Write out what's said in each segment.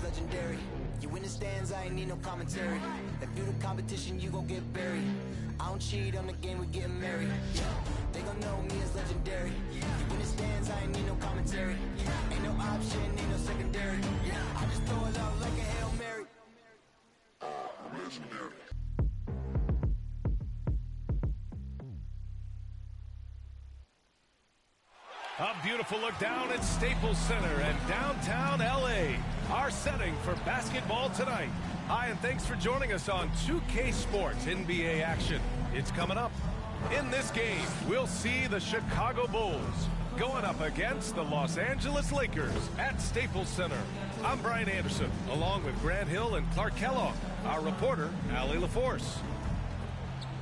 Legendary. You in the stands, I ain't need no commentary. If you the competition, you gon' get buried. I don't cheat on the game, we getting married. They gon' know me as legendary. You in the stands, I ain't need no commentary. Ain't no option, ain't no secondary. I just throw it out like a Hail Mary. Legendary. A beautiful look down at Staples Center and downtown LA. Our setting for basketball tonight. Hi, and thanks for joining us on 2K Sports NBA action. It's coming up. In this game, we'll see the Chicago Bulls going up against the Los Angeles Lakers at Staples Center. I'm Brian Anderson, along with Grant Hill and Clark Kellogg, our reporter, Allie LaForce.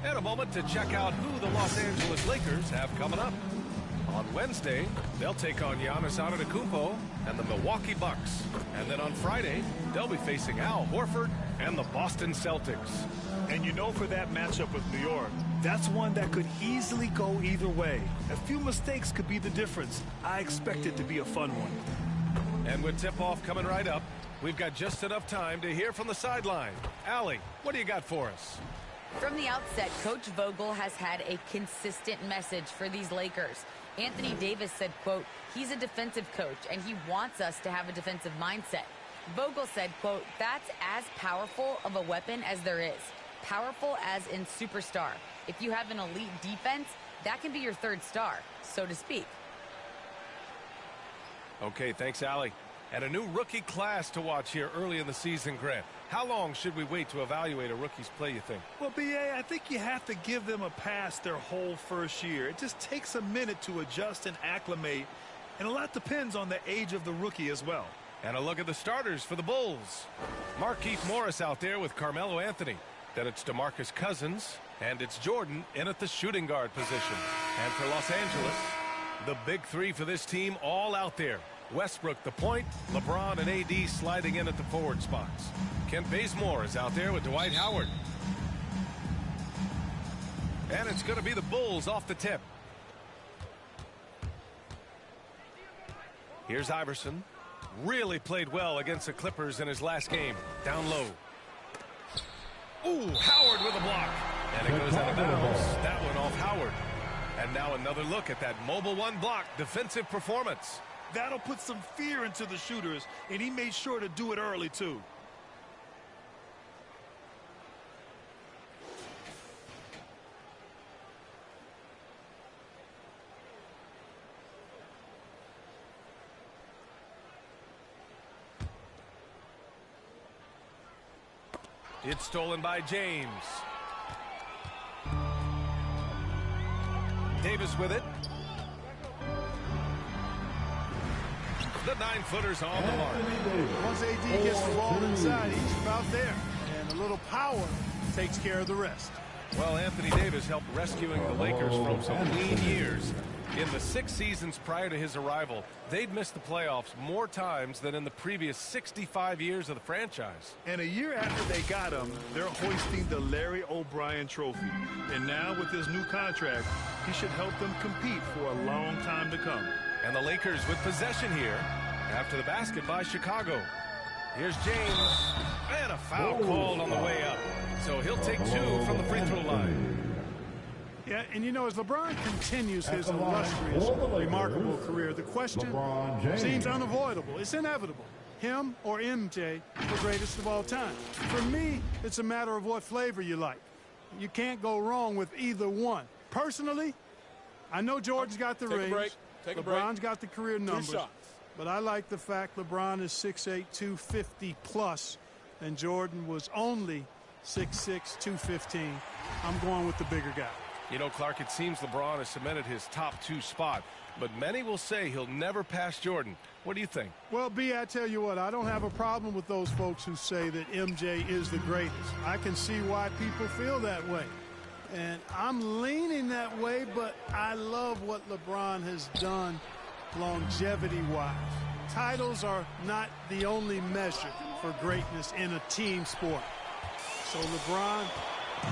And a moment to check out who the Los Angeles Lakers have coming up. On Wednesday, they'll take on Giannis Antetokounmpo and the Milwaukee Bucks. And then on Friday, they'll be facing Al Horford and the Boston Celtics. And you know, for that matchup with New York, that's one that could easily go either way. A few mistakes could be the difference. I expect it to be a fun one. And with tip-off coming right up, we've got just enough time to hear from the sideline. Allie, what do you got for us? From the outset, Coach Vogel has had a consistent message for these Lakers. Anthony Davis said, quote, he's a defensive coach and he wants us to have a defensive mindset. Vogel said, quote, that's as powerful of a weapon as there is. Powerful as in superstar. If you have an elite defense, that can be your third star, so to speak. Okay, thanks, Allie. And a new rookie class to watch here early in the season, Grant. How long should we wait to evaluate a rookie's play, you think? Well, B.A., I think you have to give them a pass their whole first year. It just takes a minute to adjust and acclimate, and a lot depends on the age of the rookie as well. And a look at the starters for the Bulls. Markieff Morris out there with Carmelo Anthony. Then it's DeMarcus Cousins, and it's Jordan in at the shooting guard position. And for Los Angeles, the big three for this team all out there. Westbrook the point, LeBron and AD sliding in at the forward spots. Kent Bazemore is out there with Dwight Howard. And it's going to be the Bulls off the tip. Here's Iverson. Really played well against the Clippers in his last game. Down low. Ooh, Howard with a block. And it goes out of bounds. That one off Howard. And now another look at that mobile one block defensive performance. That'll put some fear into the shooters, and he made sure to do it early, too. It's stolen by James. Davis with it. The 9-footer's on the mark. Once AD gets the ball inside, he's about there. And a little power takes care of the rest. Well, Anthony Davis helped rescuing the Lakers from some lean years. In the 6 seasons prior to his arrival, they'd missed the playoffs more times than in the previous 65 years of the franchise. And a year after they got him, they're hoisting the Larry O'Brien Trophy. And now with his new contract, he should help them compete for a long time to come. And the Lakers with possession here after the basket by Chicago. Here's James. And a foul called on the way up. So he'll take 2 from the free throw line. Yeah, and you know, as LeBron continues his illustrious, remarkable career, the question seems unavoidable. It's inevitable. Him or MJ, the greatest of all time. For me, it's a matter of what flavor you like. You can't go wrong with either one. Personally, I know Jordan's got the rings. LeBron's got the career numbers. But I like the fact LeBron is 6'8", 250 plus, and Jordan was only 6'6", 215. I'm going with the bigger guy. You know, Clark, it seems LeBron has cemented his top 2 spot, but many will say he'll never pass Jordan. What do you think? Well, B, I tell you what, I don't have a problem with those folks who say that MJ is the greatest. I can see why people feel that way. And I'm leaning that way, but I love what LeBron has done longevity-wise. Titles are not the only measure for greatness in a team sport. So LeBron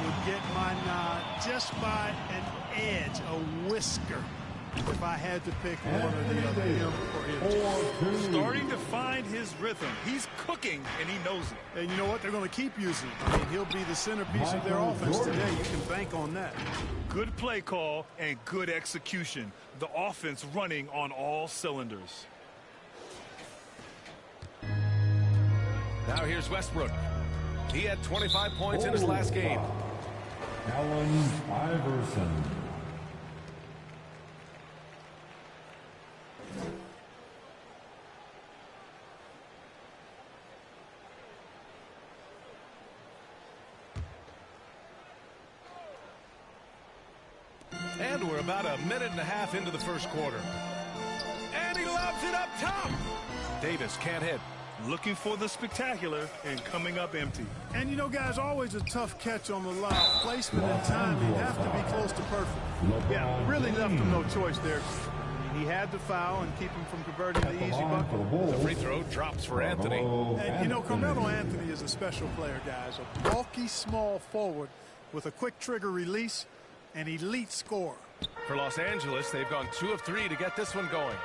would get my nod just by an edge, a whisker, if I had to pick one or the other, him or him. Starting to find his rhythm. He's cooking, and he knows it. And you know what? They're going to keep using him. I mean, he'll be the centerpiece of their offense today. You can bank on that. Good play call and good execution. The offense running on all cylinders. Now here's Westbrook. He had 25 points in his last game. Allen Iverson. And we're about a minute and a half into the first quarter. And he lobs it up top. Davis can't hit. Looking for the spectacular and coming up empty. And you know, guys, always a tough catch on the lob. Placement and timing have to be close to perfect. Yeah, really left him no choice there. He had to foul and keep him from converting the easy bucket. The free throw drops for Anthony. And you know, Carmelo Anthony is a special player, guys. A bulky, small forward with a quick trigger release, an elite scorer. For Los Angeles, they've gone 2 of 3 to get this one going.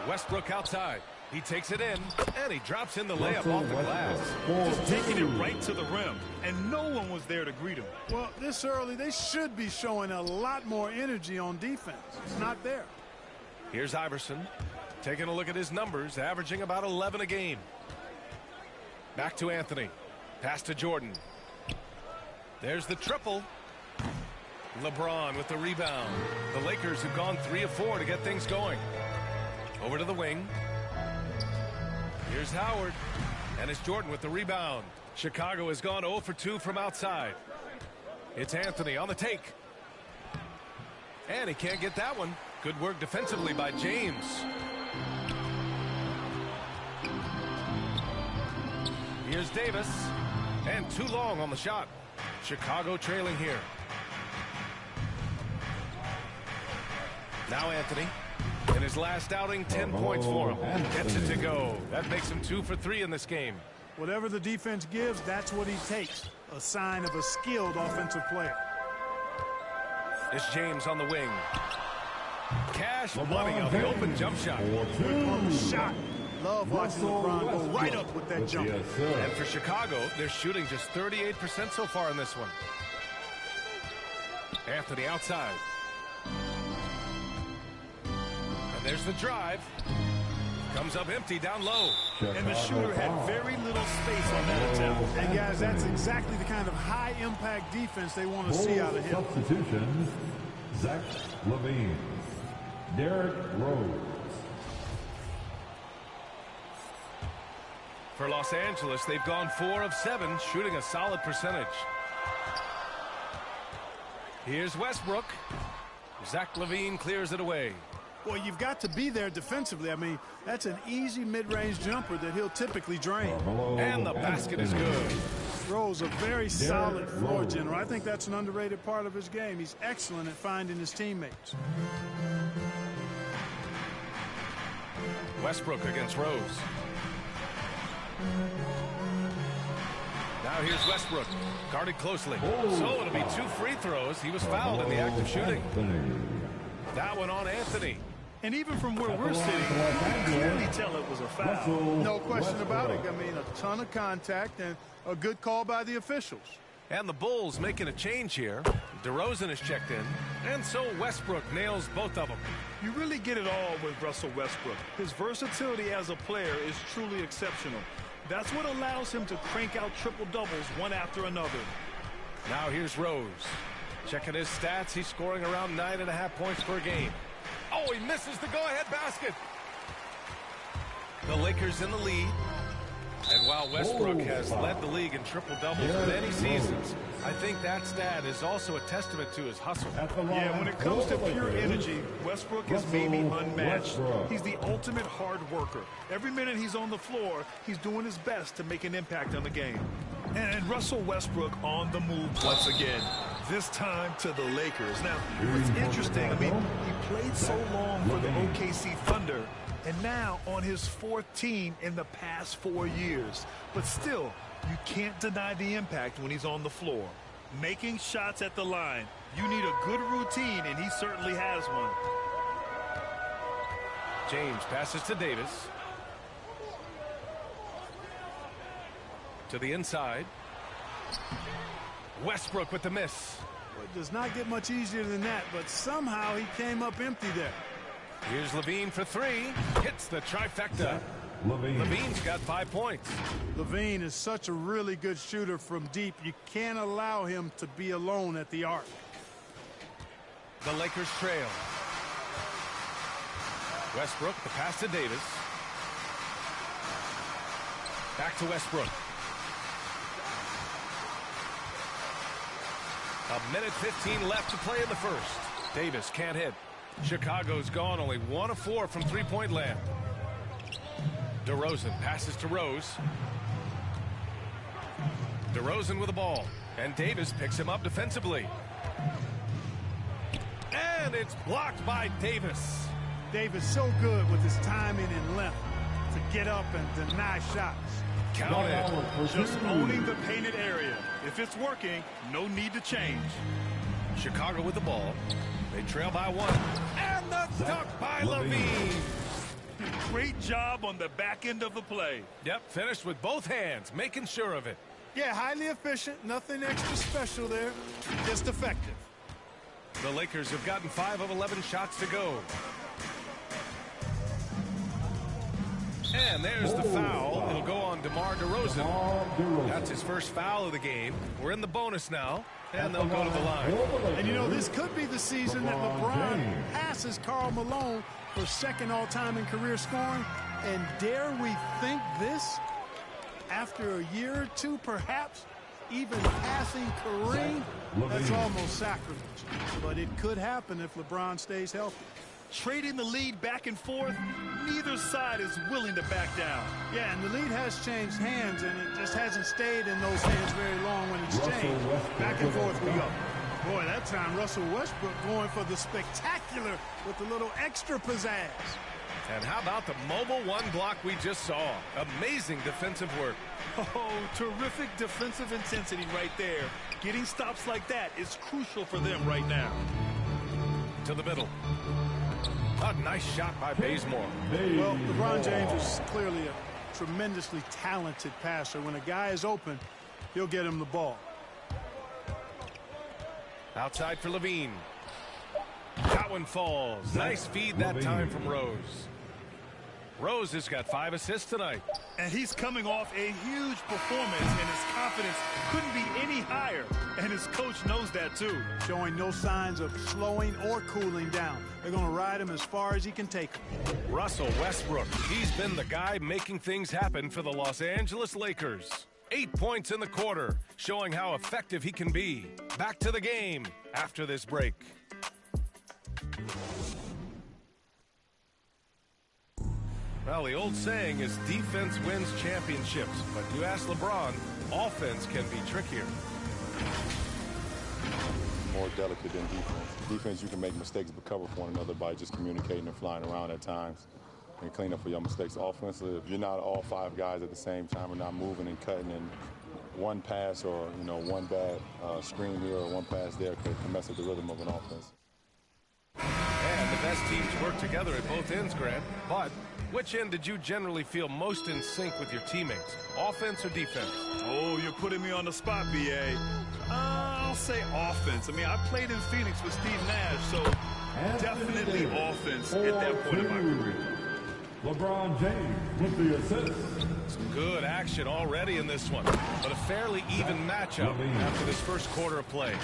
Westbrook outside. He takes it in, and he drops in the layup off the glass. Just taking it right to the rim, and no one was there to greet him. Well, this early, they should be showing a lot more energy on defense. It's not there. Here's Iverson, taking a look at his numbers, averaging about 11 a game. Back to Anthony. Pass to Jordan. There's the triple. LeBron with the rebound. The Lakers have gone 3 of 4 to get things going. Over to the wing. Here's Howard. And it's Jordan with the rebound. Chicago has gone 0 for 2 from outside. It's Anthony on the take. And he can't get that one. Good work defensively by James. Here's Davis. And too long on the shot. Chicago trailing here. Now Anthony. In his last outing, 10 points for him. Gets it to go. That makes him 2 for 3 in this game. Whatever the defense gives, that's what he takes. A sign of a skilled offensive player. It's James on the wing. Cash money on the open jump shot. Good on the shot. Love watching LeBron go right up with that jump. And for Chicago, they're shooting just 38% so far in this one. Anthony outside. And there's the drive. Comes up empty down low. And the shooter had very little space on that attempt. And guys, that's exactly the kind of high-impact defense they want to see out of him. Substitutions: Zach LaVine, Derrick Rose. For Los Angeles, they've gone 4 of 7, shooting a solid percentage. Here's Westbrook. Zach LaVine clears it away. Well, you've got to be there defensively. I mean, that's an easy mid-range jumper that he'll typically drain. And the basket is good. Rose, a very solid floor general. I think that's an underrated part of his game. He's excellent at finding his teammates. Westbrook against Rose. Now here's Westbrook, guarded closely. So it'll be 2 free throws. He was fouled in the act of shooting. That one on Anthony. And even from where we're sitting, you can clearly tell it was a foul. No question about it. I mean, a ton of contact and a good call by the officials. And the Bulls making a change here. DeRozan is checked in. And so Westbrook nails both of them. You really get it all with Russell Westbrook. His versatility as a player is truly exceptional. That's what allows him to crank out triple-doubles one after another. Now here's Rose. Checking his stats, he's scoring around 9.5 points per game. Oh, he misses the go-ahead basket. The Lakers in the lead. And while Westbrook has led the league in triple-doubles for many seasons, I think that stat is also a testament to his hustle. Yeah, when it comes to pure energy, Westbrook is maybe unmatched. He's the ultimate hard worker. Every minute he's on the floor, he's doing his best to make an impact on the game. And Russell Westbrook on the move once again, this time to the Lakers. Now, what's interesting, I mean, he played so long for the OKC Thunder, And now on his 4th team in the past 4 years. But still, you can't deny the impact when he's on the floor. Making shots at the line. You need a good routine, and he certainly has one. James passes to Davis. To the inside. Westbrook with the miss. Well, it does not get much easier than that, but somehow he came up empty there. Here's Levine for 3. Hits the trifecta. Levine's got 5 points. Levine is such a really good shooter from deep. You can't allow him to be alone at the arc. The Lakers trail. Westbrook, the pass to Davis. Back to Westbrook. A minute 15 left to play in the first. Davis can't hit. Chicago's gone only 1 of 4 from three-point land. DeRozan passes to Rose. DeRozan with the ball. And Davis picks him up defensively. And it's blocked by Davis. Davis so good with his timing and length to get up and deny shots. Count it. Just owning the painted area. If it's working, no need to change. Chicago with the ball. They trail by 1. And the dunk by Levine. Great job on the back end of the play. Yep, finished with both hands, making sure of it. Yeah, highly efficient. Nothing extra special there. Just effective. The Lakers have gotten 5 of 11 shots to go. And there's the foul. It'll go on DeMar DeRozan. That's his first foul of the game. We're in the bonus now, and they'll go to the line. And you know, this could be the season that LeBron passes Karl Malone for 2nd all-time in career scoring. And dare we think this? After a year or 2, perhaps, even passing Kareem? That's almost sacrilege. But it could happen if LeBron stays healthy. Trading the lead back and forth, neither side is willing to back down. Yeah, and the lead has changed hands, and it just hasn't stayed in those hands very long when it's changed. Back and forth we go. Boy, that time Russell Westbrook going for the spectacular with a little extra pizzazz. And how about the mobile 1 block we just saw? Amazing defensive work. Oh, terrific defensive intensity right there. Getting stops like that is crucial for them right now. To the middle. A nice shot by Bazemore. Well, LeBron James is clearly a tremendously talented passer. When a guy is open, he'll get him the ball. Outside for Levine. That one falls. Nice feed that time from Rose. Rose has got 5 assists tonight. And he's coming off a huge performance, and his confidence couldn't be any higher. And his coach knows that, too. Showing no signs of slowing or cooling down. They're going to ride him as far as he can take him. Russell Westbrook. He's been the guy making things happen for the Los Angeles Lakers. 8 points in the quarter, showing how effective he can be. Back to the game after this break. Well, the old saying is defense wins championships, but you ask LeBron, offense can be trickier. More delicate than defense. Defense, you can make mistakes but cover for one another by just communicating and flying around at times and clean up for your mistakes. Offensively, if you're not all 5 guys at the same time and not moving and cutting, and one pass or, you know, one bad screen here or one pass there can mess up the rhythm of an offense. And the best teams work together at both ends, Grant. But which end did you generally feel most in sync with your teammates, offense or defense? Oh, you're putting me on the spot, B.A. I'll say offense. I mean, I played in Phoenix with Steve Nash, so definitely offense at that point in my career. LeBron James with the assist. Some good action already in this one, but a fairly even matchup after this first quarter of play.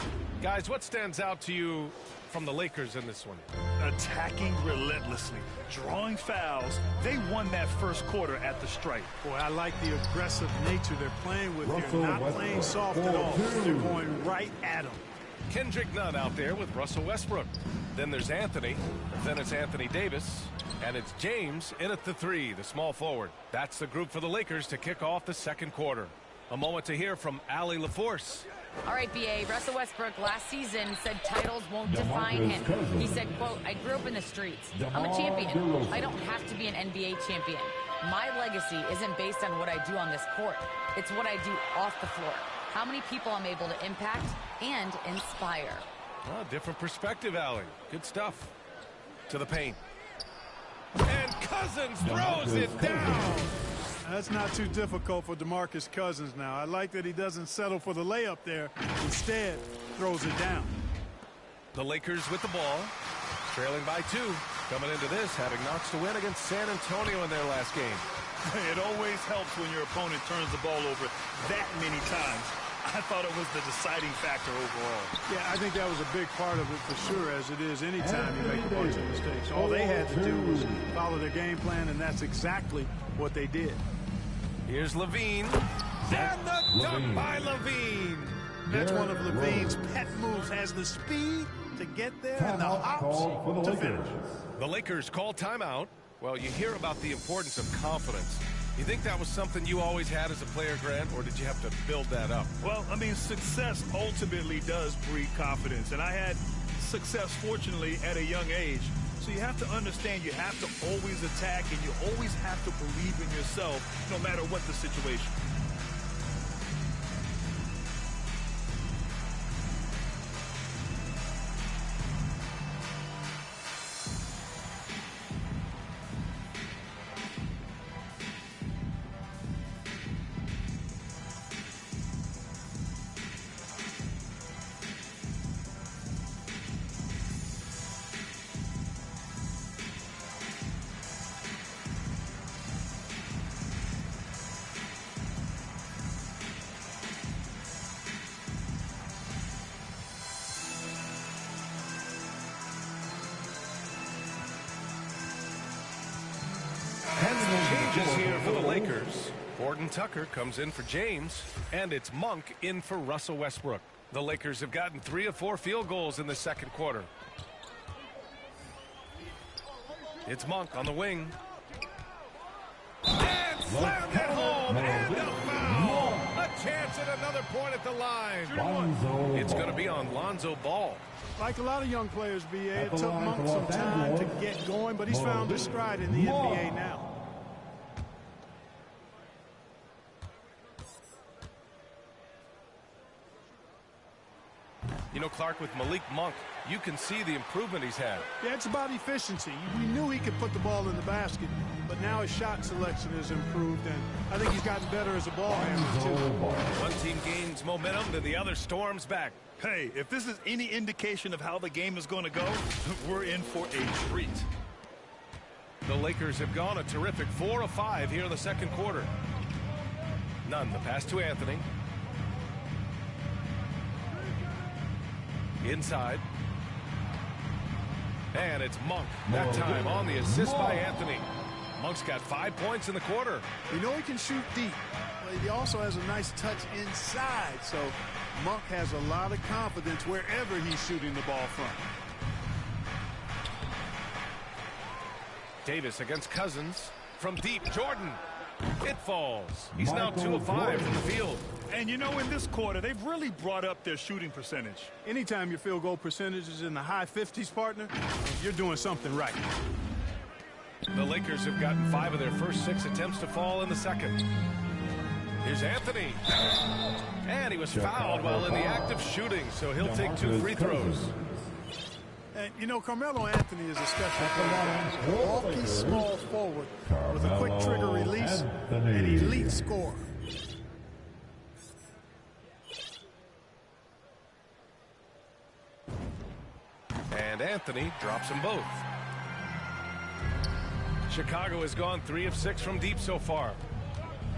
Guys, what stands out to you from the Lakers in this one? Attacking relentlessly, drawing fouls. They won that first quarter at the stripe. Boy, I like the aggressive nature they're playing with here. Not playing soft at all. They're going right at them. Kendrick Nunn out there with Russell Westbrook. Then there's Anthony. Then it's Anthony Davis. And it's James in at the 3, the small forward. That's the group for the Lakers to kick off the second quarter. A moment to hear from Allie LaForce. All right, BA, Russell Westbrook last season said titles won't define him. He said, quote, I grew up in the streets. I'm a champion. I don't have to be an NBA champion. My legacy isn't based on what I do on this court. It's what I do off the floor. How many people I'm able to impact and inspire. Oh, different perspective, Allie. Good stuff. To the paint. And Cousins throws it down. That's not too difficult for DeMarcus Cousins now. I like that he doesn't settle for the layup there. Instead, throws it down. The Lakers with the ball, trailing by 2. Coming into this, having knocks to win against San Antonio in their last game. It always helps when your opponent turns the ball over that many times. I thought it was the deciding factor overall. Yeah, I think that was a big part of it for sure, as it is anytime you make a bunch of mistakes. All they had to do was follow their game plan, and that's exactly what they did. Here's Levine. And the dunk by Levine. That's one of Levine's pet moves. Has the speed to get there and the hops to finish. The Lakers call timeout. Well, you hear about the importance of confidence. You think that was something you always had as a player, Grant, or did you have to build that up? Well, I mean, success ultimately does breed confidence. And I had success, fortunately, at a young age. So you have to understand you have to always attack, and you always have to believe in yourself no matter what the situation. Changes here for the Lakers. Gordon Tucker comes in for James, and it's Monk in for Russell Westbrook. The Lakers have gotten 3 of 4 field goals in the second quarter. It's Monk on the wing. And slammed it home, and a foul. A chance at another point at the line. It's going to be on Lonzo Ball. Like a lot of young players, BA, it took Monk some time to get going, but he's found his stride in the NBA now. You know, Clark, with Malik Monk, you can see the improvement he's had. Yeah, it's about efficiency. We knew he could put the ball in the basket, but now his shot selection has improved, and I think he's gotten better as a ball handler, too. One team gains momentum, then the other storms back. Hey, if this is any indication of how the game is going to go, we're in for a treat. The Lakers have gone a terrific 4 of 5 here in the second quarter. None. The pass to Anthony. Inside. And it's Monk. That time on the assist by Anthony. Monk's got 5 points in the quarter. We know he can shoot deep, but he also has a nice touch inside. So Monk has a lot of confidence wherever he's shooting the ball from. Davis against Cousins. From deep, Jordan. It falls. He's now 2 of 5 from the field. And you know, in this quarter, they've really brought up their shooting percentage. Anytime your field goal percentage is in the high 50s, partner, you're doing something right. The Lakers have gotten 5 of their first 6 attempts to fall in the second. Here's Anthony. And he was fouled while in the act of shooting, so he'll take 2 free throws. And, you know, Carmelo Anthony is a special player. Bulky, small forward with a quick trigger release and elite scorer. And Anthony drops them both. Chicago has gone 3 of 6 from deep so far.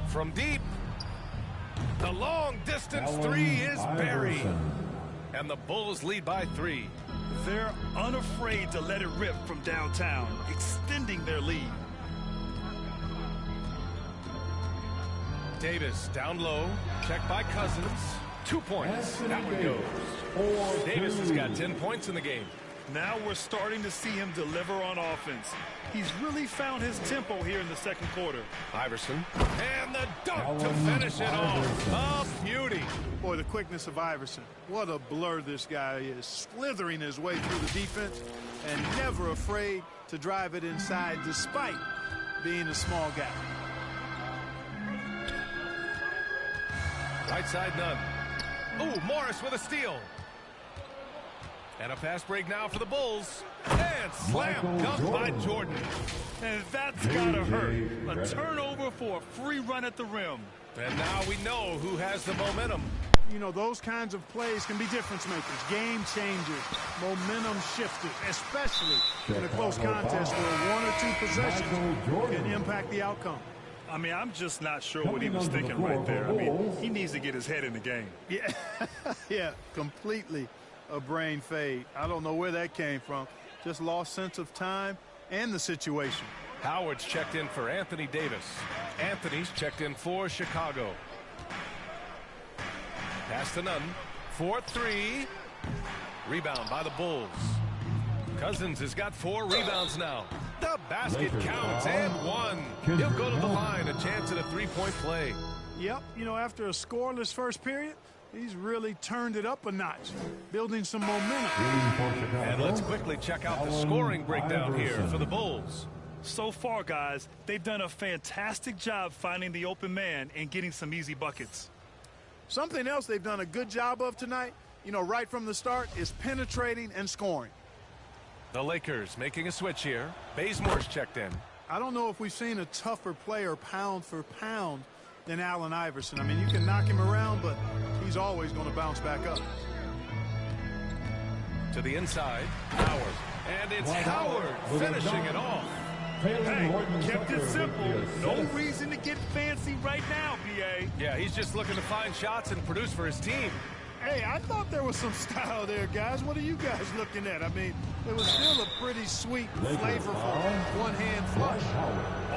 From deep, the long distance 3 is buried. And the Bulls lead by 3. They're unafraid to let it rip from downtown, extending their lead. Davis down low, checked by Cousins. 2 points. That one goes. Davis has got 10 points in the game. Now we're starting to see him deliver on offense. He's really found his tempo here in the second quarter. Iverson. And the dunk to finish it off. A beauty. Boy, the quickness of Iverson. What a blur this guy is. Slithering his way through the defense and never afraid to drive it inside despite being a small guy. Right side, none. Ooh, Morris with a steal. And a fast break now for the Bulls. And slam comes by Jordan. And that's gotta hurt. A turnover for a free run at the rim. And now we know who has the momentum. You know, those kinds of plays can be difference makers, game changers, momentum shifters, especially in a close contest where one or two possessions can impact the outcome. I mean, I'm just not sure what he was thinking right there. I mean, he needs to get his head in the game. Yeah, yeah, completely a brain fade. I don't know where that came from. Just lost sense of time and the situation. Howard's checked in for Anthony Davis. Anthony's checked in for Chicago. Pass to none. 4-3. Rebound by the Bulls. Cousins has got 4 rebounds now. The basket counts and one. He'll go to the line. A chance at a three-point play. Yep, you know, after a scoreless first period, he's really turned it up a notch, building some momentum. And let's quickly check out the scoring breakdown here for the Bulls. So far, guys, they've done a fantastic job finding the open man and getting some easy buckets. Something else they've done a good job of tonight, you know, right from the start, is penetrating and scoring. The Lakers making a switch here. Bazemore's checked in. I don't know if we've seen a tougher player pound for pound than Allen Iverson. I mean, you can knock him around, but he's always going to bounce back up. To the inside, Howard. And it's Howard finishing it off. Hey, kept it simple. No reason to get fancy right now, B.A. Yeah, he's just looking to find shots and produce for his team. Hey, I thought there was some style there, guys. What are you guys looking at? I mean, it was still a pretty sweet, flavorful one-hand flush.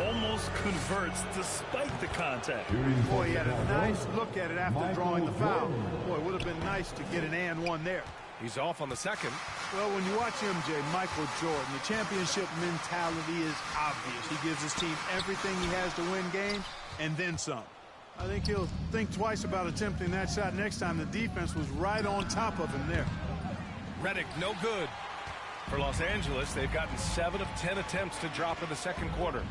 Almost converts despite the contact. Boy, he had a nice look at it after drawing the foul. Boy, it would have been nice to get an and one there. He's off on the second. Well, when you watch MJ, Michael Jordan, the championship mentality is obvious. He gives his team everything he has to win games, and then some. I think he'll think twice about attempting that shot next time. The defense was right on top of him there. Redick, no good. For Los Angeles, they've gotten 7 of 10 attempts to drop in the second quarter.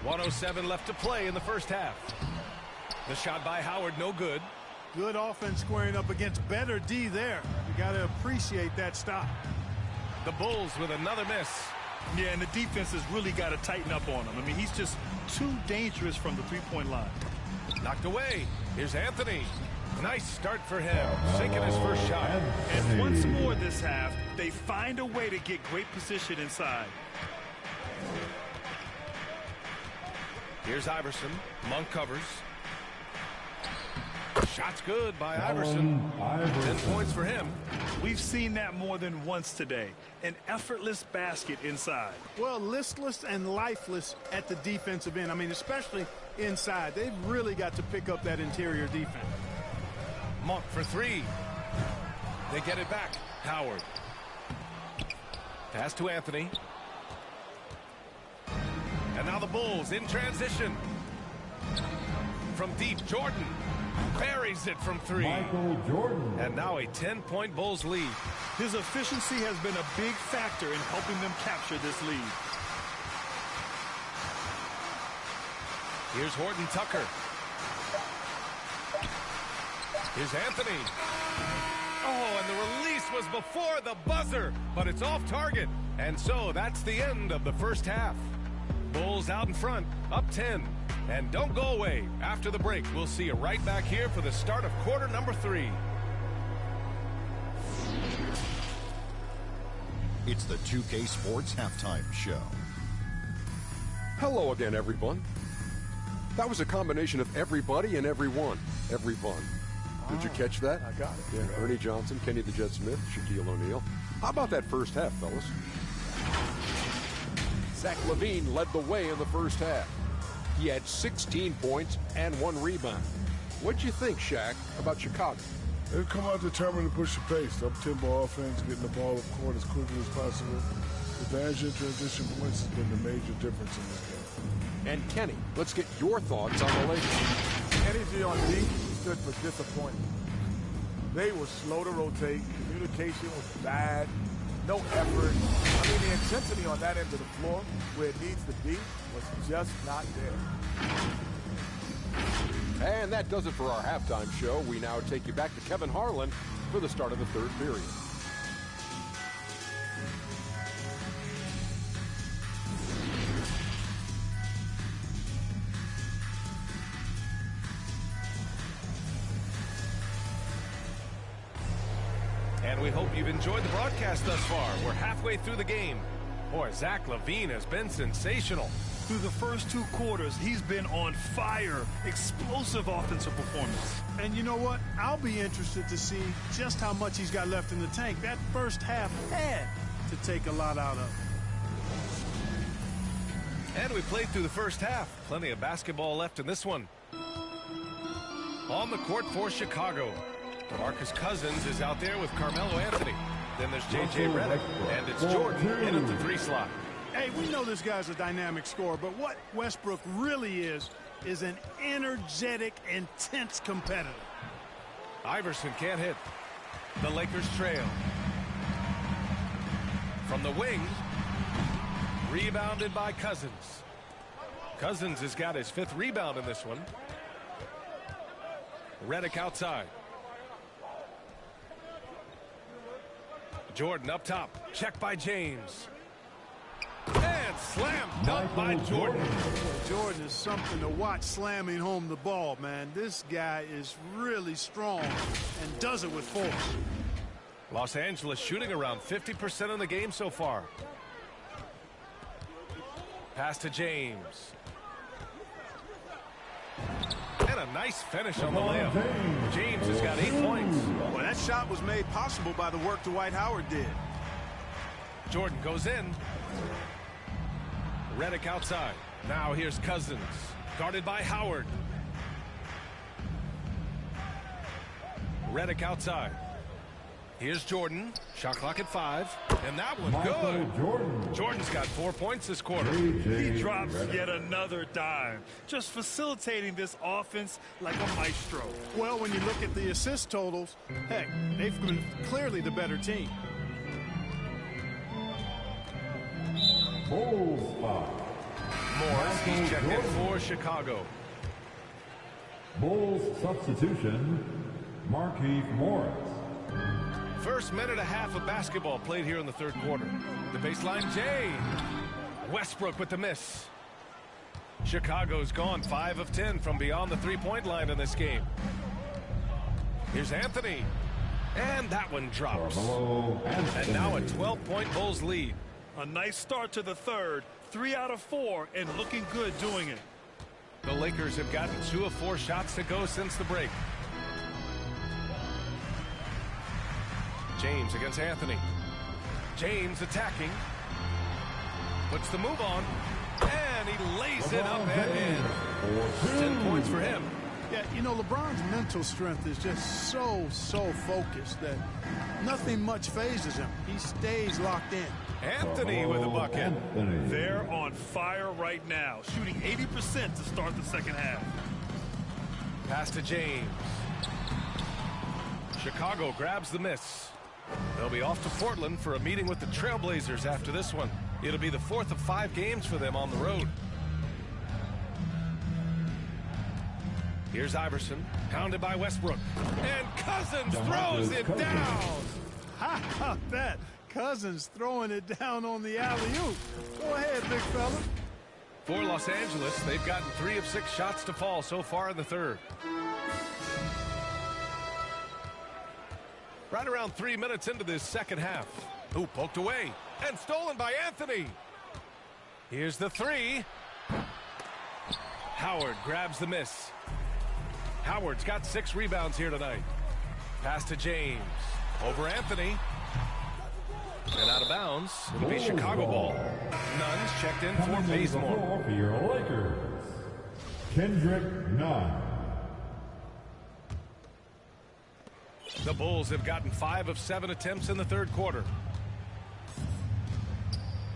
1:07 left to play in the first half. The shot by Howard, no good. Good offense squaring up against better D there. You got to appreciate that stop. The Bulls with another miss. Yeah, and the defense has really got to tighten up on him. I mean, he's just too dangerous from the three-point line. Knocked away. Here's Anthony. Nice start for him, sinking his first shot. And once more this half, they find a way to get great position inside. Here's Iverson. Monk covers. Shot's good by Iverson. 10 points for him. We've seen that more than once today. An effortless basket inside. Well, listless and lifeless at the defensive end. I mean, especially inside. They've really got to pick up that interior defense. Monk for 3. They get it back. Howard. Pass to Anthony. And now the Bulls in transition. From deep, Jordan buries it from 3. Michael Jordan. And now a 10-point Bulls lead. His efficiency has been a big factor in helping them capture this lead. Here's Horton Tucker. Here's Anthony. Oh, and the release was before the buzzer, but it's off target. And so that's the end of the first half. Bulls out in front, up 10. And don't go away. After the break, we'll see you right back here for the start of quarter number 3. It's the 2K Sports Halftime Show. Hello again, everyone. That was a combination of everybody and everyone. Everyone. Did you catch that? I got it. Yeah, Ernie Johnson, Kenny the Jet Smith, Shaquille O'Neal. How about that first half, fellas? Zach LaVine led the way in the first half. He had 16 points and 1 rebound. What'd you think, Shaq, about Chicago? They've come out determined to push the pace. Up-tempo offense, getting the ball up court as quickly as possible. Advantage in transition points has been the major difference in this game. And Kenny, let's get your thoughts on the Lakers. Energy on D stood for disappointment. They were slow to rotate. Communication was bad. No effort. I mean, the intensity on that end of the floor, where it needs to be, was just not there. And that does it for our halftime show. We now take you back to Kevin Harlan for the start of the third period. And we hope you've enjoyed the broadcast thus far. We're halfway through the game. Boy, Zach LaVine has been sensational. Through the first 2 quarters, he's been on fire. Explosive offensive performance. And you know what? I'll be interested to see just how much he's got left in the tank. That first half had to take a lot out of. And we played through the first half. Plenty of basketball left in this one. On the court for Chicago, Marcus Cousins is out there with Carmelo Anthony. Then there's J.J. Redick, and it's Jordan in at the 3 slot. Hey, we know this guy's a dynamic scorer, but what Westbrook really is an energetic, intense competitor. Iverson can't hit. The Lakers trail. From the wing, rebounded by Cousins. Cousins has got his 5th rebound in this one. Redick outside. Jordan up top. Check by James. And slam dunk by Jordan. Jordan is something to watch slamming home the ball, man. This guy is really strong and does it with force. Los Angeles shooting around 50% in the game so far. Pass to James. And a nice finish on the layup. James has got 8 points. Well, that shot was made possible by the work Dwight Howard did. Jordan goes in. Redick outside. Now here's Cousins. Guarded by Howard. Redick outside. Here's Jordan. Shot clock at 5. And that one good. Jordan's got 4 points this quarter. He drops yet another dime. Just facilitating this offense like a maestro. Well, when you look at the assist totals, heck, they've been clearly the better team. Bull spot. Morris, he's checked in for Chicago. Bulls substitution, Markieff Morris. First minute and a half of basketball played here in the third quarter. The baseline, Jay. Westbrook with the miss. Chicago's gone 5 of 10 from beyond the 3-point line in this game. Here's Anthony. And that one drops. And now a 12-point Bulls lead. A nice start to the third. 3 out of 4 and looking good doing it. The Lakers have gotten 2 of 4 shots to go since the break. James against Anthony. James attacking. Puts the move on. And he lays it up and in. 10 points for him. Yeah, you know, LeBron's mental strength is just so focused that nothing much phases him. He stays locked in. Anthony with a bucket. They're on fire right now, shooting 80% to start the second half. Pass to James. Chicago grabs the miss. They'll be off to Portland for a meeting with the Trailblazers after this one. It'll be the 4th of 5 games for them on the road. Here's Iverson, pounded by Westbrook. And Cousins throws it down. How about that? Cousins throwing it down on the alley-oop. Go ahead, big fella. For Los Angeles, they've gotten 3 of 6 shots to fall so far in the third. Right around 3 minutes into this second half. Ooh, poked away and stolen by Anthony. Here's the 3. Howard grabs the miss. Howard's got 6 rebounds here tonight. Pass to James. Over Anthony. And out of bounds. It'll be Chicago ball. Nunn's checked in for Bazemore. For your Lakers, Kendrick Nunn. The Bulls have gotten 5 of 7 attempts in the third quarter.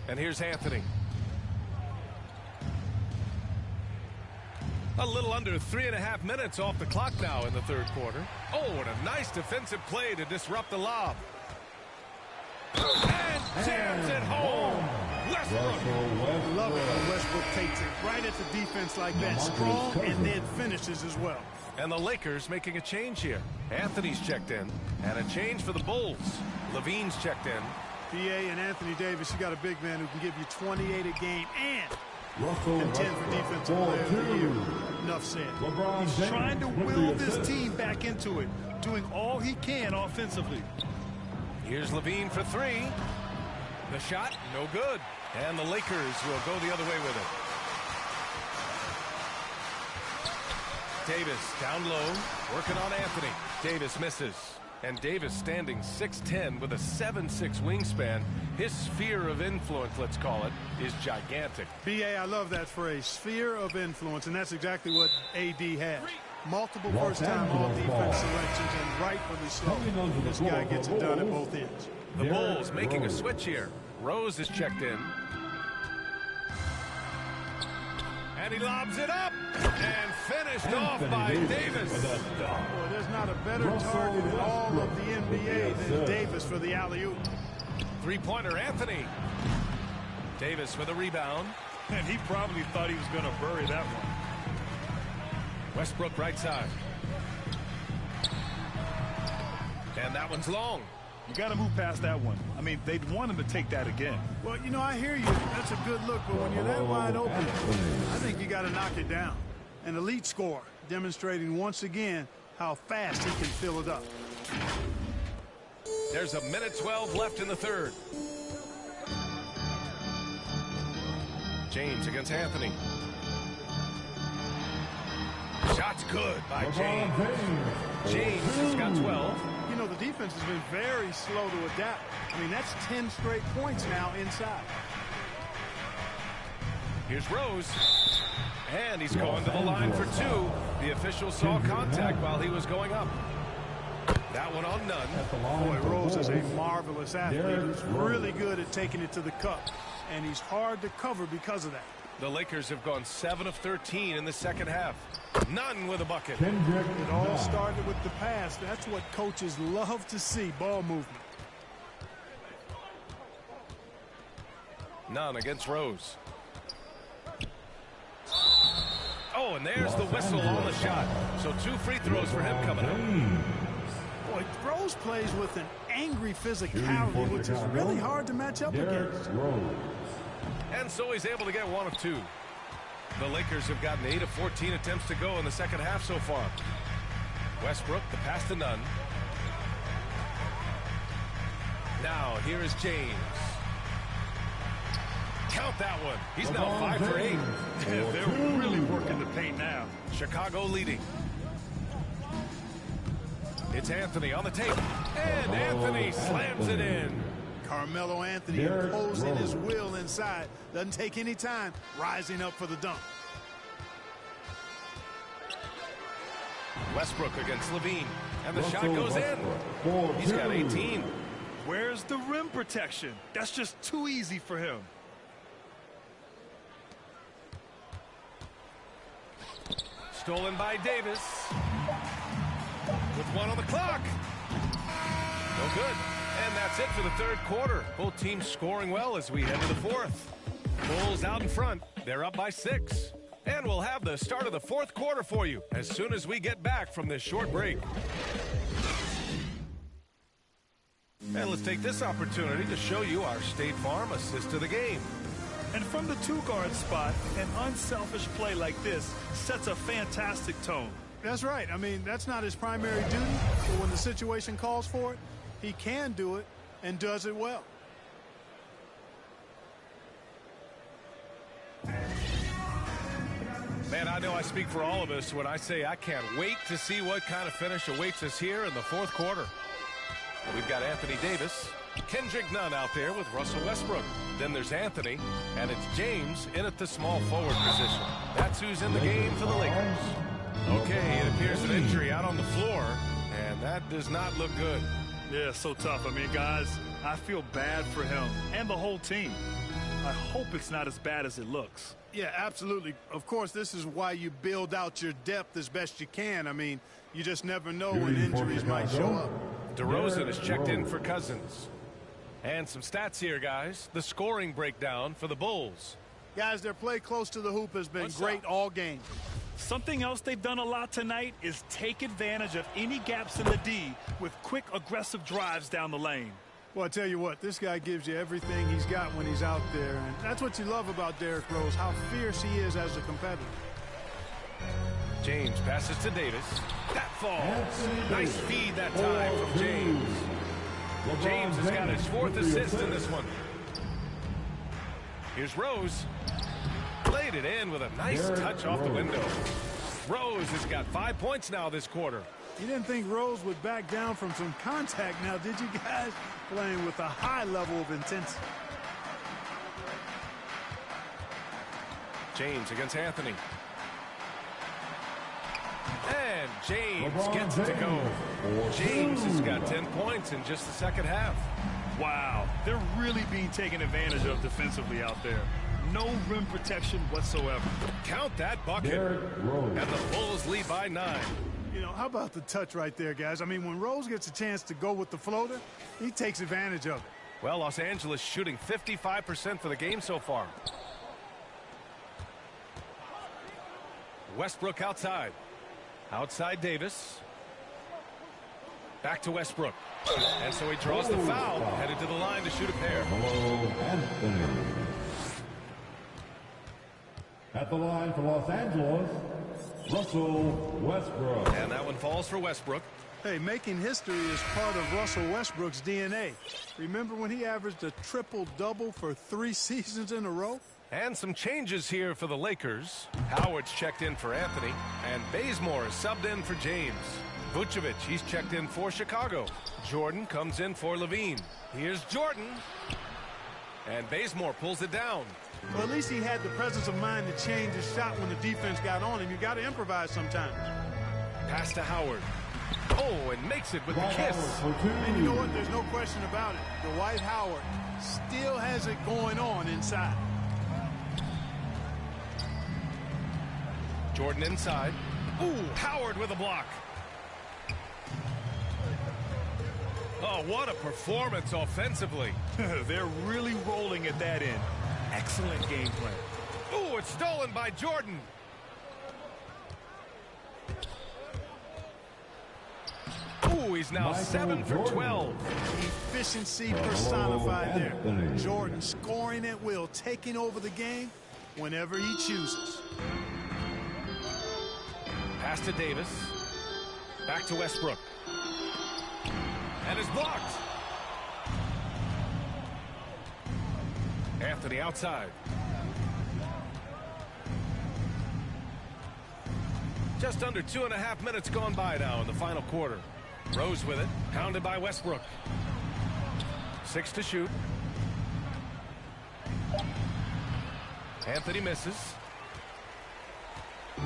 And here's Anthony. A little under 3.5 minutes off the clock now in the third quarter. Oh, and a nice defensive play to disrupt the lob. And jams it home. Westbrook. Love it when Westbrook takes it right at the defense like that. Strong and then finishes as well. And the Lakers making a change here. Anthony's checked in. And a change for the Bulls. Levine's checked in. BA and Anthony Davis, you got a big man who can give you 28 a game and contend for defensive player of the year. Enough said. He's trying to will this team back into it, doing all he can offensively. Here's Levine for 3. The shot, no good. And the Lakers will go the other way with it. Davis down low, working on Anthony. Davis misses. And Davis standing 6'10" with a 7'6" wingspan. His sphere of influence, let's call it, is gigantic. BA, I love that phrase, sphere of influence, and that's exactly what AD has. Multiple first-time all-defense selections, and rightfully so. This guy gets it done at both ends. The Bulls making a switch here. Rose is checked in. And he lobs it up. And finished off by Davis. Boy, there's not a better target in all of the NBA than Davis for the alley-oop. Three-pointer Anthony. Davis with a rebound. And he probably thought he was going to bury that one. Westbrook right side. And that one's long. You got to move past that one. I mean, they'd want him to take that again. Well, you know, I hear you. That's a good look, but when you're that wide open, I think you got to knock it down. An elite scorer, demonstrating once again how fast he can fill it up. There's a minute 12 left in the third. James against Anthony. Shot's good by James. James has got 12. You know, the defense has been very slow to adapt. I mean, that's 10 straight points now inside. Here's Rose. And he's going to the line for 2. The official saw contact while he was going up. That one on none. Boy, Rose is a marvelous athlete who's really good at taking it to the cup. And he's hard to cover because of that. The Lakers have gone 7 of 13 in the second half. None with a bucket. It all started with the pass. That's what coaches love to see, ball movement. None against Rose. Oh, and there's the whistle on the shot. So 2 free throws for him coming up. Boy, Rose plays with an angry physicality, which is really hard to match up against. And so he's able to get 1 of 2. The Lakers have gotten 8 of 14 attempts to go in the second half so far. Westbrook, the pass to Nunn. Now, here is James. Count that one. He's now 5 for 8. Yeah, they're really working the paint now. Chicago leading. It's Anthony on the tape. And Anthony slams it in. Carmelo Anthony imposing his will inside. Doesn't take any time, rising up for the dunk. Westbrook against Levine. And the shot goes in. He's got 18. Where's the rim protection? That's just too easy for him. Stolen by Davis. With 1 on the clock. No good. And that's it for the third quarter. Both teams scoring well as we head to the fourth. Bulls out in front. They're up by 6. And we'll have the start of the fourth quarter for you as soon as we get back from this short break. And let's take this opportunity to show you our State Farm assist to the game. And from the 2-guard spot, an unselfish play like this sets a fantastic tone. That's right. I mean, that's not his primary duty, but when the situation calls for it, he can do it and does it well. Man, I know I speak for all of us when I say I can't wait to see what kind of finish awaits us here in the fourth quarter. We've got Anthony Davis, Kendrick Nunn out there with Russell Westbrook. Then there's Anthony, and it's James in at the small forward position. That's who's in the game for the Lakers. Okay, it appears an injury out on the floor, and and that does not look good. Yeah, so tough. I mean, guys, I feel bad for him and the whole team. I hope it's not as bad as it looks. Yeah, absolutely. Of course, this is why you build out your depth as best you can. I mean, you just never know when injuries might show up. DeRozan is checked in for Cousins. And some stats here, guys. The scoring breakdown for the Bulls. Guys, their play close to the hoop has been great all game. Something else they've done a lot tonight is take advantage of any gaps in the D with quick, aggressive drives down the lane. Well, I tell you what, this guy gives you everything he's got when he's out there. And that's what you love about Derrick Rose, how fierce he is as a competitor. James passes to Davis. That falls. Nice feed that time from James. James has got his 4th assist in this one. Here's Rose. Laid it in with a nice touch off the window. Rose has got 5 points now this quarter. You didn't think Rose would back down from some contact now, did you guys? Playing with a high level of intensity. James against Anthony. And James gets it to go. James has got 10 points in just the second half. Wow, they're really being taken advantage of defensively out there. No rim protection whatsoever. Count that bucket. And the Bulls lead by 9. You know, how about the touch right there, guys? I mean, when Rose gets a chance to go with the floater, he takes advantage of it. Well, Los Angeles shooting 55% for the game so far. Westbrook outside. Outside Davis. Back to Westbrook. And so he draws the foul, headed to the line to shoot a pair. Anthony. At the line for Los Angeles, Russell Westbrook. And that one falls for Westbrook. Hey, making history is part of Russell Westbrook's DNA. Remember when he averaged a triple-double for 3 seasons in a row? And some changes here for the Lakers. Howard's checked in for Anthony, and Bazemore is subbed in for James. Vucevic, he's checked in for Chicago. Jordan comes in for Levine. Here's Jordan. And Bazemore pulls it down. Well, at least he had the presence of mind to change his shot when the defense got on him. You got to improvise sometimes. Pass to Howard. Oh, and makes it with the kiss. And you know what? There's no question about it. Dwight Howard still has it going on inside. Jordan inside. Ooh, Howard with a block. Oh, what a performance offensively. They're really rolling at that end. Excellent game plan. Ooh, it's stolen by Jordan. Ooh, he's now 7 for 12. Efficiency personified there. Jordan scoring at will, taking over the game whenever he chooses. Pass to Davis. Back to Westbrook. And it's blocked. Anthony outside. Just under 2.5 minutes gone by now in the final quarter. Rose with it, pounded by Westbrook. 6 to shoot. Anthony misses.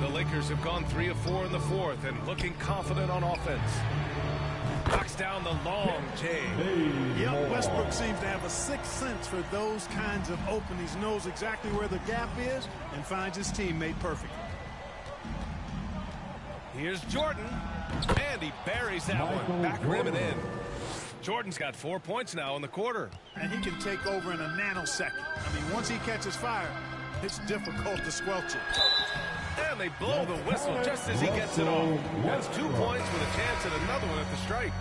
The Lakers have gone 3 of 4 in the fourth and looking confident on offense. Knocks down the long J. Yep, Westbrook seems to have a sixth sense for those kinds of openings. Knows exactly where the gap is and finds his teammate perfect. Here's Jordan. And he buries that one. Back rim and in. Jordan's got 4 points now in the quarter. And he can take over in a nanosecond. I mean, once he catches fire, it's difficult to squelch it. And they blow the whistle just as he gets it off. That's 2 points with a chance at another one at the strike.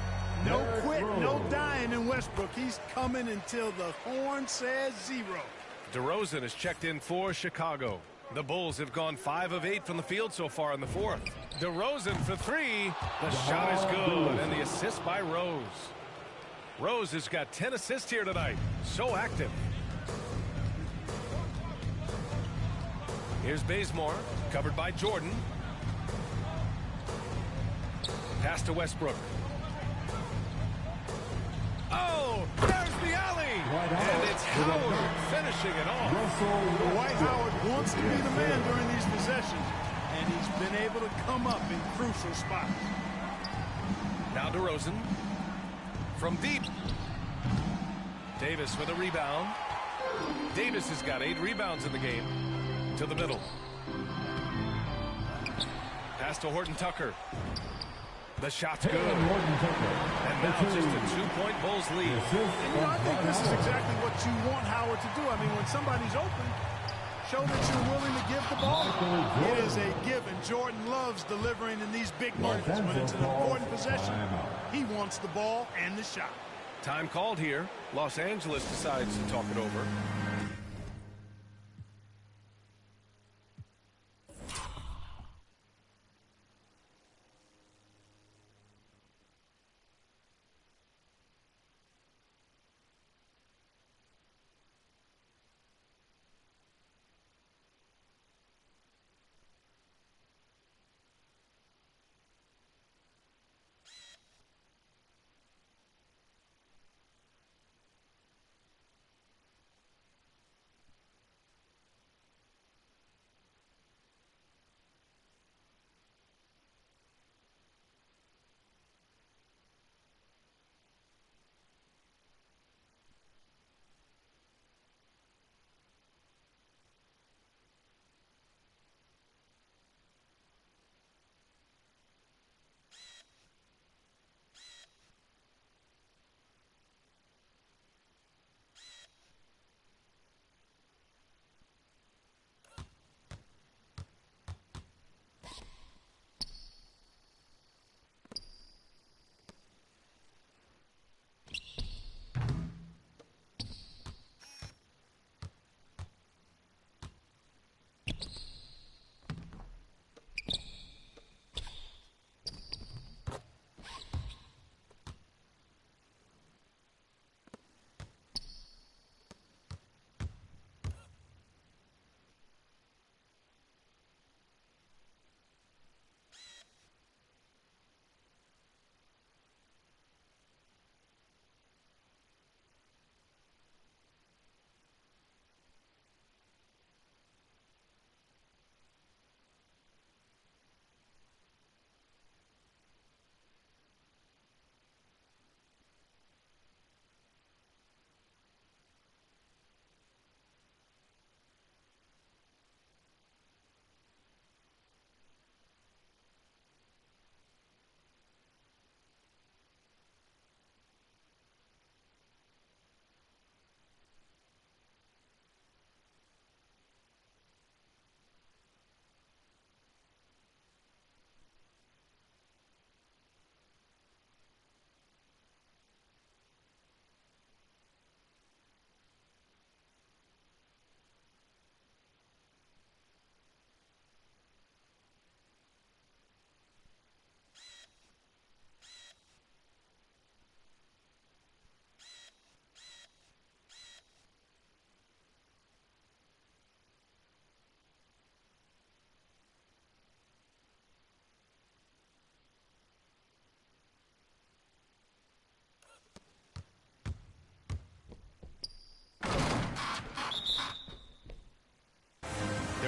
No quit, no dying in Westbrook. He's coming until the horn says 0. DeRozan is checked in for Chicago. The Bulls have gone 5 of 8 from the field so far in the fourth. DeRozan for 3. The shot is good, and the assist by Rose. Rose has got 10 assists here tonight. So active. Here's Bazemore, covered by Jordan. Pass to Westbrook. Oh, there's the alley! And it's Howard finishing it off. Dwight Howard wants to be the man during these possessions, and he's been able to come up in crucial spots. Now DeRozan. From deep. Davis with a rebound. Davis has got 8 rebounds in the game. To the middle. Pass to Horton Tucker. The shot's good. And now just a 2-point Bulls lead. And I think this is exactly what you want Howard to do. I mean, when somebody's open, show that you're willing to give the ball. It is a given. Jordan loves delivering in these big moments. When it's an important possession, he wants the ball and the shot. Time called here. Los Angeles decides to talk it over.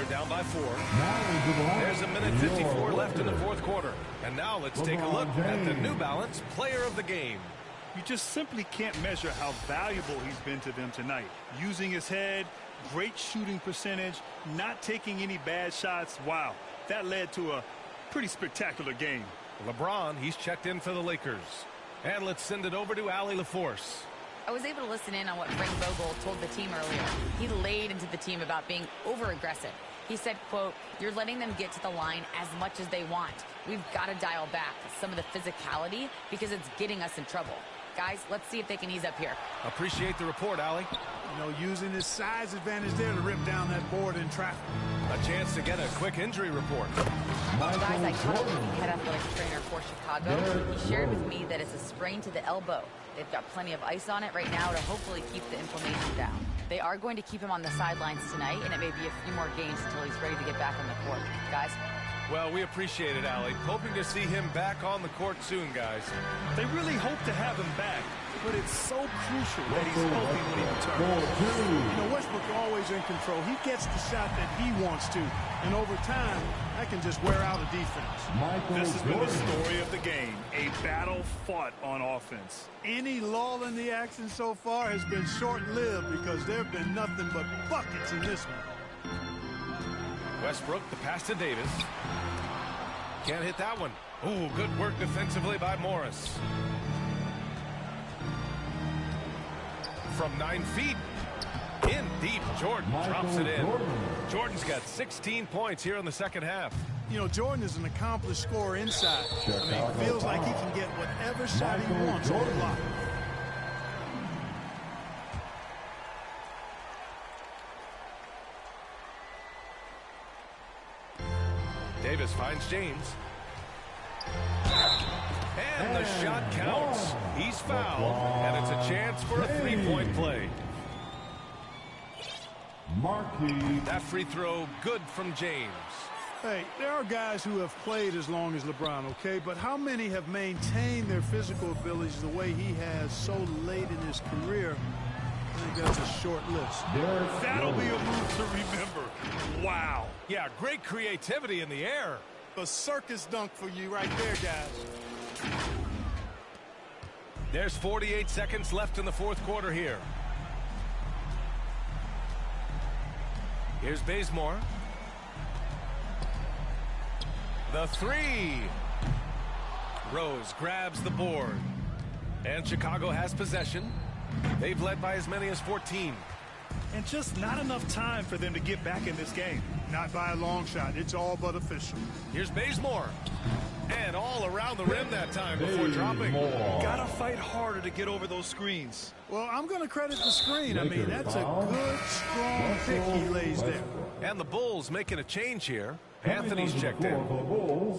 Down by 4. There's a minute 54 left in the fourth quarter. And now let's take a look at the New Balance Player of the Game. You just simply can't measure how valuable he's been to them tonight. Using his head, great shooting percentage, not taking any bad shots. Wow, that led to a pretty spectacular game. LeBron, he's checked in for the Lakers. And let's send it over to Allie LaForce. I was able to listen in on what Frank Vogel told the team earlier. He laid into the team about being over-aggressive. He said, quote, "You're letting them get to the line as much as they want. We've got to dial back some of the physicality because it's getting us in trouble. Guys, let's see if they can ease up here." Appreciate the report, Allie. You know, using his size advantage there to rip down that board in traffic. A chance to get a quick injury report. Guys, I caught up with the head athletic trainer for Chicago. He shared with me that it's a sprain to the elbow. They've got plenty of ice on it right now to hopefully keep the inflammation down. They are going to keep him on the sidelines tonight, and it may be a few more games until he's ready to get back on the court. Guys? Well, we appreciate it, Allie. Hoping to see him back on the court soon, guys. They really hope to have him back, but it's so crucial that he's healthy when he returns. You know, Westbrook always in control. He gets the shot that he wants to, and over time, that can just wear out a defense. This has been the story of the game, a battle fought on offense. Any lull in the action so far has been short-lived because there have been nothing but buckets in this one. Westbrook, the pass to Davis. Can't hit that one. Ooh, good work defensively by Morris. From 9 feet. In deep, Jordan drops it in. Jordan's got 16 points here in the second half. You know, Jordan is an accomplished scorer inside. I mean, feels like he can get whatever shot he wants on the block. Davis finds James. And the shot counts. He's fouled, and it's a chance for a three-point play. That free throw good from James. Hey, there are guys who have played as long as LeBron, okay? But how many have maintained their physical abilities the way he has so late in his career? I think that's a short list. That'll be a move to remember. Wow. Yeah, great creativity in the air. A circus dunk for you right there, guys. There's 48 seconds left in the fourth quarter here. Here's Bazemore. The three. Rose grabs the board. And Chicago has possession. They've led by as many as 14. And just not enough time for them to get back in this game. Not by a long shot. It's all but official. Here's Bazemore. And all around the rim that time before dropping. Gotta fight harder to get over those screens. Well, I'm going to credit the screen. I mean, that's a good, strong pick he lays there. And the Bulls making a change here. Anthony's checked in.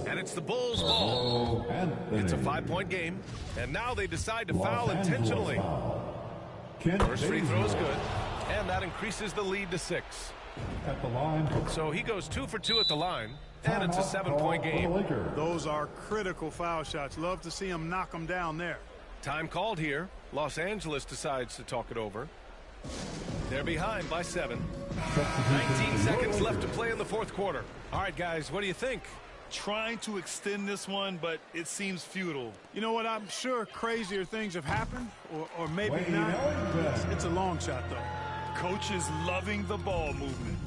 And it's the Bulls' ball. It's a 5-point game. And now they decide to foul intentionally. First free throw is good. And that increases the lead to 6. At the line. So he goes 2 for 2 at the line. And it's a 7-point game. Those are critical foul shots. Love to see him knock them down there. Time called here. Los decides to talk it over. They're behind by 7. 19 seconds left to play in the fourth quarter. All right, guys, what do you think? Trying to extend this one, but it seems futile. You know what? I'm sure crazier things have happened, or maybe not. It's a long shot, though. Coach is loving the ball movement.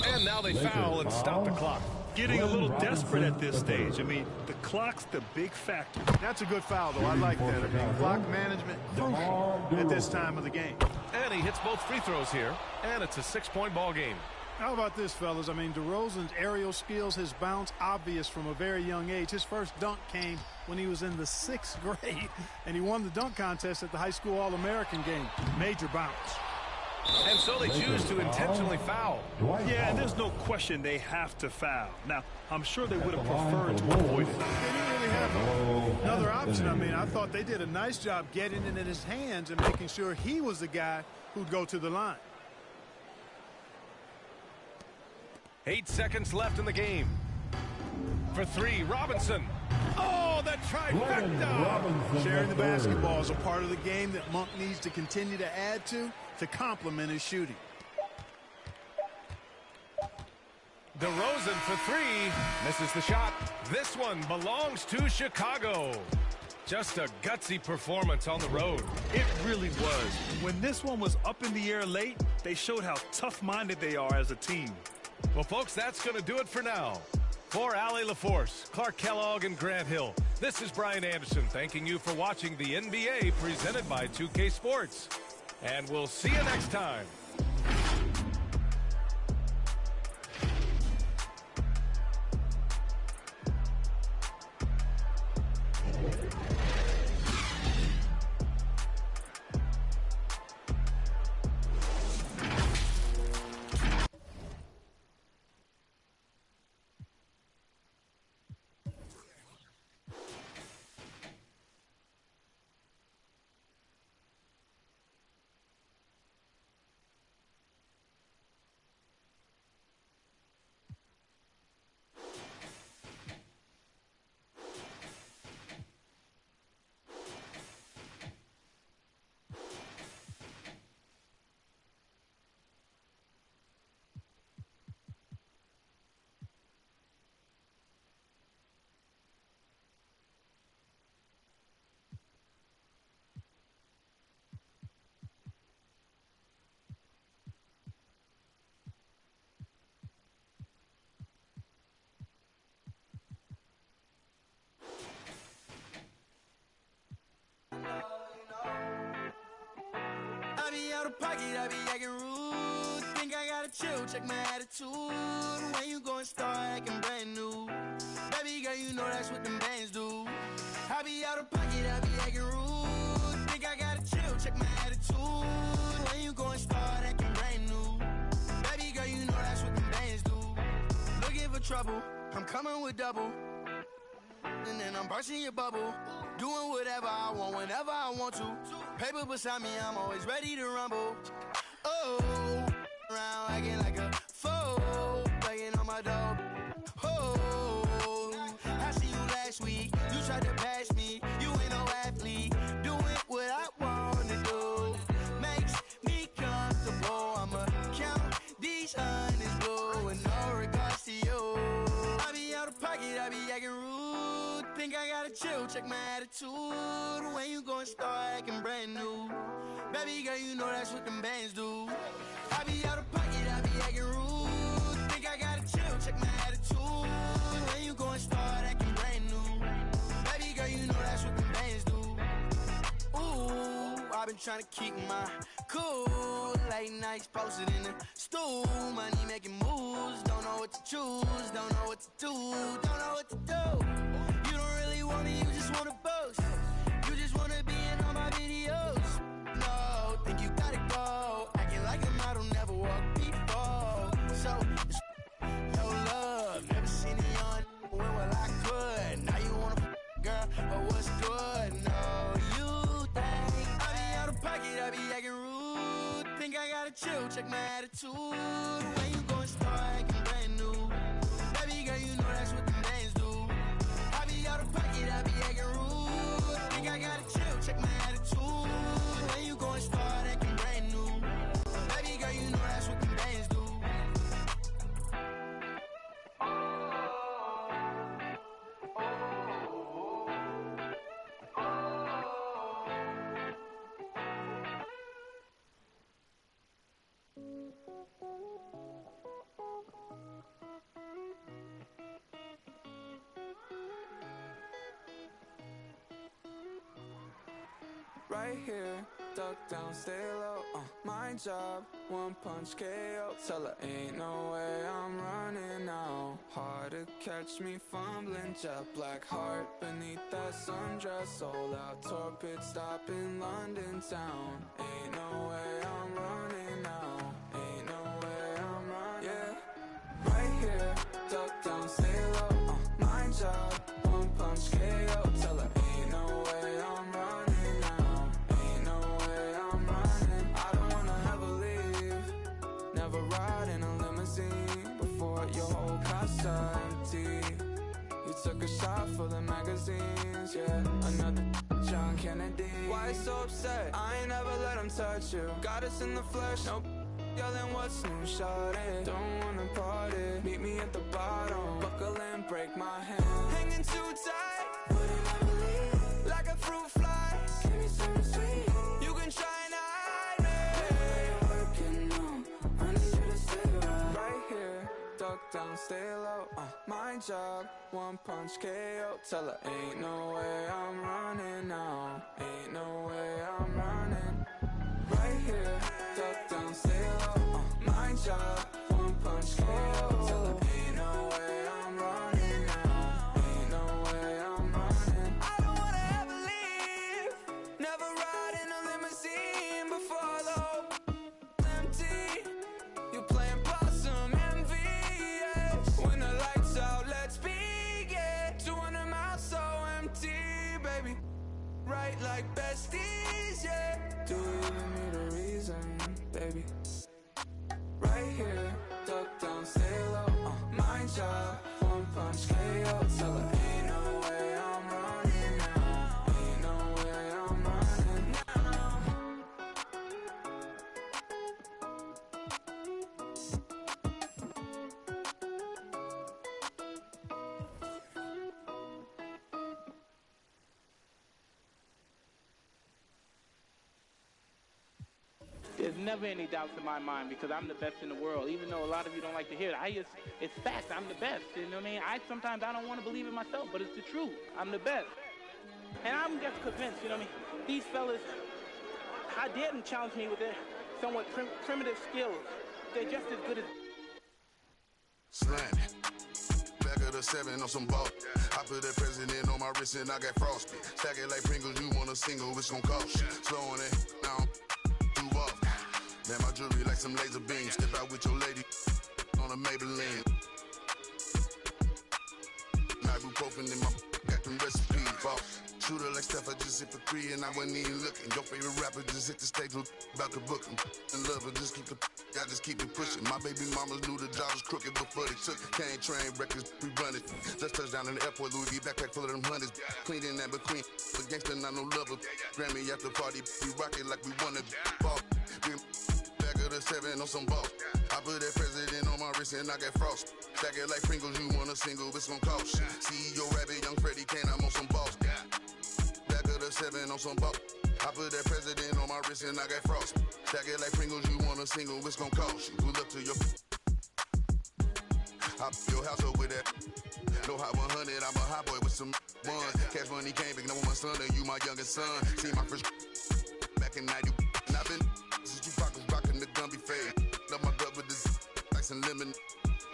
And now they foul and stop the clock. Getting a little desperate at this stage. I mean, the clock's the big factor. That's a good foul, though. I like that. I mean, clock management crucial at this time of the game. And he hits both free throws here, and it's a 6-point ball game. How about this, fellas? I mean, DeRozan's aerial skills, his bounce, obvious from a very young age. His first dunk came when he was in the 6th grade, and he won the dunk contest at the high school All-American game. Major bounce. And so they choose to intentionally foul. Yeah, and there's no question they have to foul. Now, I'm sure they would have preferred to avoid it. They didn't really have another option. I mean, I thought they did a nice job getting it in his hands and making sure he was the guy who'd go to the line. 8 seconds left in the game. For 3, Robinson. Oh, that trifecta! Sharing the basketball is a part of the game that Monk needs to continue to add to complement his shooting. DeRozan for 3. Misses the shot. This one belongs to Chicago. Just a gutsy performance on the road. It really was. When this one was up in the air late, they showed how tough-minded they are as a team. Well, folks, that's going to do it for now. For Allie LaForce, Clark Kellogg, and Grant Hill, this is Brian Anderson thanking you for watching the NBA presented by 2K Sports. And we'll see you next time. out of pocket, I be acting rude. Think I gotta chill, check my attitude. When you gon' start acting brand new? Baby girl, you know that's what them bands do. I be out of pocket, I be acting rude. Think I gotta chill, check my attitude. When you gon' start acting brand new? Baby girl, you know that's what them bands do. Looking for trouble, I'm coming with double. And then I'm bursting your bubble. Doing whatever I want, whenever I want to. Paper beside me, I'm always ready to rumble. Oh, around acting like a fool, begging on my dog. Oh, I see you last week. You tried to pass me. You ain't no athlete. Doing what I want to do makes me comfortable. I'ma count these honey's blue with no regards to you. I be out of pocket, I be acting rude. Think I gotta chill, check my attitude. When you gon' start acting brand new? Baby girl, you know that's what them bands do. I be out of pocket, I be acting rude. Think I gotta chill, check my attitude. When you gon' start acting brand new? Baby girl, you know that's what them bands do. Ooh, I've been trying to keep my cool. Late nights posted in the stool. Money making moves. Don't know what to choose. Don't know what to do. Don't know what to do. You don't really want it. You just want to boast. You just want to be in all my videos. No, think you gotta go. Acting like a model, never walk before. So, no love. Never seen it on when well I could. Now you want to girl, but what's good? No, you think I be out of pocket, I be acting rude. Think I gotta chill, check my attitude. When you gon' start acting brand new? Baby girl, you know that's what them bands do. I be out of pocket, I be acting rude. Think I gotta chill, check my attitude. When you gon' start acting brand new? Baby girl, you know that's what them bands do. Right here, duck down, stay low, my job, one punch KO. Tell her ain't no way I'm running now. Hard to catch me fumbling, jet black heart beneath that sundress. Sold out tour pit stop in London town. Ain't no way I'm running now. Ain't no way I'm running. Yeah, right here, duck down, stay low, my job, one punch KO. Tell her ain't no way I'm running. Never ride in a limousine before your whole car's empty. You took a shot for the magazines, yeah. Another John Kennedy. Why so upset? I ain't never let him touch you. Got us in the flesh, no yelling what's new, shawty. Don't wanna party, meet me at the bottom. Buckle in, break my hand. Hanging too tight, wouldn't ever leave. Like a fruit fly, give me something sweet. You can try and hide me. Duck down, stay low, my job, one punch KO. Tell her ain't no way I'm running now. Ain't no way I'm running. Right here, duck down, stay low, my job, one punch KO. Tell her ain't no way I'm running now. Ain't no way I'm running. I don't wanna ever leave. Never ride in a limousine before the whole empty. You playing possum envy. When the lights out, let's begin. 200 miles so empty, baby. Right like besties, yeah. Do you even need a reason, baby? Right here, duck down, stay low, my job, one punch KO. Tell her ain't no way I'm running now. Ain't no way I'm running now. There's never any doubts in my mind because I'm the best in the world. Even though a lot of you don't like to hear it, it's fact. I'm the best. You know what I mean? Sometimes I don't want to believe it myself, but it's the truth. I'm the best. And I'm just convinced, you know what I mean? These fellas, how dare them challenge me with their somewhat primitive skills. They're just as good as... Slam. Back of the 7 on some ball. I put that president on my wrist and I got frostbite. Stack it like Pringles, you want a single, it's gon' cost you. Slowing it down, move off. Man, my jewelry like some laser beams. Step out with your lady on a Maybelline. Ibuprofen in my got them recipes. Boss. Shooter like Steph, I just hit for 3 and I wasn't even looking. Your favorite rapper just hit the stage about to book him. In love, I just keep it pushing. My baby mamas knew the job was crooked before they took it. Can't train records, we run it. Just touched down in the airport, Louis V backpack full of them hundreds. Clean in that between, but gangster not no lover. Grammy after party, we rock it like we wanna ball. Back of the 7 on some ball. I put that president on my wrist and I got frost. Stack it like Pringles, you want a single, it's gon' cost. CEO Rabbit, young Freddie Kane, I'm on some balls. Back of the 7 on some ball. I put that president on my wrist and I got frost. Stack it like Pringles, you want a single, it's gon' cost you. Pull up to your... Hop your house up with that. No hot 100, I'm a hot boy with some one. Cash money came big, now with my son and you my youngest son. See my first back in 90. And I've been since you pockets rocking the Gumby fade. Love my gut with this ice and lemon.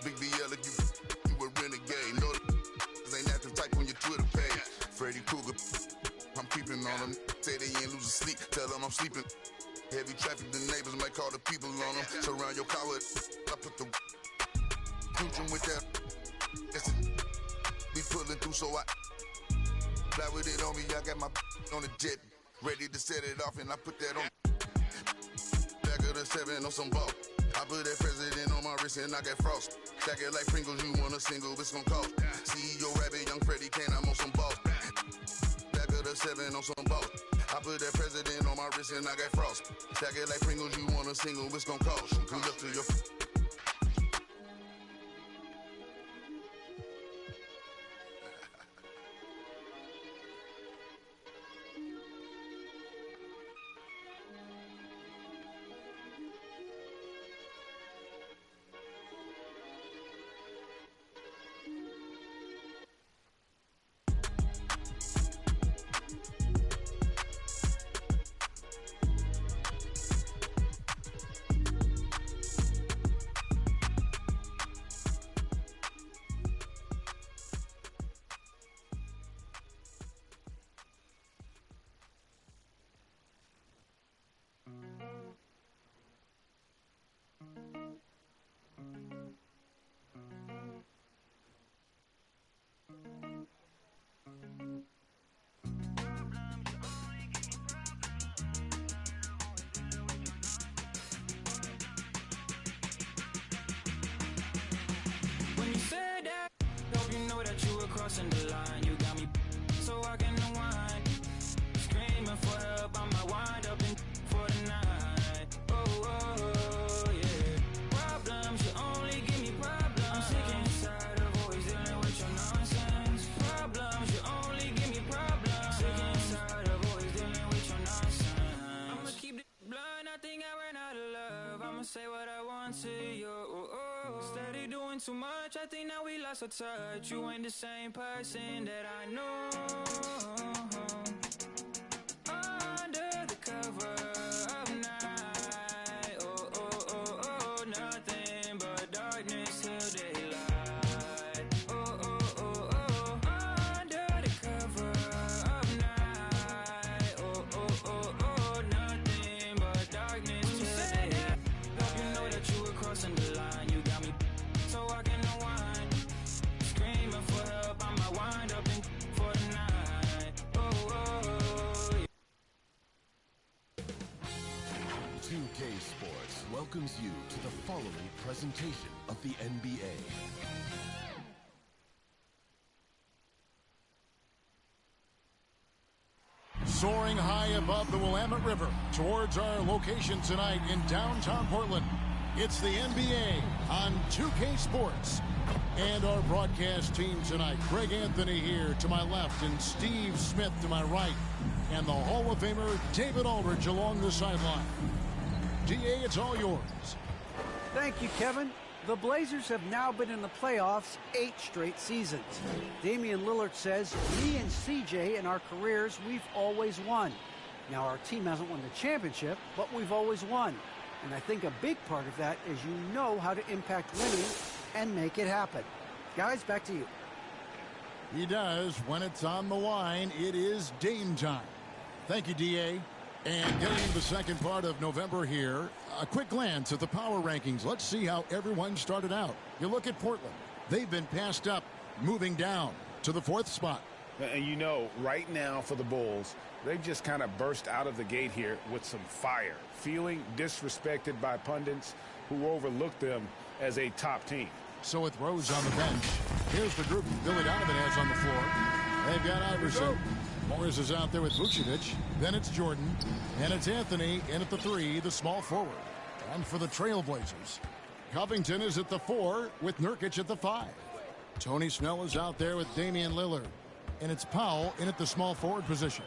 Big BL if you a renegade. No, ain't that the type on your Twitter page. Freddy Krueger, I'm creeping on them. Say they ain't losing sleep, tell them I'm sleeping. Heavy traffic, the neighbors might call the people on them. Surround your car with, I put the cruising with that. That's it. Be pulling through, so I fly with it on me. I got my on the jet, ready to set it off, and I put that on. Back of the 7 on some ball. I put that president on my wrist and I got frost. Stack it like Pringles, you want a single, it's gon' cost. CEO Rabbit, young Freddie Kane, I'm on some balls. Back of the 7 on some balls. I put that president on my wrist and I got frost. Stack it like Pringles, you want a single, it's gon' cost. Pull up to your... crossing the line. You got me so I can unwind. Screaming for help, I might wind up in for the night. Oh, oh, yeah. Problems, you only give me problems. I'm sick and tired of always dealing with your nonsense. Problems, you only give me problems. Sick and tired of always dealing with your nonsense. I'ma keep it blunt, I think I ran out of love. I'ma say what I want to you. Oh, oh. Steady doing too much, I think now we lost our touch. You ain't the same person that I know. Under the cover of night, oh, oh, oh, oh, nothing but darkness till daylight. Oh, oh, oh, oh, under the cover of night, oh, oh, oh, oh, nothing but darkness till daylight. Hope you know that you were crossing the line. You got me so I can unwind. Screaming for help, I might wind up in for the night. Oh, oh, yeah. 2K Sports welcomes you to the following presentation of the NBA. Soaring high above the Willamette River towards our location tonight in downtown Portland, it's the NBA on 2K Sports. And our broadcast team tonight, Greg Anthony here to my left and Steve Smith to my right. And the Hall of Famer David Aldridge along the sideline. DA, it's all yours. Thank you, Kevin. The Blazers have now been in the playoffs 8 straight seasons. Damian Lillard says, me and CJ in our careers, we've always won. Now, our team hasn't won the championship, but we've always won. And I think a big part of that is you know how to impact winning and make it happen. Guys, back to you. He does. When it's on the line, it is Dame time. Thank you, DA. And getting into the second part of November here, a quick glance at the power rankings. Let's see how everyone started out. You look at Portland. They've been passed up, moving down to the 4th spot. And you know, right now for the Bulls, they've just kind of burst out of the gate here with some fire, feeling disrespected by pundits who overlooked them as a top team. So with Rose on the bench, here's the group Billy Donovan has on the floor. They've got Iverson. Morris is out there with Vucevic. Then it's Jordan. And it's Anthony in at the 3, the small forward. And for the Trailblazers, Covington is at the 4 with Nurkic at the 5. Tony Snell is out there with Damian Lillard. And it's Powell in at the small forward position.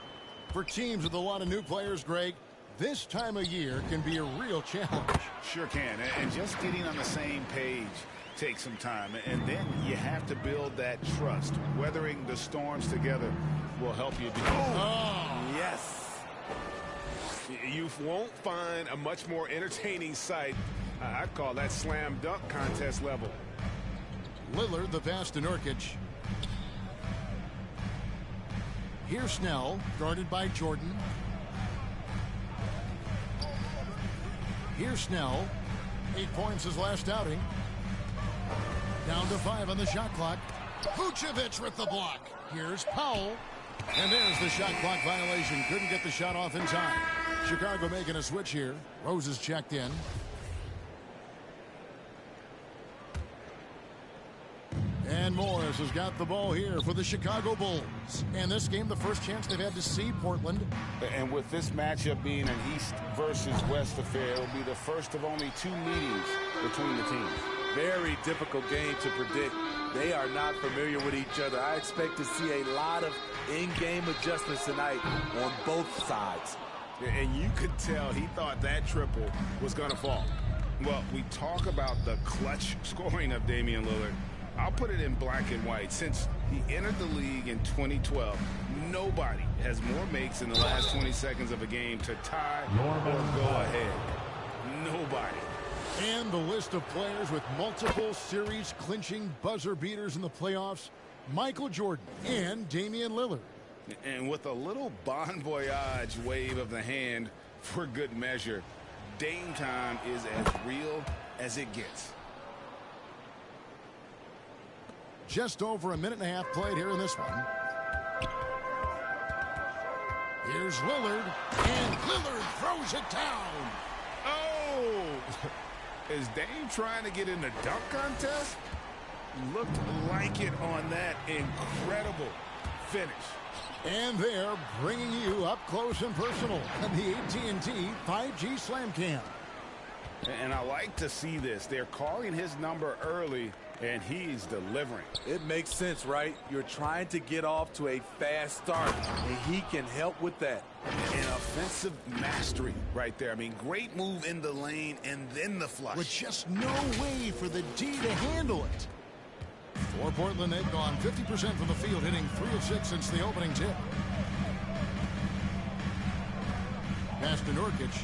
For teams with a lot of new players, Greg, this time of year can be a real challenge. Sure can. And just getting on the same page takes some time. And then you have to build that trust. Weathering the storms together will help you do that. Oh, yes. You won't find a much more entertaining sight. I'd call that slam dunk contest level. Lillard, the pass to Nurkic. Here's Snell, guarded by Jordan. Here's Snell. 8 points his last outing. Down to 5 on the shot clock. Vucevic with the block. Here's Powell. And there's the shot clock violation. Couldn't get the shot off in time. Chicago making a switch here. Rose is checked in. And Morris has got the ball here for the Chicago Bulls. And this game, the first chance they've had to see Portland. And with this matchup being an East versus West affair, it will be the first of only 2 meetings between the teams. Very difficult game to predict. They are not familiar with each other. I expect to see a lot of in-game adjustments tonight on both sides. And you could tell he thought that triple was going to fall. Well, we talk about the clutch scoring of Damian Lillard. I'll put it in black and white. Since he entered the league in 2012, nobody has more makes in the last 20 seconds of a game to tie or go ahead. Nobody. And the list of players with multiple series clinching buzzer beaters in the playoffs: Michael Jordan and Damian Lillard. And with a little bon voyage wave of the hand for good measure, Dame time is as real as it gets. Just over a minute and a half played here in this one. Here's Lillard, and Lillard throws it down. Oh! Is Dame trying to get in the dunk contest? Looked like it on that incredible finish. And they're bringing you up close and personal on the AT&T 5G Slam Cam. And I like to see this. They're calling his number early, and he's delivering. It makes sense, right? You're trying to get off to a fast start, and he can help with that. An offensive mastery right there. I mean, great move in the lane and then the flush. With just no way for the D to handle it. For Portland, they've gone 50% from the field, hitting 3 of 6 since the opening tip. Pass to Nurkic.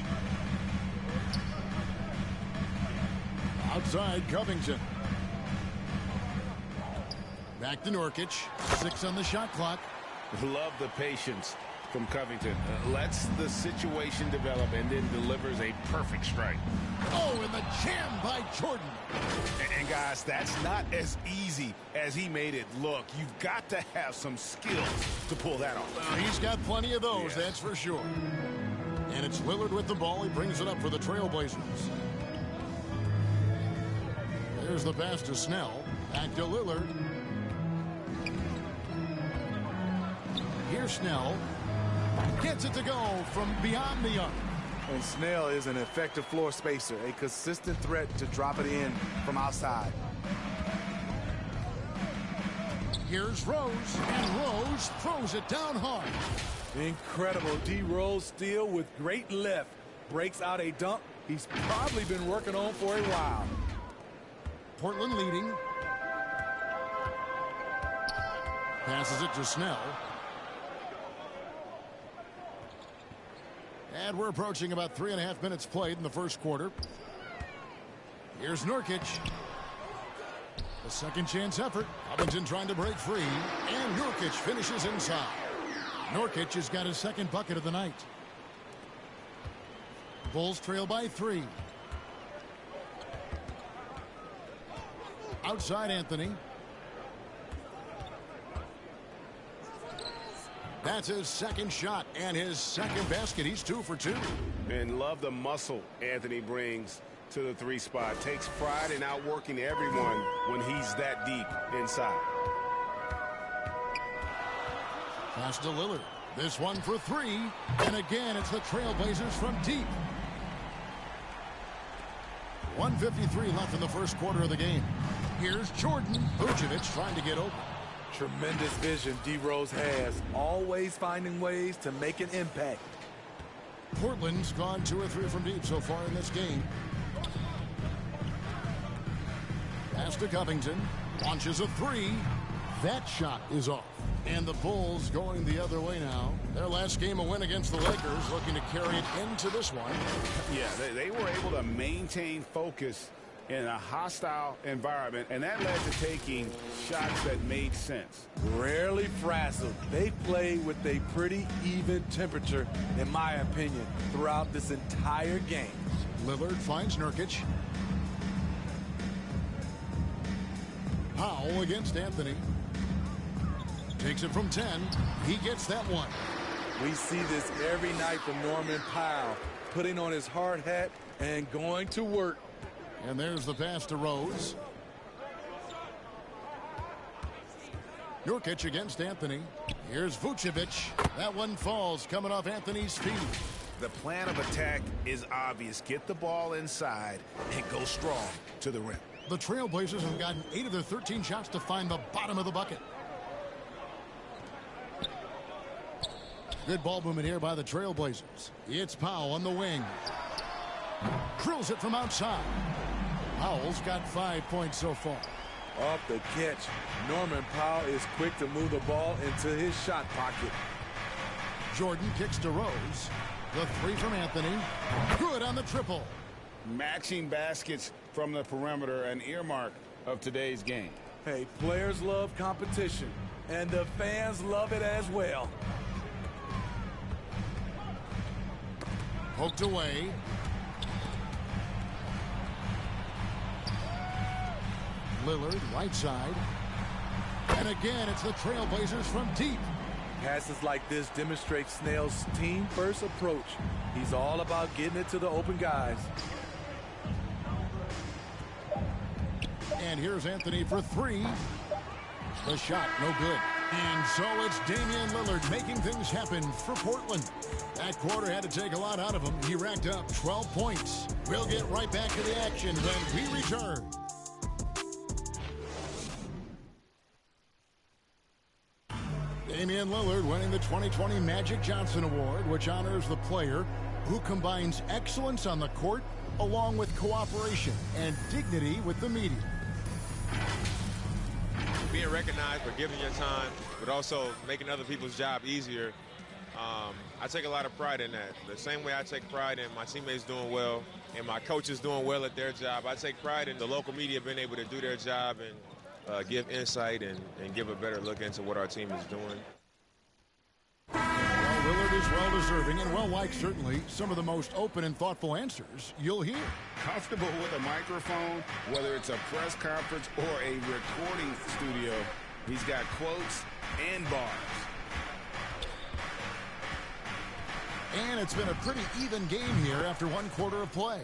Outside, Covington. Back to Nurkic. 6 on the shot clock. Love the patience from Covington. Lets the situation develop and then delivers a perfect strike. Oh, and the jam by Jordan. And guys, that's not as easy as he made it look. You've got to have some skills to pull that off. He's got plenty of those, that's for sure. And it's Lillard with the ball. He brings it up for the Trailblazers. There's the pass to Snell. Back to Lillard. Here's Snell. Gets it to go from beyond the arc. And Snell is an effective floor spacer, a consistent threat to drop it in from outside. Here's Rose, and Rose throws it down hard. Incredible D. Rose steal with great lift. Breaks out a dunk he's probably been working on for a while. Portland leading. Passes it to Snell. And we're approaching about 3.5 minutes played in the first quarter. Here's Nurkic. A second chance effort. Covington trying to break free. And Nurkic finishes inside. Nurkic has got his second bucket of the night. Bulls trail by 3. Outside Anthony. That's his second shot and his second basket. He's 2 for 2. And love the muscle Anthony brings to the 3 spot. Takes pride in outworking everyone when he's that deep inside. Pass to Lillard. This one for 3. And again, it's the Trailblazers from deep. 1:53 left in the first quarter of the game. Here's Jordan. Vucevic trying to get open. Tremendous vision D-Rose has. Always finding ways to make an impact. Portland's gone 2 or 3 from deep so far in this game. Pass to Covington. Launches a 3. That shot is off. And the Bulls going the other way now. Their last game a win against the Lakers, looking to carry it into this one. Yeah, they were able to maintain focus in a hostile environment, and that led to taking shots that made sense. Rarely frazzled. They play with a pretty even temperature, in my opinion, throughout this entire game. Lillard finds Nurkic. Powell against Anthony. Takes it from 10. He gets that one. We see this every night from Norman Powell, putting on his hard hat and going to work. And there's the pass to Rose. Nurkic against Anthony. Here's Vucevic. That one falls, coming off Anthony's feet. The plan of attack is obvious. Get the ball inside and go strong to the rim. The Trailblazers have gotten 8 of their 13 shots to find the bottom of the bucket. Good ball movement here by the Trailblazers. It's Powell on the wing. Drills it from outside. Powell's got 5 points so far. Off the catch, Norman Powell is quick to move the ball into his shot pocket. Jordan kicks to Rose. The 3 from Anthony. Good on the triple. Matching baskets from the perimeter, an earmark of today's game. Hey, players love competition, and the fans love it as well. Poked away. Lillard, right side. And again, it's the Trailblazers from deep. Passes like this demonstrate Snell's team-first approach. He's all about getting it to the open guys. And here's Anthony for 3. The shot, no good. And so it's Damian Lillard making things happen for Portland. That quarter had to take a lot out of him. He racked up 12 points. We'll get right back to the action when we return. Damian Lillard winning the 2020 Magic Johnson Award, which honors the player who combines excellence on the court along with cooperation and dignity with the media. Being recognized for giving your time, but also making other people's job easier. I take a lot of pride in that. The same way I take pride in my teammates doing well and my coaches doing well at their job, I take pride in the local media being able to do their job and give insight and give a better look into what our team is doing. Well, Lillard is well-deserving and well-liked, certainly. Some of the most open and thoughtful answers you'll hear. Comfortable with a microphone, whether it's a press conference or a recording studio, he's got quotes and bars. And it's been a pretty even game here after 1 quarter of play.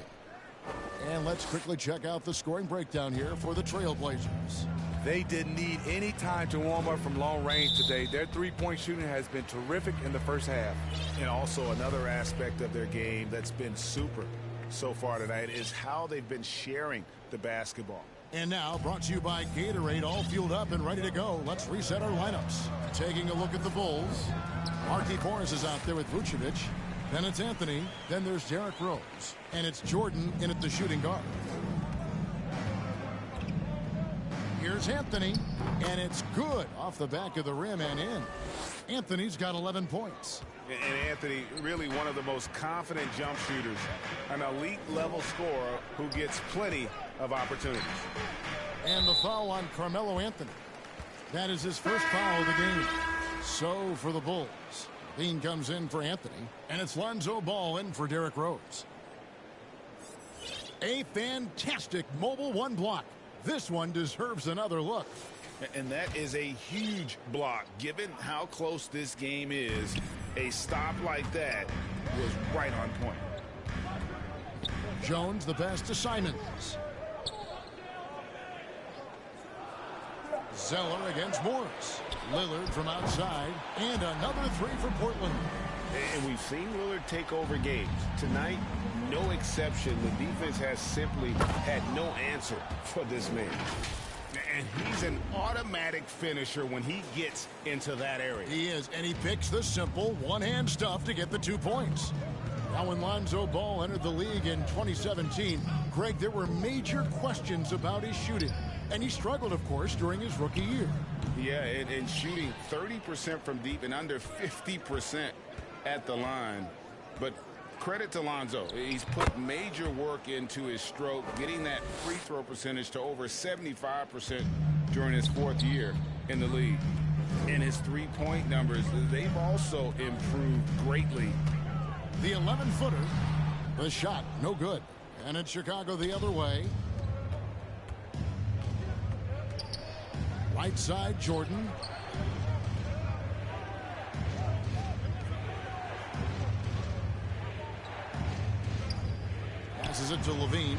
And let's quickly check out the scoring breakdown here for the Trailblazers. They didn't need any time to warm up from long range today. Their three-point shooting has been terrific in the first half. And also another aspect of their game that's been super so far tonight is how they've been sharing the basketball. And now, brought to you by Gatorade, all fueled up and ready to go. Let's reset our lineups. Taking a look at the Bulls. Markieff Morris is out there with Vucevic. Then it's Anthony. Then there's Derrick Rose. And it's Jordan in at the shooting guard. Here's Anthony. And it's good off the back of the rim and in. Anthony's got 11 points. And Anthony, really one of the most confident jump shooters, an elite level scorer who gets plenty of opportunities. And the foul on Carmelo Anthony. That is his first foul of the game. So for the Bulls, Bean comes in for Anthony, and it's Lonzo Ball in for Derrick Rose. A fantastic mobile one block. This one deserves another look. And that is a huge block. Given how close this game is, a stop like that was right on point. Jones the pass to Simons. Zeller against Morris. Lillard from outside. And another three for Portland. And we've seen Lillard take over games. Tonight, no exception. The defense has simply had no answer for this man. And he's an automatic finisher when he gets into that area. He is, and he picks the simple one-hand stuff to get the 2 points. Now when Lonzo Ball entered the league in 2017, Greg, there were major questions about his shooting. And he struggled, of course, during his rookie year. Yeah, and shooting 30% from deep and under 50% at the line. But credit to Lonzo. He's put major work into his stroke, getting that free throw percentage to over 75% during his 4th year in the league. And his three-point numbers, they've also improved greatly. The 11-footer, the shot, no good. And it's Chicago the other way. Right side, Jordan. Passes it to Levine.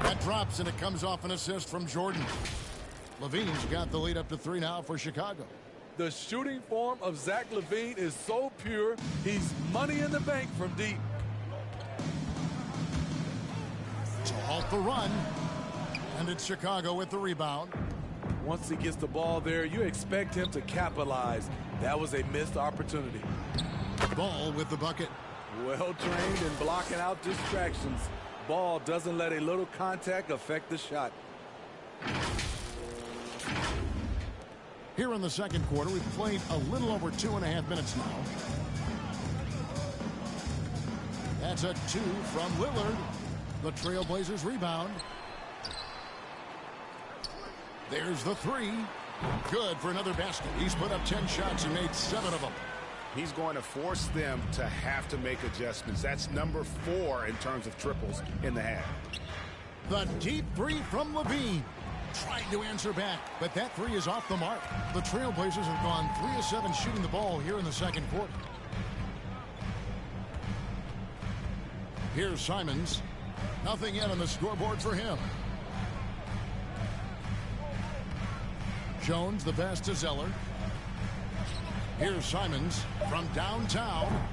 That drops, and it comes off an assist from Jordan. Levine's got the lead up to 3 now for Chicago. The shooting form of Zach LaVine is so pure, he's money in the bank from deep. To halt the run. And it's Chicago with the rebound. Once he gets the ball there, you expect him to capitalize. That was a missed opportunity. Ball with the bucket. Well trained in blocking out distractions. Ball doesn't let a little contact affect the shot. Here in the second quarter, we've played a little over 2.5 minutes now. That's a 2 from Lillard. The Trailblazers rebound. There's the 3. Good for another basket. He's put up 10 shots and made 7 of them. He's going to force them to have to make adjustments. That's number 4 in terms of triples in the half. The deep 3 from Levine. Tried to answer back, but that 3 is off the mark. The Trailblazers have gone 3 of 7 shooting the ball here in the second quarter. Here's Simons. Nothing yet on the scoreboard for him. Jones the pass to Zeller. Here's Simons from downtown.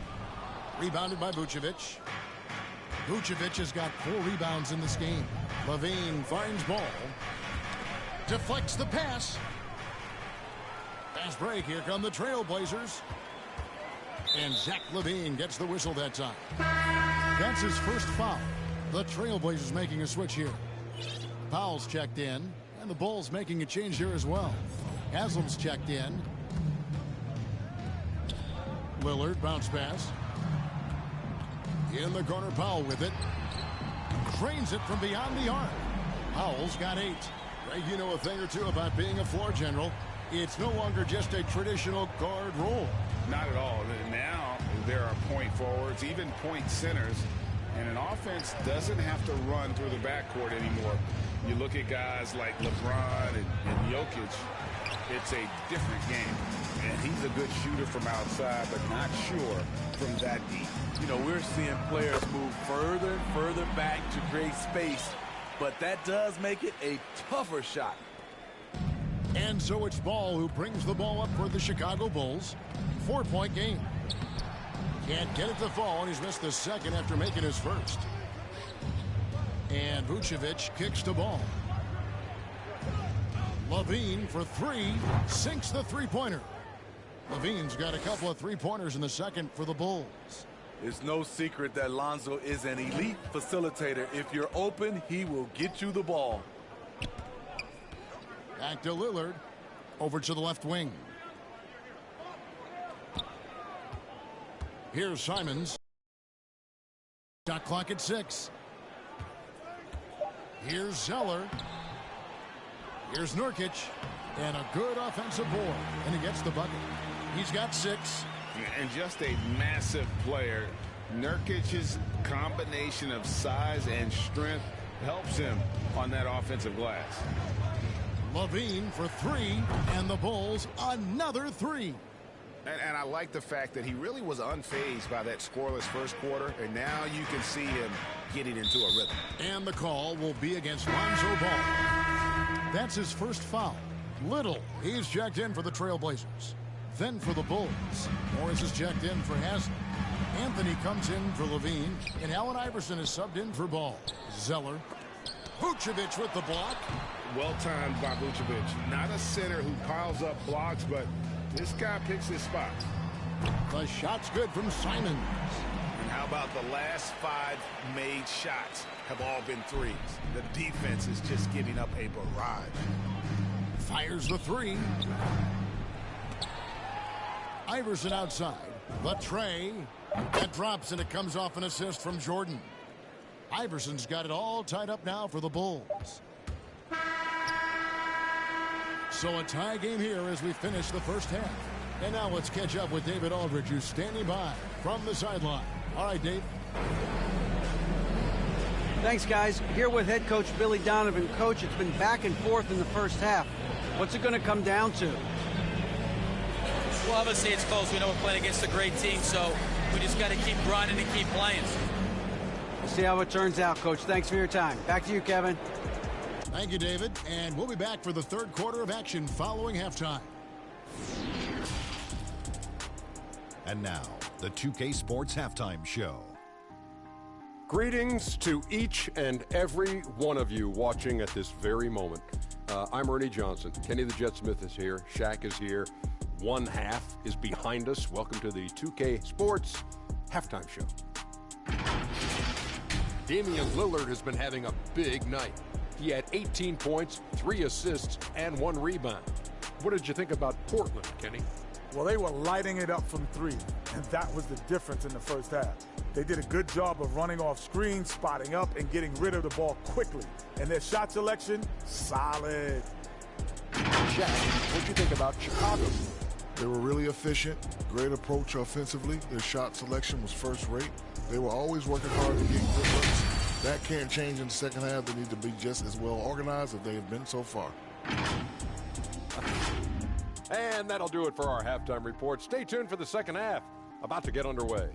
Rebounded by Vucevic. Vucevic has got 4 rebounds in this game. Levine finds ball. Deflects the pass. Fast break. Here come the Trailblazers. And Zach LaVine gets the whistle that time. That's his first foul. The Trailblazers making a switch here. Powell's checked in. And the Bulls making a change here as well. Haslam's checked in. Lillard, bounce pass. In the corner, Powell with it. Trains it from beyond the arc. Powell's got 8. Greg, you know a thing or two about being a floor general. It's no longer just a traditional guard role. Not at all. Now there are point forwards, even point centers, and an offense doesn't have to run through the backcourt anymore. You look at guys like LeBron and Jokic, it's a different game. And he's a good shooter from outside, but not sure from that deep. You know, we're seeing players move further and further back to create space, but that does make it a tougher shot. And so it's Ball who brings the ball up for the Chicago Bulls. 4-point game. Can't get it to fall, and he's missed the second after making his first. And Vucevic kicks the ball. Levine for 3, sinks the three-pointer. Levine's got a couple of three-pointers in the second for the Bulls. It's no secret that Lonzo is an elite facilitator. If you're open, he will get you the ball. Back to Lillard. Over to the left wing. Here's Simons. Shot clock at 6. Here's Zeller. Here's Nurkic. And a good offensive board. And he gets the bucket. He's got 6. And just a massive player. Nurkic's combination of size and strength helps him on that offensive glass. Levine for 3. And the Bulls another 3. And I like the fact that he really was unfazed by that scoreless first quarter, and now you can see him getting into a rhythm. And the call will be against Lonzo Ball. That's his first foul. Little, he's checked in for the Trailblazers. Then for the Bulls, Morris is checked in for Haslem. Anthony comes in for Levine, and Allen Iverson is subbed in for Ball. Zeller. Vucevic with the block. Well timed by Vucevic. Not a center who piles up blocks, but this guy picks his spot. The shot's good from Simons. And how about the last 5 made shots have all been threes? The defense is just giving up a barrage. Fires the 3. Iverson outside. The tray. That drops, and it comes off an assist from Jordan. Iverson's got it all tied up now for the Bulls. So a tie game here as we finish the first half. And now let's catch up with David Aldridge, who's standing by from the sideline. All right, Dave. Thanks, guys. Here with head coach Billy Donovan. Coach, it's been back and forth in the first half. What's it going to come down to? Well, obviously it's close. We know we're playing against a great team, so we just got to keep grinding and keep playing. We'll see how it turns out, Coach. Thanks for your time. Back to you, Kevin. Thank you, David. And we'll be back for the third quarter of action following halftime. And now, the 2K Sports Halftime Show. Greetings to each and every one of you watching at this very moment. I'm Ernie Johnson. Kenny the Jet Smith is here. Shaq is here. One half is behind us. Welcome to the 2K Sports Halftime Show. Damian Lillard has been having a big night. He had 18 points, 3 assists, and 1 rebound. What did you think about Portland, Kenny? Well, they were lighting it up from 3, and that was the difference in the first half. They did a good job of running off screens, spotting up, and getting rid of the ball quickly. And their shot selection, solid. Shaq, what'd you think about Chicago? They were really efficient, great approach offensively. Their shot selection was first rate. They were always working hard to get good looks. That can't change in the second half. They need to be just as well organized as they have been so far. And that'll do it for our halftime report. Stay tuned for the second half. About to get underway.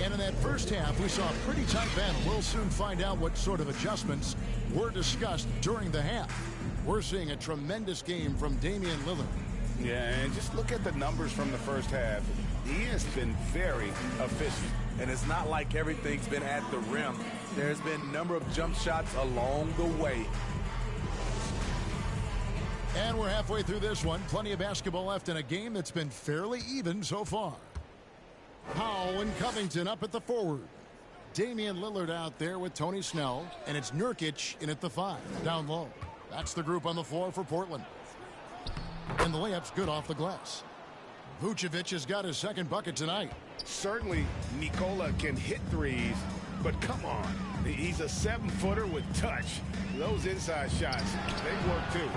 And in that first half, we saw a pretty tight battle. We'll soon find out what sort of adjustments were discussed during the half. We're seeing a tremendous game from Damian Lillard. Yeah, and just look at the numbers from the first half. He has been very efficient. And it's not like everything's been at the rim. There's been a number of jump shots along the way. And we're halfway through this one. Plenty of basketball left in a game that's been fairly even so far. Powell and Covington up at the forward. Damian Lillard out there with Tony Snell. And it's Nurkic in at the 5, down low. That's the group on the floor for Portland. And the layup's good off the glass. Vucevic has got his second bucket tonight. Certainly, Nikola can hit threes, but come on. He's a 7-footer with touch. Those inside shots, they work too.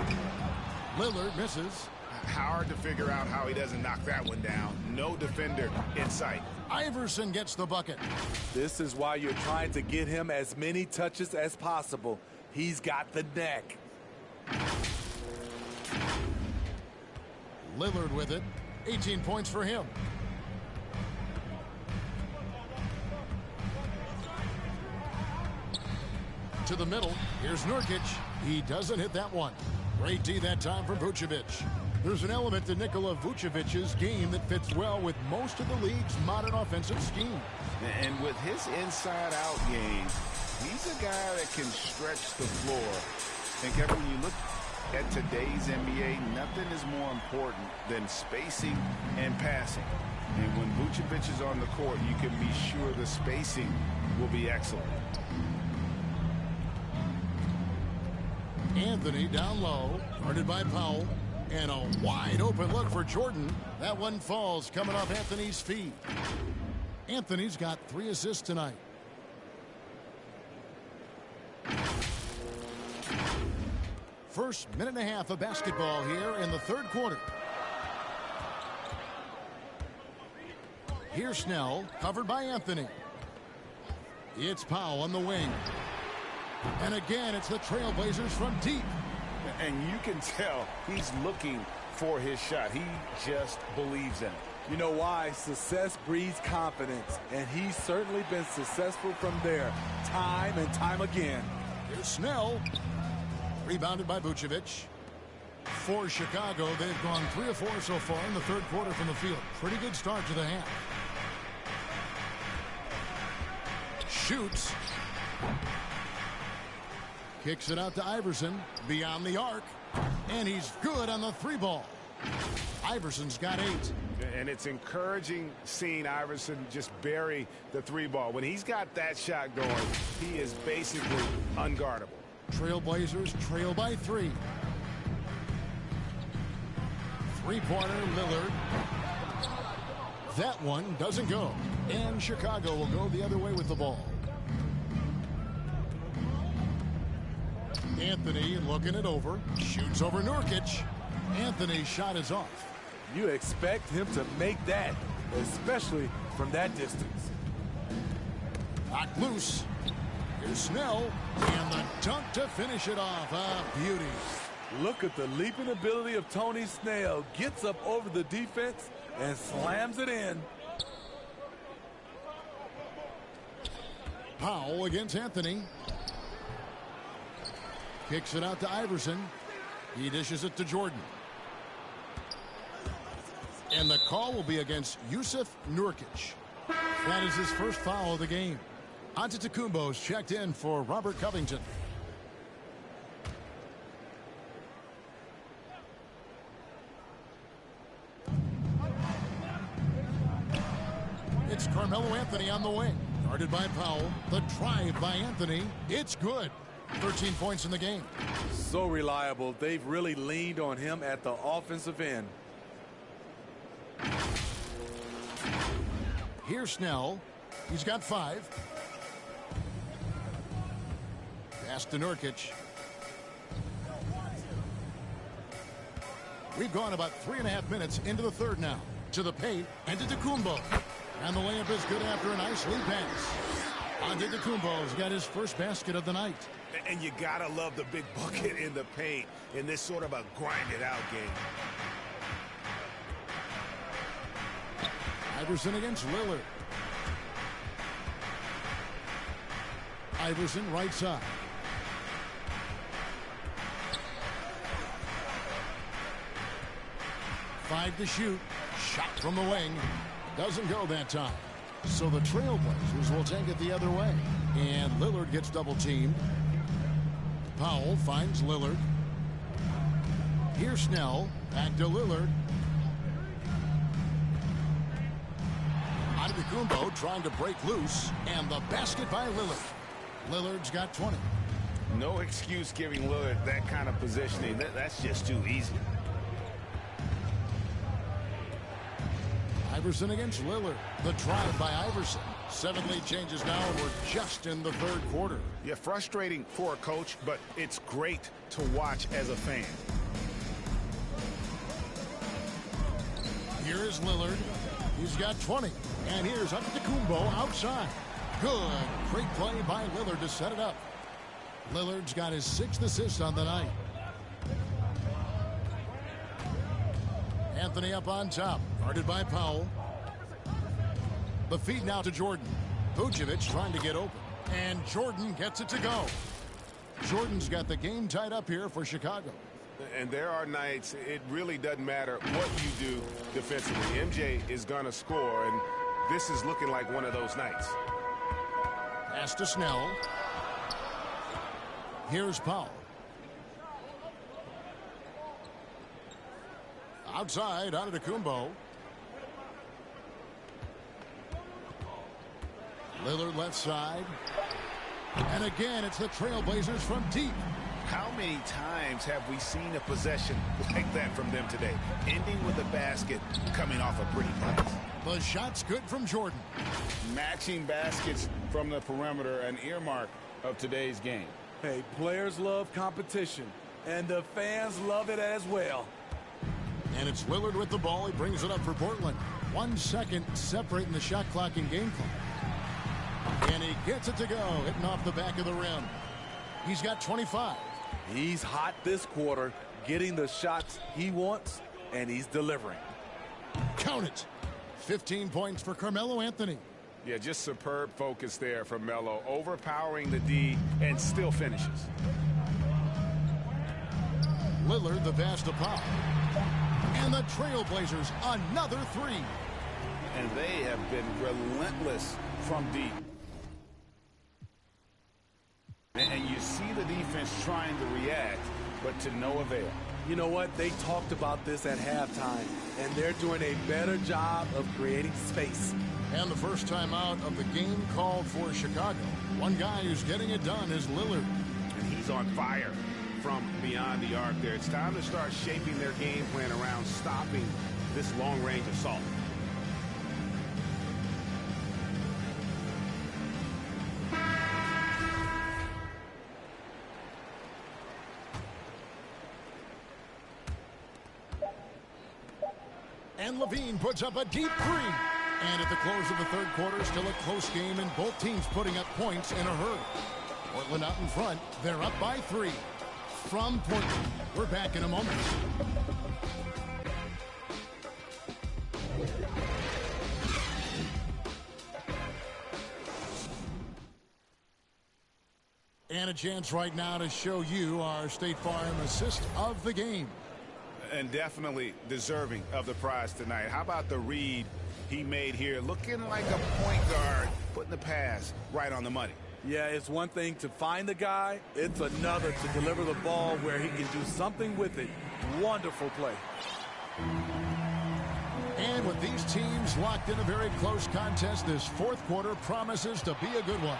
Lillard misses. Hard to figure out how he doesn't knock that one down. No defender in sight. Iverson gets the bucket. This is why you're trying to get him as many touches as possible. He's got the neck. Lillard with it. 18 points for him. To the middle. Here's Nurkic. He doesn't hit that one. Great D that time from Vucevic. There's an element to Nikola Vucevic's game that fits well with most of the league's modern offensive scheme. And with his inside-out game, he's a guy that can stretch the floor. And Kevin, when you look at today's NBA, nothing is more important than spacing and passing. And when Vucevic is on the court, you can be sure the spacing will be excellent. Anthony down low, guarded by Powell. And a wide open look for Jordan. That one falls coming off Anthony's feet. Anthony's got 3 assists tonight. First minute and a half of basketball here in the third quarter. Here's Snell, covered by Anthony. It's Powell on the wing. And again, it's the Trailblazers from deep. And you can tell he's looking for his shot. He just believes in it. You know why? Success breeds confidence, and he's certainly been successful from there, time and time again. Here's Snell. Rebounded by Vucevic. For Chicago, they've gone 3 of 4 so far in the third quarter from the field. Pretty good start to the half. Shoots. Kicks it out to Iverson. Beyond the arc. And he's good on the 3-ball. Iverson's got 8. And it's encouraging seeing Iverson just bury the 3-ball. When he's got that shot going, he is basically unguardable. Trailblazers trail by 3. 3-pointer Lillard. That one doesn't go. And Chicago will go the other way with the ball. Anthony looking it over. Shoots over Nurkic. Anthony's shot is off. You expect him to make that, especially from that distance. Knocked loose. Here's Snell. And the dunk to finish it off. A beauty. Look at the leaping ability of Tony Snell. Gets up over the defense and slams it in. Powell against Anthony. Kicks it out to Iverson. He dishes it to Jordan. And the call will be against Yusuf Nurkic. That is his first foul of the game. Antetokounmpo's checked in for Robert Covington. It's Carmelo Anthony on the wing. Guarded by Powell. The drive by Anthony. It's good. 13 points in the game. So reliable. They've really leaned on him at the offensive end. Here's Snell. He's got 5. Pass to Nurkic. We've gone about 3.5 minutes into the third now. To the paint, and to Antetokounmpo. And the layup is good after a nice lead pass. Antetokounmpo's got his first basket of the night. And you gotta love the big bucket in the paint in this sort of a grind-it-out game. Iverson against Lillard. Iverson right side. Five to shoot. Shot from the wing. Doesn't go that time. So the Trailblazers will take it the other way. And Lillard gets double teamed. Powell finds Lillard. Here's Snell. Back to Lillard. Antetokounmpo trying to break loose. And the basket by Lillard. Lillard's got 20. No excuse giving Lillard that kind of positioning. That's just too easy. Iverson against Lillard. The drive by Iverson. 7 lead changes now, and we're just in the third quarter. Yeah, frustrating for a coach, but it's great to watch as a fan. Here is Lillard. He's got 20. And here's Antetokounmpo outside. Good. Great play by Lillard to set it up. Lillard's got his 6th assist on the night. Anthony up on top. Guarded by Powell. The feed now to Jordan. Vucevic trying to get open. And Jordan gets it to go. Jordan's got the game tied up here for Chicago. And there are nights it really doesn't matter what you do defensively. MJ is going to score, and this is looking like one of those nights. Pass to Snell. Here's Powell. Outside, out of Kumbo. Lillard left side. And again, it's the Trailblazers from deep. How many times have we seen a possession like that from them today? Ending with a basket, coming off a pretty pass. The shot's good from Jordan. Matching baskets from the perimeter, an earmark of today's game. Hey, players love competition, and the fans love it as well. And it's Lillard with the ball. He brings it up for Portland. 1 second separating the shot clock and game clock. And he gets it to go, hitting off the back of the rim. He's got 25. He's hot this quarter, getting the shots he wants, and he's delivering. Count it. 15 points for Carmelo Anthony. Yeah, just superb focus there from Melo, overpowering the D and still finishes. Lillard the pass to Pop. And the Trailblazers another three. And they have been relentless from deep. And you see the defense trying to react, but to no avail. You know what? They talked about this at halftime, and they're doing a better job of creating space. And the first time out of the game called for Chicago. One guy who's getting it done is Lillard. And he's on fire from beyond the arc there. It's time to start shaping their game plan around stopping this long-range assault. And Levine puts up a deep three. And at the close of the third quarter, still a close game, and both teams putting up points in a hurry. Portland out in front. They're up by 3. From Portland, we're back in a moment. And a chance right now to show you our State Farm assist of the game. And definitely deserving of the prize tonight. How about the read he made here? Looking like a point guard, putting the pass right on the money. Yeah, it's one thing to find the guy. It's another to deliver the ball where he can do something with it. Wonderful play. And with these teams locked in a very close contest, this fourth quarter promises to be a good one.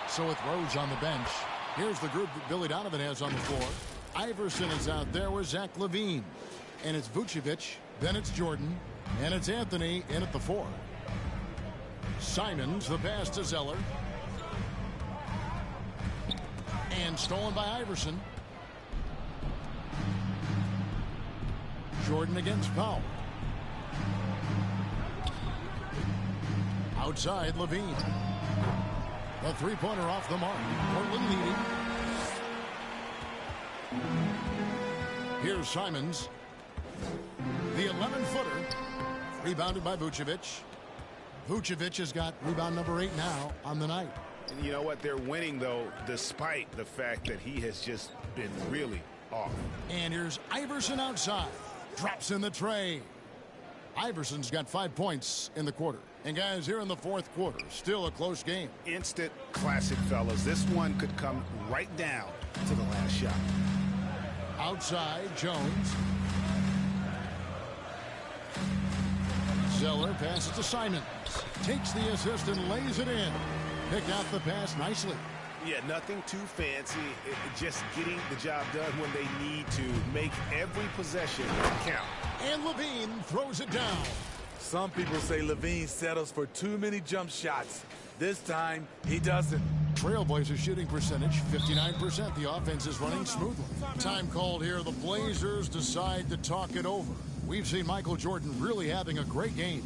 So with Rose on the bench, here's the group that Billy Donovan has on the floor. Iverson is out there with Zach LaVine. And it's Vucevic, then it's Jordan, and it's Anthony in at the 4. Simons, the pass to Zeller. And stolen by Iverson. Jordan against Powell. Outside, LaVine. The three-pointer off the mark. Portland leading. Here's Simons. The 11-footer. Rebounded by Vucevic. Vucevic has got rebound number 8 now on the night. And you know what? They're winning, though, despite the fact that he has just been really off. And here's Iverson outside. Drops in the tray. Iverson's got 5 points in the quarter. And guys, here in the fourth quarter, still a close game. Instant classic, fellas. This one could come right down to the last shot. Outside, Jones. Zeller passes to Simons. Takes the assist and lays it in. Picked out the pass nicely. Yeah, nothing too fancy. Just getting the job done when they need to. Make every possession count. And LaVine throws it down. Some people say LaVine settles for too many jump shots. This time, he doesn't. Trailblazers shooting percentage, 59%. The offense is running smoothly. Time called here. The Blazers decide to talk it over. We've seen Michael Jordan really having a great game.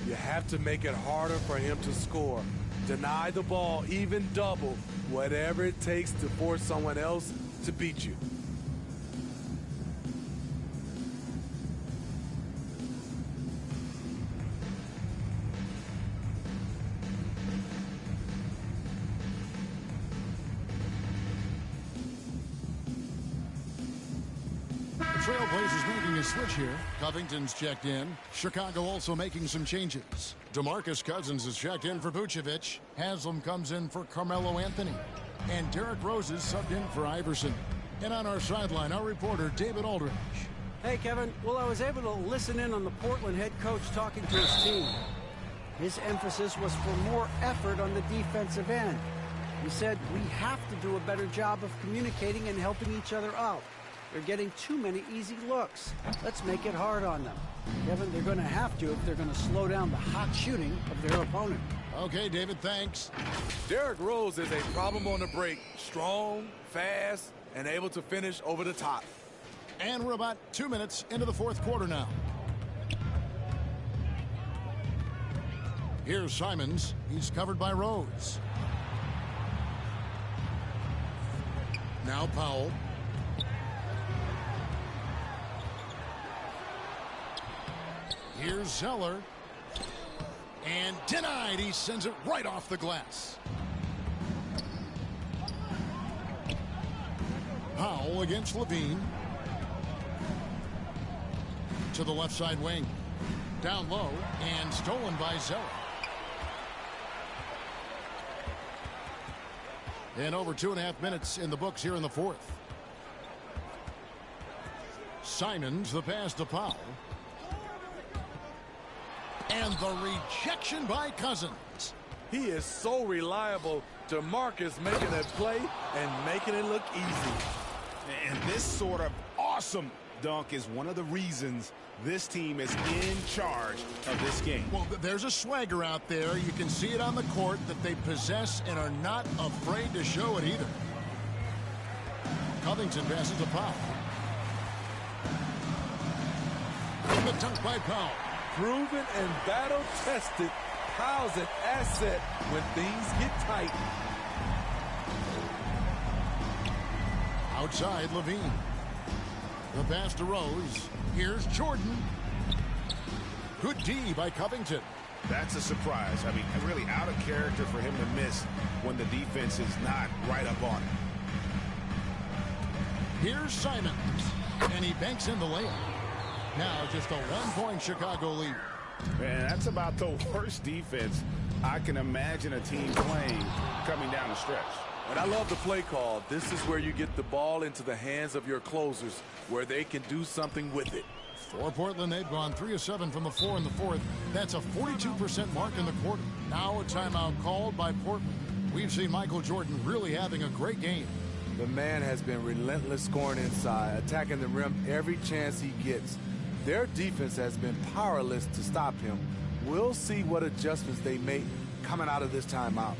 You have to make it harder for him to score. Deny the ball, even double, whatever it takes to force someone else to beat you. Trailblazers making a switch here. Covington's checked in. Chicago also making some changes. DeMarcus Cousins is checked in for Vucevic. Haslam comes in for Carmelo Anthony. And Derrick Rose is subbed in for Iverson. And on our sideline, our reporter, David Aldridge. Hey, Kevin. Well, I was able to listen in on the Portland head coach talking to his team. His emphasis was for more effort on the defensive end. He said, we have to do a better job of communicating and helping each other out. They're getting too many easy looks. Let's make it hard on them. Kevin, they're going to have to if they're going to slow down the hot shooting of their opponent. Okay, David, thanks. Derrick Rose is a problem on the break. Strong, fast, and able to finish over the top. And we're about 2 minutes into the fourth quarter now. Here's Simons. He's covered by Rose. Now Powell. Here's Zeller. And denied. He sends it right off the glass. Powell against Levine. To the left side wing. Down low and stolen by Zeller. And over 2.5 minutes in the books here in the fourth. Simons, the pass to Powell. And the rejection by Cousins. He is so reliable. DeMarcus making a play and making it look easy. And this sort of awesome dunk is one of the reasons this team is in charge of this game. Well, there's a swagger out there. You can see it on the court that they possess and are not afraid to show it either. Covington passes to Powell. And the dunk by Powell. Proven and battle-tested. Powell's an asset when things get tight. Outside, Levine. The pass to Rose. Here's Jordan. Good D by Covington. That's a surprise. I mean, really out of character for him to miss when the defense is not right up on him. Here's Simons. And he banks in the layup. Now just a 1-point Chicago lead. Man, that's about the worst defense I can imagine a team playing coming down the stretch. And I love the play call. This is where you get the ball into the hands of your closers, where they can do something with it. For Portland, they've gone 3 of 7 from the floor in the fourth. That's a 42% mark in the quarter. Now a timeout called by Portland. We've seen Michael Jordan really having a great game. The man has been relentless scoring inside, attacking the rim every chance he gets. Their defense has been powerless to stop him. We'll see what adjustments they make coming out of this timeout.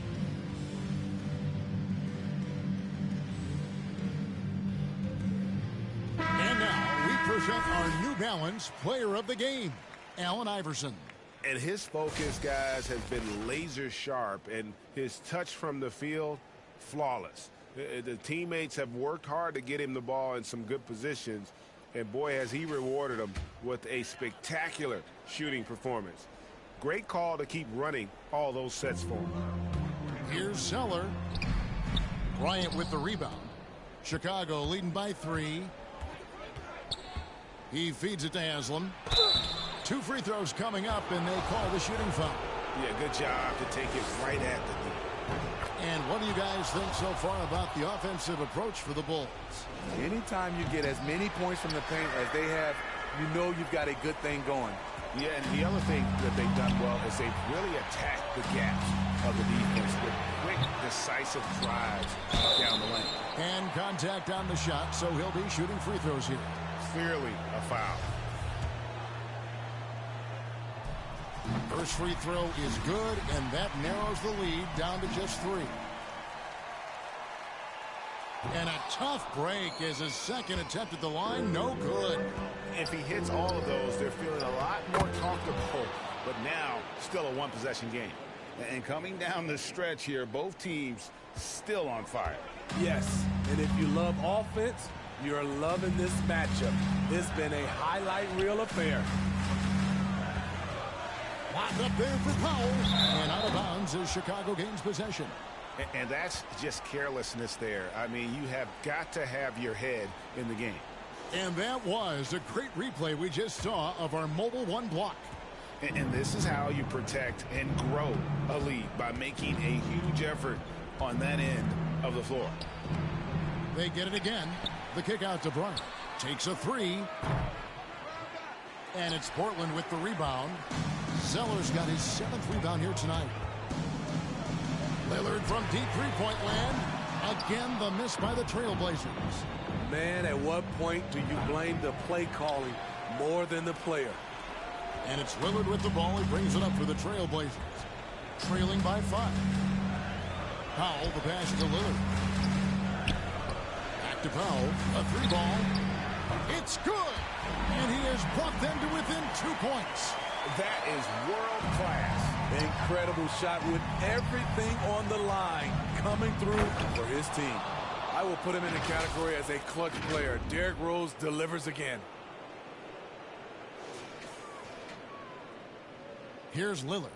And now we present our New Balance Player of the Game, Allen Iverson. And his focus, guys, has been laser sharp, and his touch from the field, flawless. The teammates have worked hard to get him the ball in some good positions. And boy, has he rewarded them with a spectacular shooting performance. Great call to keep running all those sets for him. Here's Zeller. Bryant with the rebound. Chicago leading by 3. He feeds it to Haslam. 2 free throws coming up, and they call the shooting foul. Yeah, good job to take it right at the knee. And what do you guys think so far about the offensive approach for the Bulls? Anytime you get as many points from the paint as they have, you know you've got a good thing going. Yeah, and the other thing that they've done well is they've really attacked the gaps of the defense with quick, decisive drives down the lane. And contact on the shot, so he'll be shooting free throws here. Clearly a foul. First free throw is good, and that narrows the lead down to just 3. And a tough break as his second attempt at the line, no good. If he hits all of those, they're feeling a lot more comfortable, but now still a one-possession game. And coming down the stretch here, both teams still on fire. Yes, and if you love offense, you're loving this matchup. It's been a highlight reel affair. Locked up there for Powell. And out of bounds as Chicago gains possession. And that's just carelessness there. I mean, you have got to have your head in the game. And that was a great replay we just saw of our Mobile One block. And this is how you protect and grow a lead, by making a huge effort on that end of the floor. They get it again. The kick out to Bryant. Takes a 3. And it's Portland with the rebound. Zeller's got his 7th rebound here tonight. Lillard from deep three-point land. Again, the miss by the Trailblazers. Man, at what point do you blame the play calling more than the player? And it's Lillard with the ball. He brings it up for the Trailblazers. Trailing by 5. Powell, the pass to Lillard. Back to Powell. A 3-ball. It's good. And he has brought them to within 2 points. That is world class. Incredible shot with everything on the line coming through for his team. I will put him in the category as a clutch player. Derrick Rose delivers again. Here's Lillard.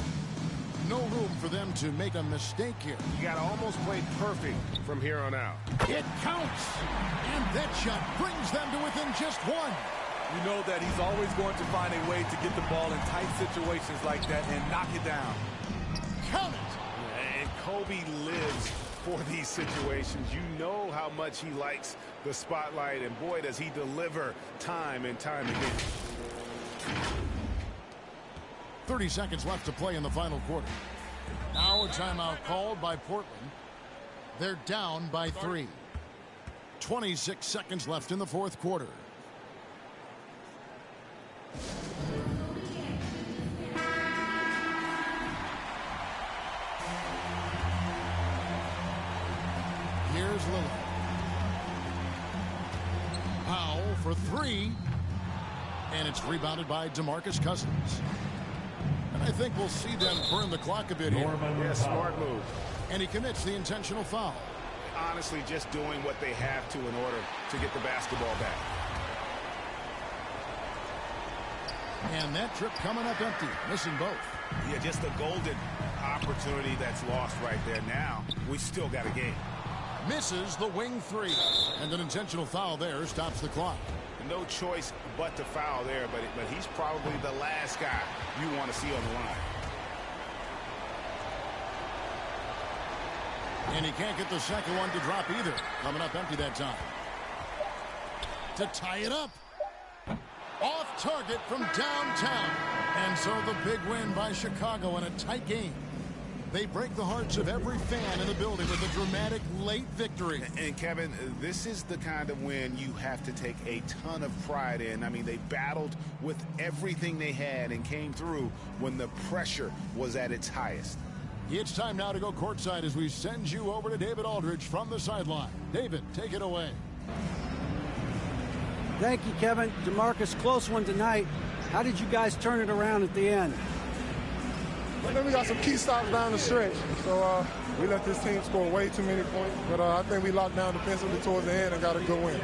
No room for them to make a mistake here. You got to almost play perfect from here on out. It counts. And that shot brings them to within just 1. You know that he's always going to find a way to get the ball in tight situations like that and knock it down. Count it. And Kobe lives for these situations. You know how much he likes the spotlight, and boy, does he deliver time and time again. 30 seconds left to play in the final quarter. Now a timeout called by Portland. They're down by 3. 26 seconds left in the 4th quarter. Here's Lillard. Powell for 3. And it's rebounded by DeMarcus Cousins. And I think we'll see them burn the clock a bit here. Yeah, smart move. And he commits the intentional foul. Honestly, just doing what they have to in order to get the basketball back. And that trip coming up empty, missing both. Yeah, just a golden opportunity that's lost right there. Now, we still got a game. Misses the wing 3. And an intentional foul there stops the clock. No choice but to foul there, but he's probably the last guy you want to see on the line. And he can't get the second one to drop either. Coming up empty that time. To tie it up. Off target from downtown. And so the big win by Chicago in a tight game. They break the hearts of every fan in the building with a dramatic late victory. And Kevin, this is the kind of win you have to take a ton of pride in. I mean, they battled with everything they had and came through when the pressure was at its highest. It's time now to go courtside as we send you over to David Aldridge from the sideline. David, take it away. Thank you, Kevin. DeMarcus, close one tonight. How did you guys turn it around at the end? Well, then we got some key stops down the stretch. So we let this team score way too many points. But I think we locked down defensively towards the end and got a good win.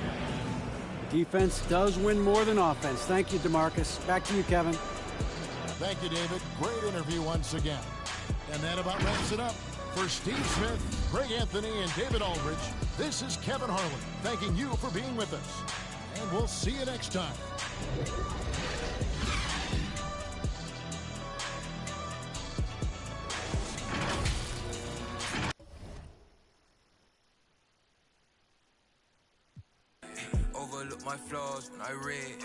Defense does win more than offense. Thank you, DeMarcus. Back to you, Kevin. Thank you, David. Great interview once again. And that about wraps it up. For Steve Smith, Greg Anthony, and David Aldridge, this is Kevin Harlan thanking you for being with us. And we'll see you next time. Overlook my flaws when I read.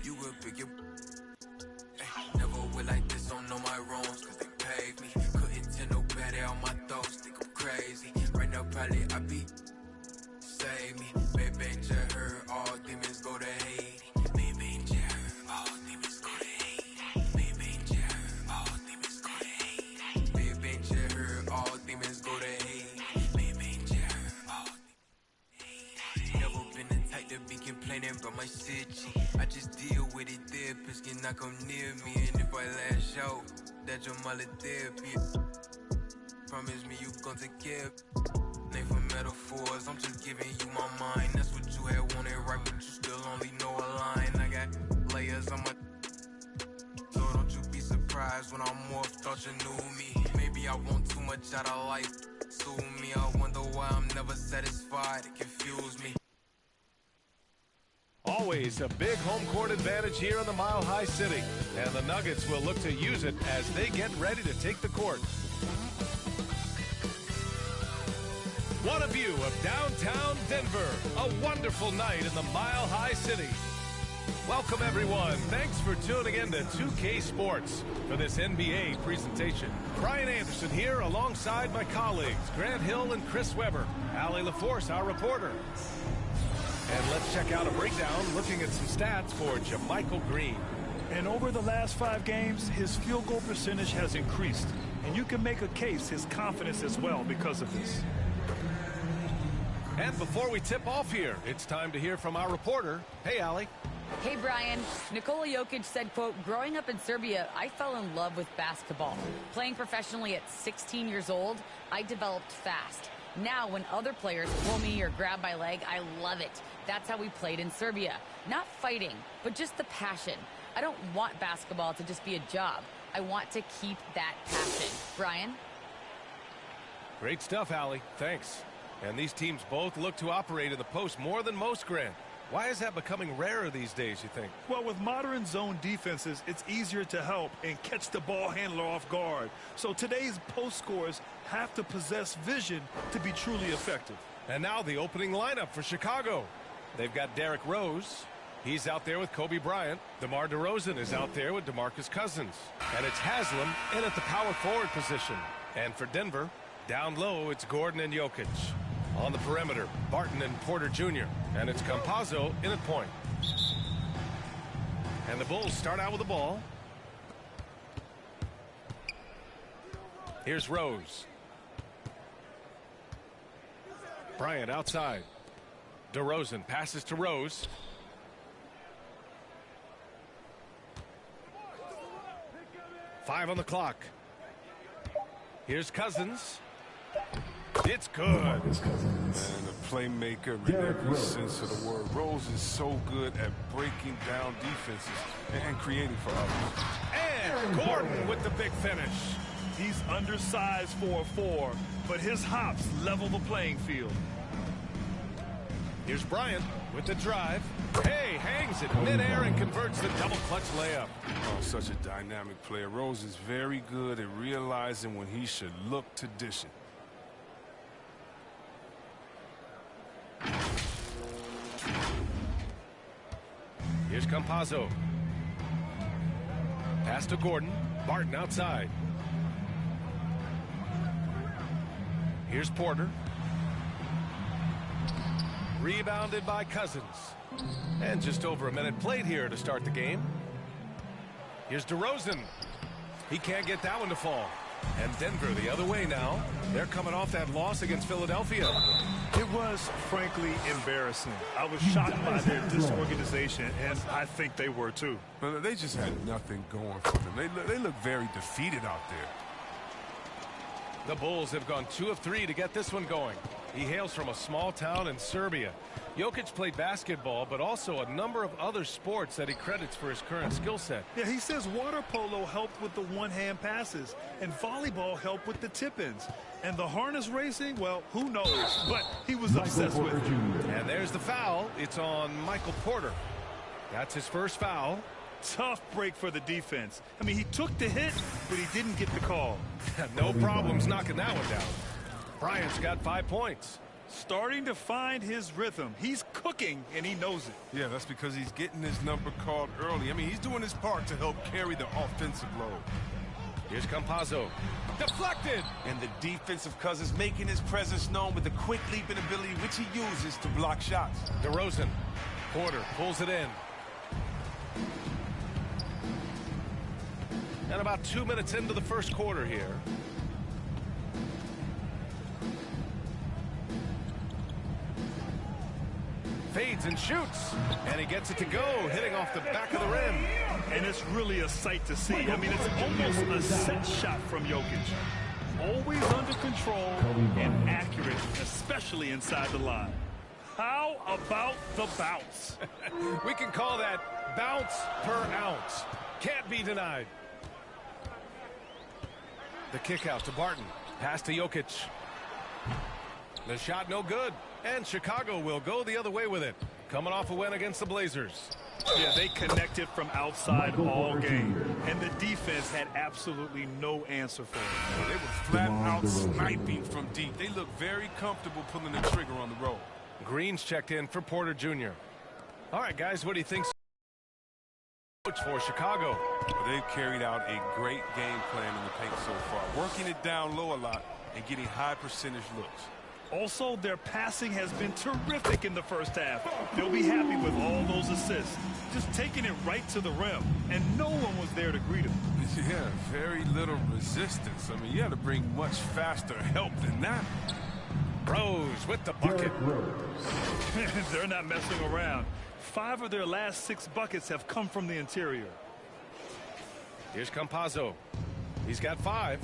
You will pick your. Never will like this, don't know my wrongs, cause they paved me. Couldn't tell no better on my thoughts, think I'm crazy. Right now, probably I be. Save me, baby, just heard all demons go to Haiti. Baby, just heard all demons go to Haiti. Baby, just heard all demons go to Haiti. Baby, just heard all demons go to Haiti. Baby, just heard all demons. Never been the type to be complaining about my city. I just deal with it, therapists can not come near me. And if I lash out, that's your mother therapy. Promise me you gon' take care. Name for metaphors, I'm just giving you my mind. That's what you had wanted right, but you still only know a line. I got layers on my. So don't you be surprised when I'm off, thought you knew me. Maybe I want too much out of life. Sue me, I wonder why I'm never satisfied. It confused me. Always a big home court advantage here in the Mile High City. And the Nuggets will look to use it as they get ready to take the court. What a view of downtown Denver. A wonderful night in the Mile High City. Welcome, everyone. Thanks for tuning in to 2K Sports for this NBA presentation. Brian Anderson here alongside my colleagues, Grant Hill and Chris Weber. Allie LaForce, our reporter. And let's check out a breakdown looking at some stats for JaMychal Green. And over the last 5 games, his field goal percentage has increased. And you can make a case his confidence as well because of this. And before we tip off here, it's time to hear from our reporter. Hey, Allie. Hey, Brian. Nikola Jokic said, quote, growing up in Serbia, I fell in love with basketball. Playing professionally at 16 years old, I developed fast. Now, when other players pull me or grab my leg, I love it. That's how we played in Serbia. Not fighting, but just the passion. I don't want basketball to just be a job. I want to keep that passion. Brian? Great stuff, Allie. Thanks. And these teams both look to operate in the post more than most, Grant. Why is that becoming rarer these days, you think? Well, with modern zone defenses, it's easier to help and catch the ball handler off guard. So today's post scorers have to possess vision to be truly effective. And now the opening lineup for Chicago. They've got Derrick Rose. He's out there with Kobe Bryant. DeMar DeRozan is out there with DeMarcus Cousins. And it's Haslam in at the power forward position. And for Denver, down low, it's Gordon and Jokic. On the perimeter, Barton and Porter Jr. And it's Campazzo in at point. And the Bulls start out with the ball. Here's Rose. Bryant outside. DeRozan passes to Rose. Five on the clock. Here's Cousins. It's good. And a playmaker in every sense of the word. Rose is so good at breaking down defenses and creating for others. And Gordon with the big finish. He's undersized for a 4, but his hops level the playing field. Here's Bryant with the drive. Hey, hangs it midair and converts the double clutch layup. Oh, such a dynamic player. Rose is very good at realizing when he should look to dish it. Here's Campazzo. Pass to Gordon. Barton outside. Here's Porter. Rebounded by Cousins. And just over a minute played here to start the game. Here's DeRozan. He can't get that one to fall. And Denver the other way now. They're coming off that loss against Philadelphia. It was, frankly, embarrassing. I was shocked by their disorganization, and I think they were too. But they just had nothing going for them. They look very defeated out there. The Bulls have gone 2 of 3 to get this one going. He hails from a small town in Serbia. Jokic played basketball, but also a number of other sports that he credits for his current skill set. Yeah, he says water polo helped with the one-hand passes, and volleyball helped with the tip-ins. And the harness racing, well, who knows? But he was obsessed with it. And there's the foul. It's on Michael Porter. That's his first foul. Tough break for the defense. I mean, he took the hit, but he didn't get the call. No problems knocking that one down. Bryant's got 5 points. Starting to find his rhythm. He's cooking, and he knows it. Yeah, that's because he's getting his number called early. I mean, he's doing his part to help carry the offensive load. Here's Campazzo. Deflected! And the defensive Cousins making his presence known with the quick leaping ability which he uses to block shots. DeRozan. Porter pulls it in. And about 2 minutes into the first quarter here. Fades and shoots. And he gets it to go, hitting off the back of the rim. And it's really a sight to see. I mean, it's almost a set shot from Jokic. Always under control and accurate, especially inside the line. How about the bounce? We can call that bounce per ounce. Can't be denied. The kick out to Barton. Pass to Jokic. The shot no good. And Chicago will go the other way with it. Coming off a win against the Blazers. Yeah, they connected from outside all game. And the defense had absolutely no answer for it. They were flat out sniping from deep. They look very comfortable pulling the trigger on the roll. Green's checked in for Porter Jr. All right, guys, what do you think? Coach for Chicago. They've carried out a great game plan in the paint so far, working it down low a lot and getting high percentage looks. Also, their passing has been terrific in the first half. They'll be happy with all those assists. Just taking it right to the rim, and no one was there to greet him. Yeah, very little resistance. I mean, you had to bring much faster help than that. Rose with the bucket. They're not messing around. 5 of their last 6 buckets have come from the interior. Here's Campazzo. He's got 5.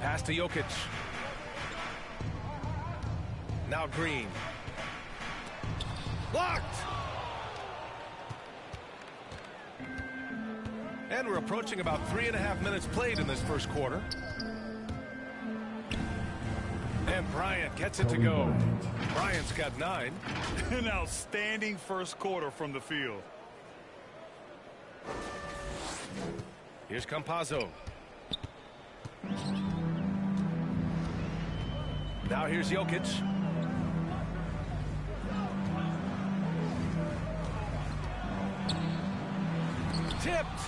Pass to Jokic. Now Green. Blocked! And we're approaching about 3.5 minutes played in this first quarter. And Bryant gets it to go. Bryant's got 9. An outstanding first quarter from the field. Here's Campazzo. Now here's Jokic. Tipped.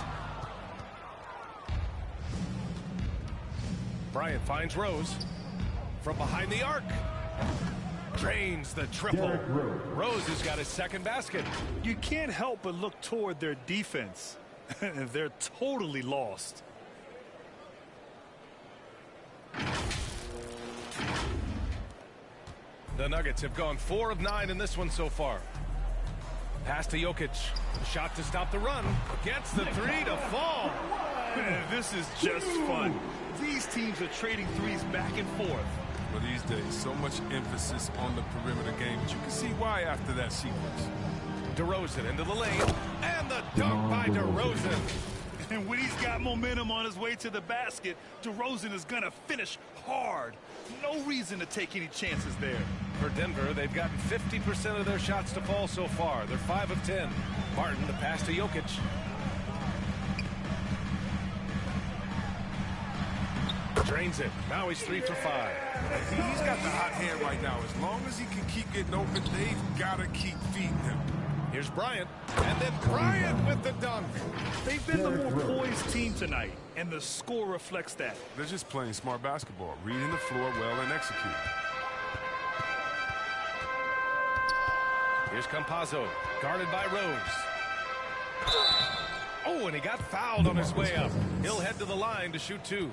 Bryant finds Rose. From behind the arc. Drains the triple. Rose has got his second basket. You can't help but look toward their defense. They're totally lost. The Nuggets have gone 4 of 9 in this one so far. Pass to Jokic. Shot to stop the run. Gets the 3 to fall. This is just fun. These teams are trading threes back and forth. Well, these days, so much emphasis on the perimeter game, but you can see why after that sequence. DeRozan into the lane, and the dunk by DeRozan. And when he's got momentum on his way to the basket, DeRozan is going to finish hard. No reason to take any chances there. For Denver, they've gotten 50% of their shots to fall so far. They're 5 of 10. Martin, the pass to Jokic. Drains it. Now he's 3 for 5. He's got the hot hand right now. As long as he can keep getting open, they've got to keep feeding him. Here's Bryant, and then Bryant with the dunk. They've been the more poised team tonight, and the score reflects that. They're just playing smart basketball, reading the floor well and executing. Here's Campazzo, guarded by Rose. Oh, and he got fouled on his way up. He'll head to the line to shoot 2.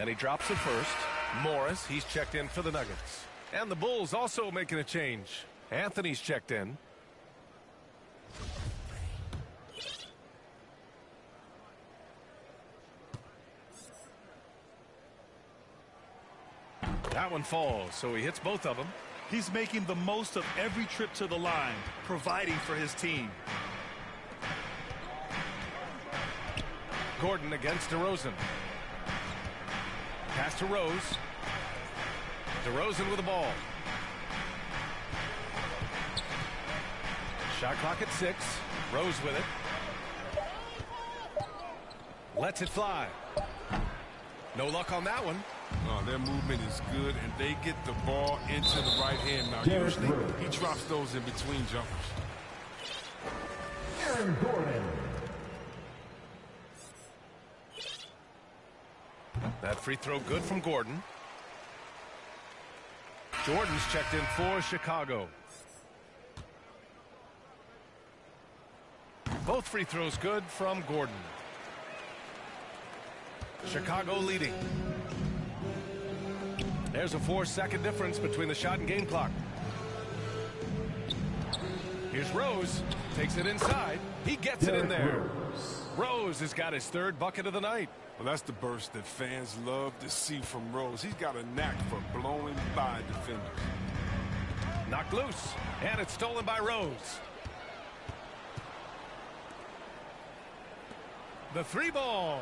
And he drops it first. Morris, he's checked in for the Nuggets. And the Bulls also making a change. Anthony's checked in. That one falls, so he hits both of them. He's making the most of every trip to the line, providing for his team. Gordon against DeRozan. Pass to Rose. DeRozan with the ball. Shot clock at 6. Rose with it. Lets it fly. No luck on that one. Oh, their movement is good, and they get the ball into the right hand now. Usually, he drops those in between jumpers. Aaron Gordon. That free throw good from Gordon. Jordan's checked in for Chicago. Both free throws good from Gordon. Chicago leading. There's a 4-second difference between the shot and game clock. Here's Rose. Takes it inside. He gets it in there. Rose has got his 3rd bucket of the night. Well, that's the burst that fans love to see from Rose. He's got a knack for blowing by defenders. Knocked loose, and it's stolen by Rose. The 3 ball.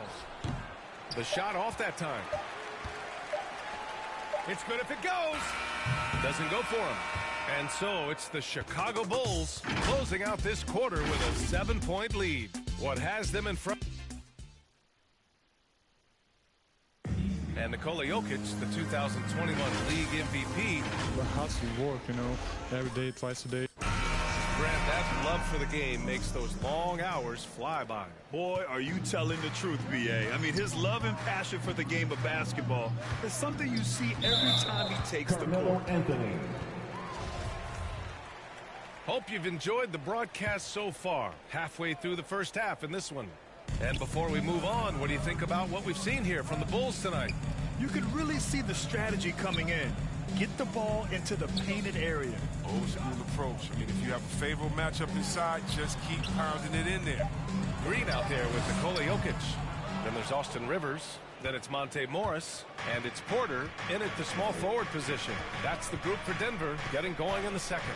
The shot off that time. It's good if it goes. Doesn't go for him. And so it's the Chicago Bulls closing out this quarter with a 7-point lead. What has them in front? And Nikola Jokic, the 2021 League MVP. The hustle work, you know, every day, twice a day. Grant, that love for the game makes those long hours fly by. Boy, are you telling the truth, B.A. I mean, his love and passion for the game of basketball is something you see every time he takes the court. Hope you've enjoyed the broadcast so far. Halfway through the first half in this one. And before we move on, what do you think about what we've seen here from the Bulls tonight? You could really see the strategy coming in. Get the ball into the painted area. Old school approach. I mean, if you have a favorable matchup inside, just keep pounding it in there. Green out there with Nikola Jokic. Then there's Austin Rivers. Then it's Monte Morris. And it's Porter in at the small forward position. That's the group for Denver getting going in the second.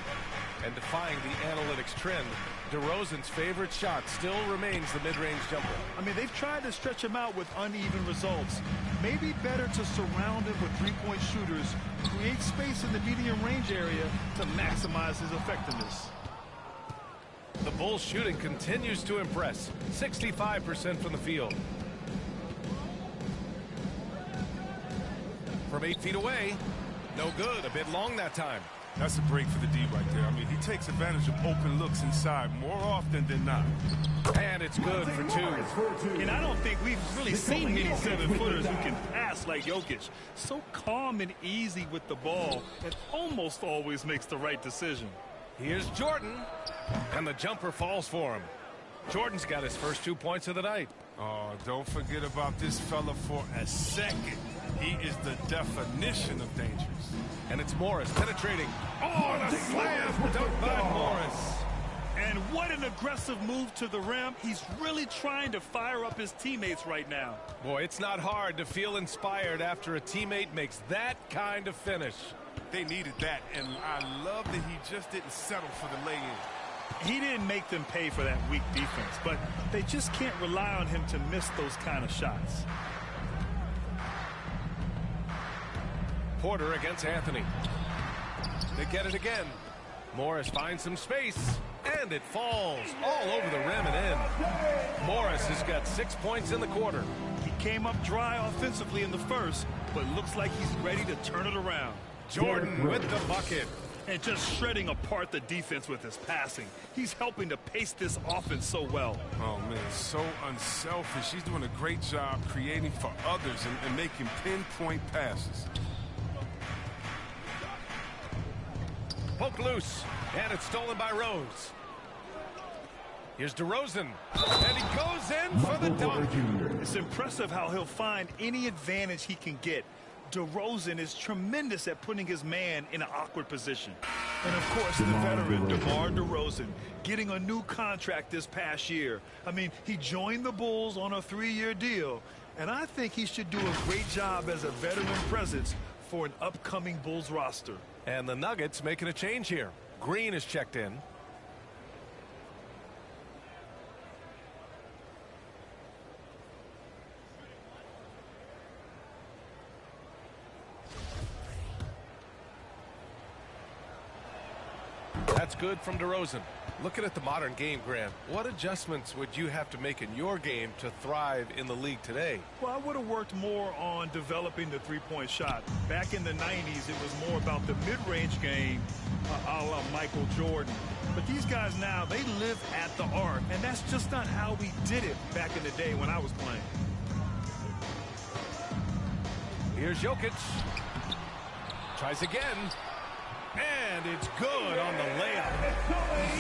And defying the analytics trend, DeRozan's favorite shot still remains the mid-range jumper. I mean, they've tried to stretch him out with uneven results. Maybe better to surround him with three-point shooters, create space in the medium range area to maximize his effectiveness. The Bulls shooting continues to impress. 65% from the field. From 8 feet away, no good. A bit long that time. That's a break for the D right there. I mean, he takes advantage of open looks inside more often than not. And it's good for two. And I don't think we've really seen many seven-footers who can pass like Jokic. So calm and easy with the ball, and almost always makes the right decision. Here's Jordan, and the jumper falls for him. Jordan's got his first 2 points of the night. Oh, don't forget about this fella for a second. He is the definition of dangerous. And it's Morris penetrating. Oh, and a slam dunk by Morris. And what an aggressive move to the rim. He's really trying to fire up his teammates right now. Boy, it's not hard to feel inspired after a teammate makes that kind of finish. They needed that, and I love that he just didn't settle for the lay-in. He didn't make them pay for that weak defense, but they just can't rely on him to miss those kind of shots. Porter against Anthony. They get it again. Morris finds some space, and it falls all over the rim and in. Morris has got 6 points in the quarter. He came up dry offensively in the first, but looks like he's ready to turn it around. Jordan with the bucket. And just shredding apart the defense with his passing. He's helping to pace this offense so well. Oh, man, so unselfish. He's doing a great job creating for others and making pinpoint passes. Poke loose, and it's stolen by Rose. Here's DeRozan, and he goes in for the dunk. It's impressive how he'll find any advantage he can get. DeRozan is tremendous at putting his man in an awkward position. And, of course, the veteran, DeMar DeRozan, getting a new contract this past year. I mean, he joined the Bulls on a 3-year deal, and I think he should do a great job as a veteran presence for an upcoming Bulls roster. And the Nuggets making a change here. Green is checked in. That's good from DeRozan. Looking at the modern game, Grant, what adjustments would you have to make in your game to thrive in the league today? Well, I would have worked more on developing the three-point shot. Back in the 90s, it was more about the mid-range game, a la Michael Jordan. But these guys now, they live at the arc, and that's just not how we did it back in the day when I was playing. Here's Jokic. Tries again. And it's good on the layup.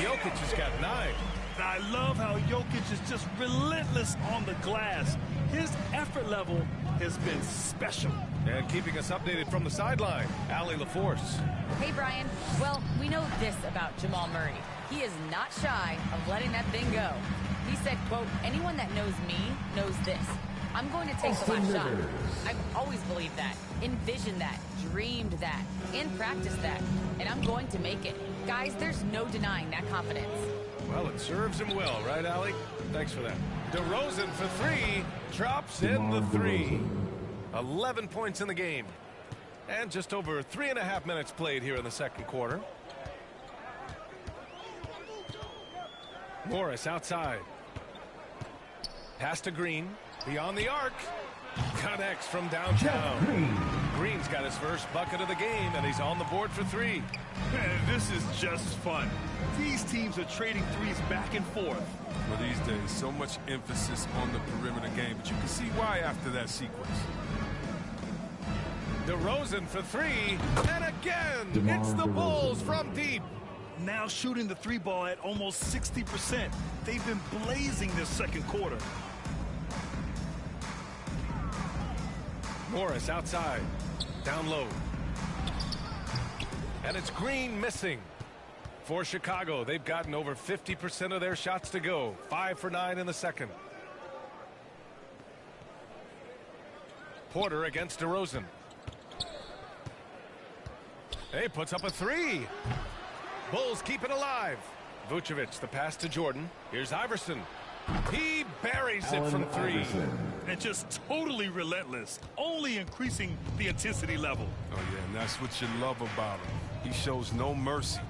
Jokic has got 9. I love how Jokic is just relentless on the glass. His effort level has been special. And keeping us updated from the sideline, Allie LaForce. Hey, Brian. Well, we know this about Jamal Murray. He is not shy of letting that thing go. He said, quote, anyone that knows me knows this. I'm going to take the last shot. I've always believed that, envisioned that, dreamed that, and practiced that. And I'm going to make it. Guys, there's no denying that confidence. Well, it serves him well, right, Allie? Thanks for that. DeRozan for 3, drops in the 3. 11 points in the game. And just over 3.5 minutes played here in the second quarter. Morris outside. Pass to Green. Beyond the arc. Connects from downtown. Green's got his first bucket of the game, and he's on the board for 3. Man, this is just fun. These teams are trading threes back and forth. Well, these days, so much emphasis on the perimeter game, but you can see why after that sequence. DeRozan for 3, and again, it's the Bulls from deep. Now shooting the 3 ball at almost 60%. They've been blazing this second quarter. Morris outside, down low. And it's Green missing. For Chicago, they've gotten over 50% of their shots to go. 5 for 9 in the second. Porter against DeRozan. Hey, puts up a 3. Bulls keep it alive. Vucevic, the pass to Jordan. Here's Iverson. He buries it from 3. And just totally relentless, only increasing the intensity level. Oh, yeah, and that's what you love about him. He shows no mercy,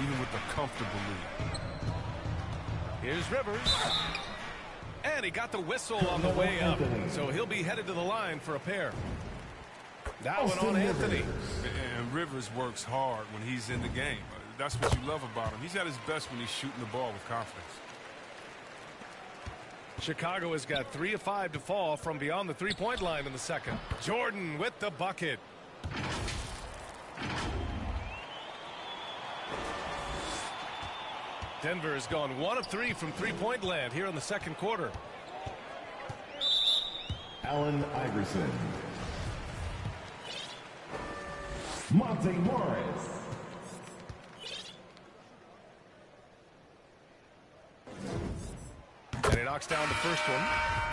even with a comfortable lead. Here's Rivers. And he got the whistle on the way up, so he'll be headed to the line for a pair. That one on Anthony. And Rivers works hard when he's in the game. That's what you love about him. He's at his best when he's shooting the ball with confidence. Chicago has got 3 of 5 to fall from beyond the three-point line in the second. Jordan with the bucket. Denver has gone 1 of 3 from three-point land here in the second quarter. Allen Iverson. Monte Morris. And he knocks down the first one.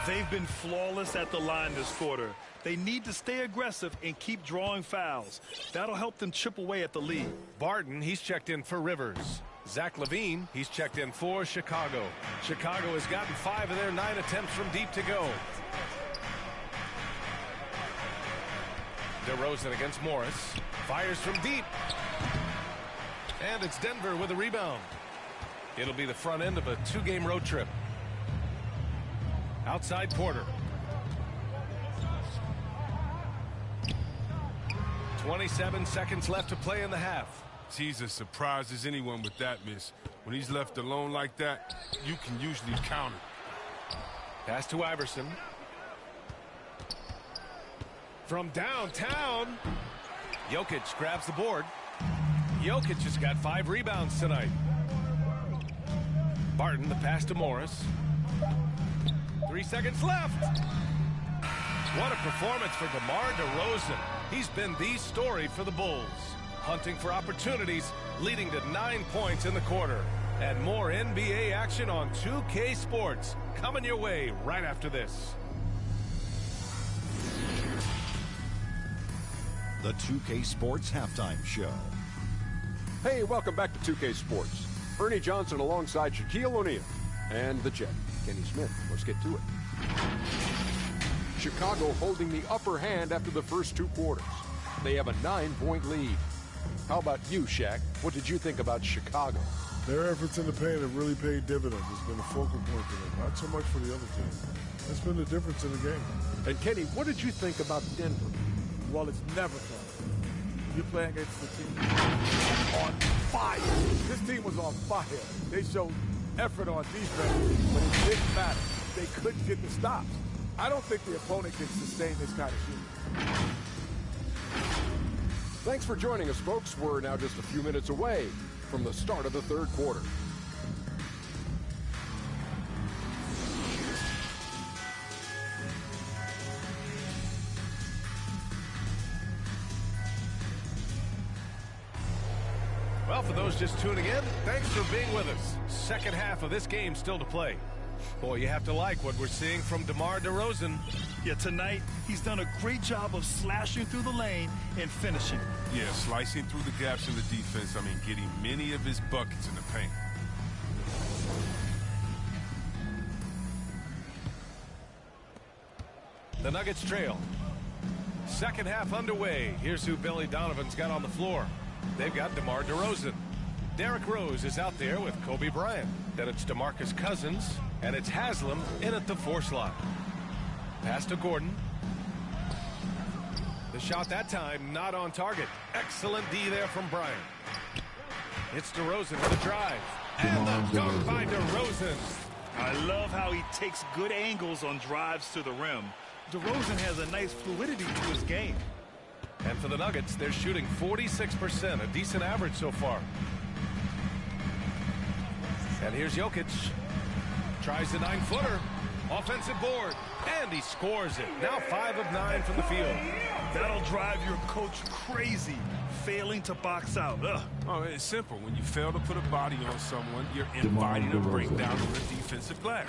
They've been flawless at the line this quarter. They need to stay aggressive and keep drawing fouls. That'll help them chip away at the lead. Barton, he's checked in for Rivers. Zach LaVine, he's checked in for Chicago. Chicago has gotten 5 of their 9 attempts from deep to go. DeRozan against Morris. Fires from deep. And it's Denver with a rebound. It'll be the front end of a 2-game road trip. Outside Porter. 27 seconds left to play in the half. He's as surprised as anyone with that miss. When he's left alone like that, you can usually count it. Pass to Iverson. From downtown, Jokic grabs the board. Jokic has got 5 rebounds tonight. Barton, the pass to Morris. 3 seconds left. What a performance for DeMar DeRozan. He's been the story for the Bulls. Hunting for opportunities, leading to 9 points in the quarter. And more NBA action on 2K Sports coming your way right after this. The 2K Sports Halftime Show. Hey, welcome back to 2K Sports. Ernie Johnson alongside Shaquille O'Neal and the Jet, Kenny Smith. Let's get to it. Chicago holding the upper hand after the first 2 quarters. They have a 9-point lead. How about you, Shaq? What did you think about Chicago? Their efforts in the paint have really paid dividends. It's been a focal point for them, not so much for the other team. That's been the difference in the game. And Kenny, what did you think about Denver? Well, it's never fun. You're playing against the team on fire. This team was on fire. They showed effort on defense, but it didn't matter. They couldn't get the stops. I don't think the opponent can sustain this kind of shooting. Thanks for joining us, folks. We're now just a few minutes away from the start of the third quarter. Well, for those just tuning in, thanks for being with us. Second half of this game still to play. Boy, you have to like what we're seeing from DeMar DeRozan. Yeah, tonight, he's done a great job of slashing through the lane and finishing. Yeah, slicing through the gaps in the defense. I mean, getting many of his buckets in the paint. The Nuggets trail. Second half underway. Here's who Billy Donovan's got on the floor. They've got DeMar DeRozan. Derrick Rose is out there with Kobe Bryant. Then it's DeMarcus Cousins, and it's Haslam in at the 4 slot. Pass to Gordon. shot that time not on target. Excellent D there from Bryant. It's DeRozan with a drive. And the dunk by DeRozan. I love how he takes good angles on drives to the rim. DeRozan has a nice fluidity to his game. And for the Nuggets, they're shooting 46%, a decent average so far. And here's Jokic. Tries the 9-footer. Offensive board. And he scores it. Now 5 of 9 from the field. That'll drive your coach crazy, failing to box out. Ugh. Oh, it's simple. When you fail to put a body on someone, you're inviting a breakdown on the defensive glass.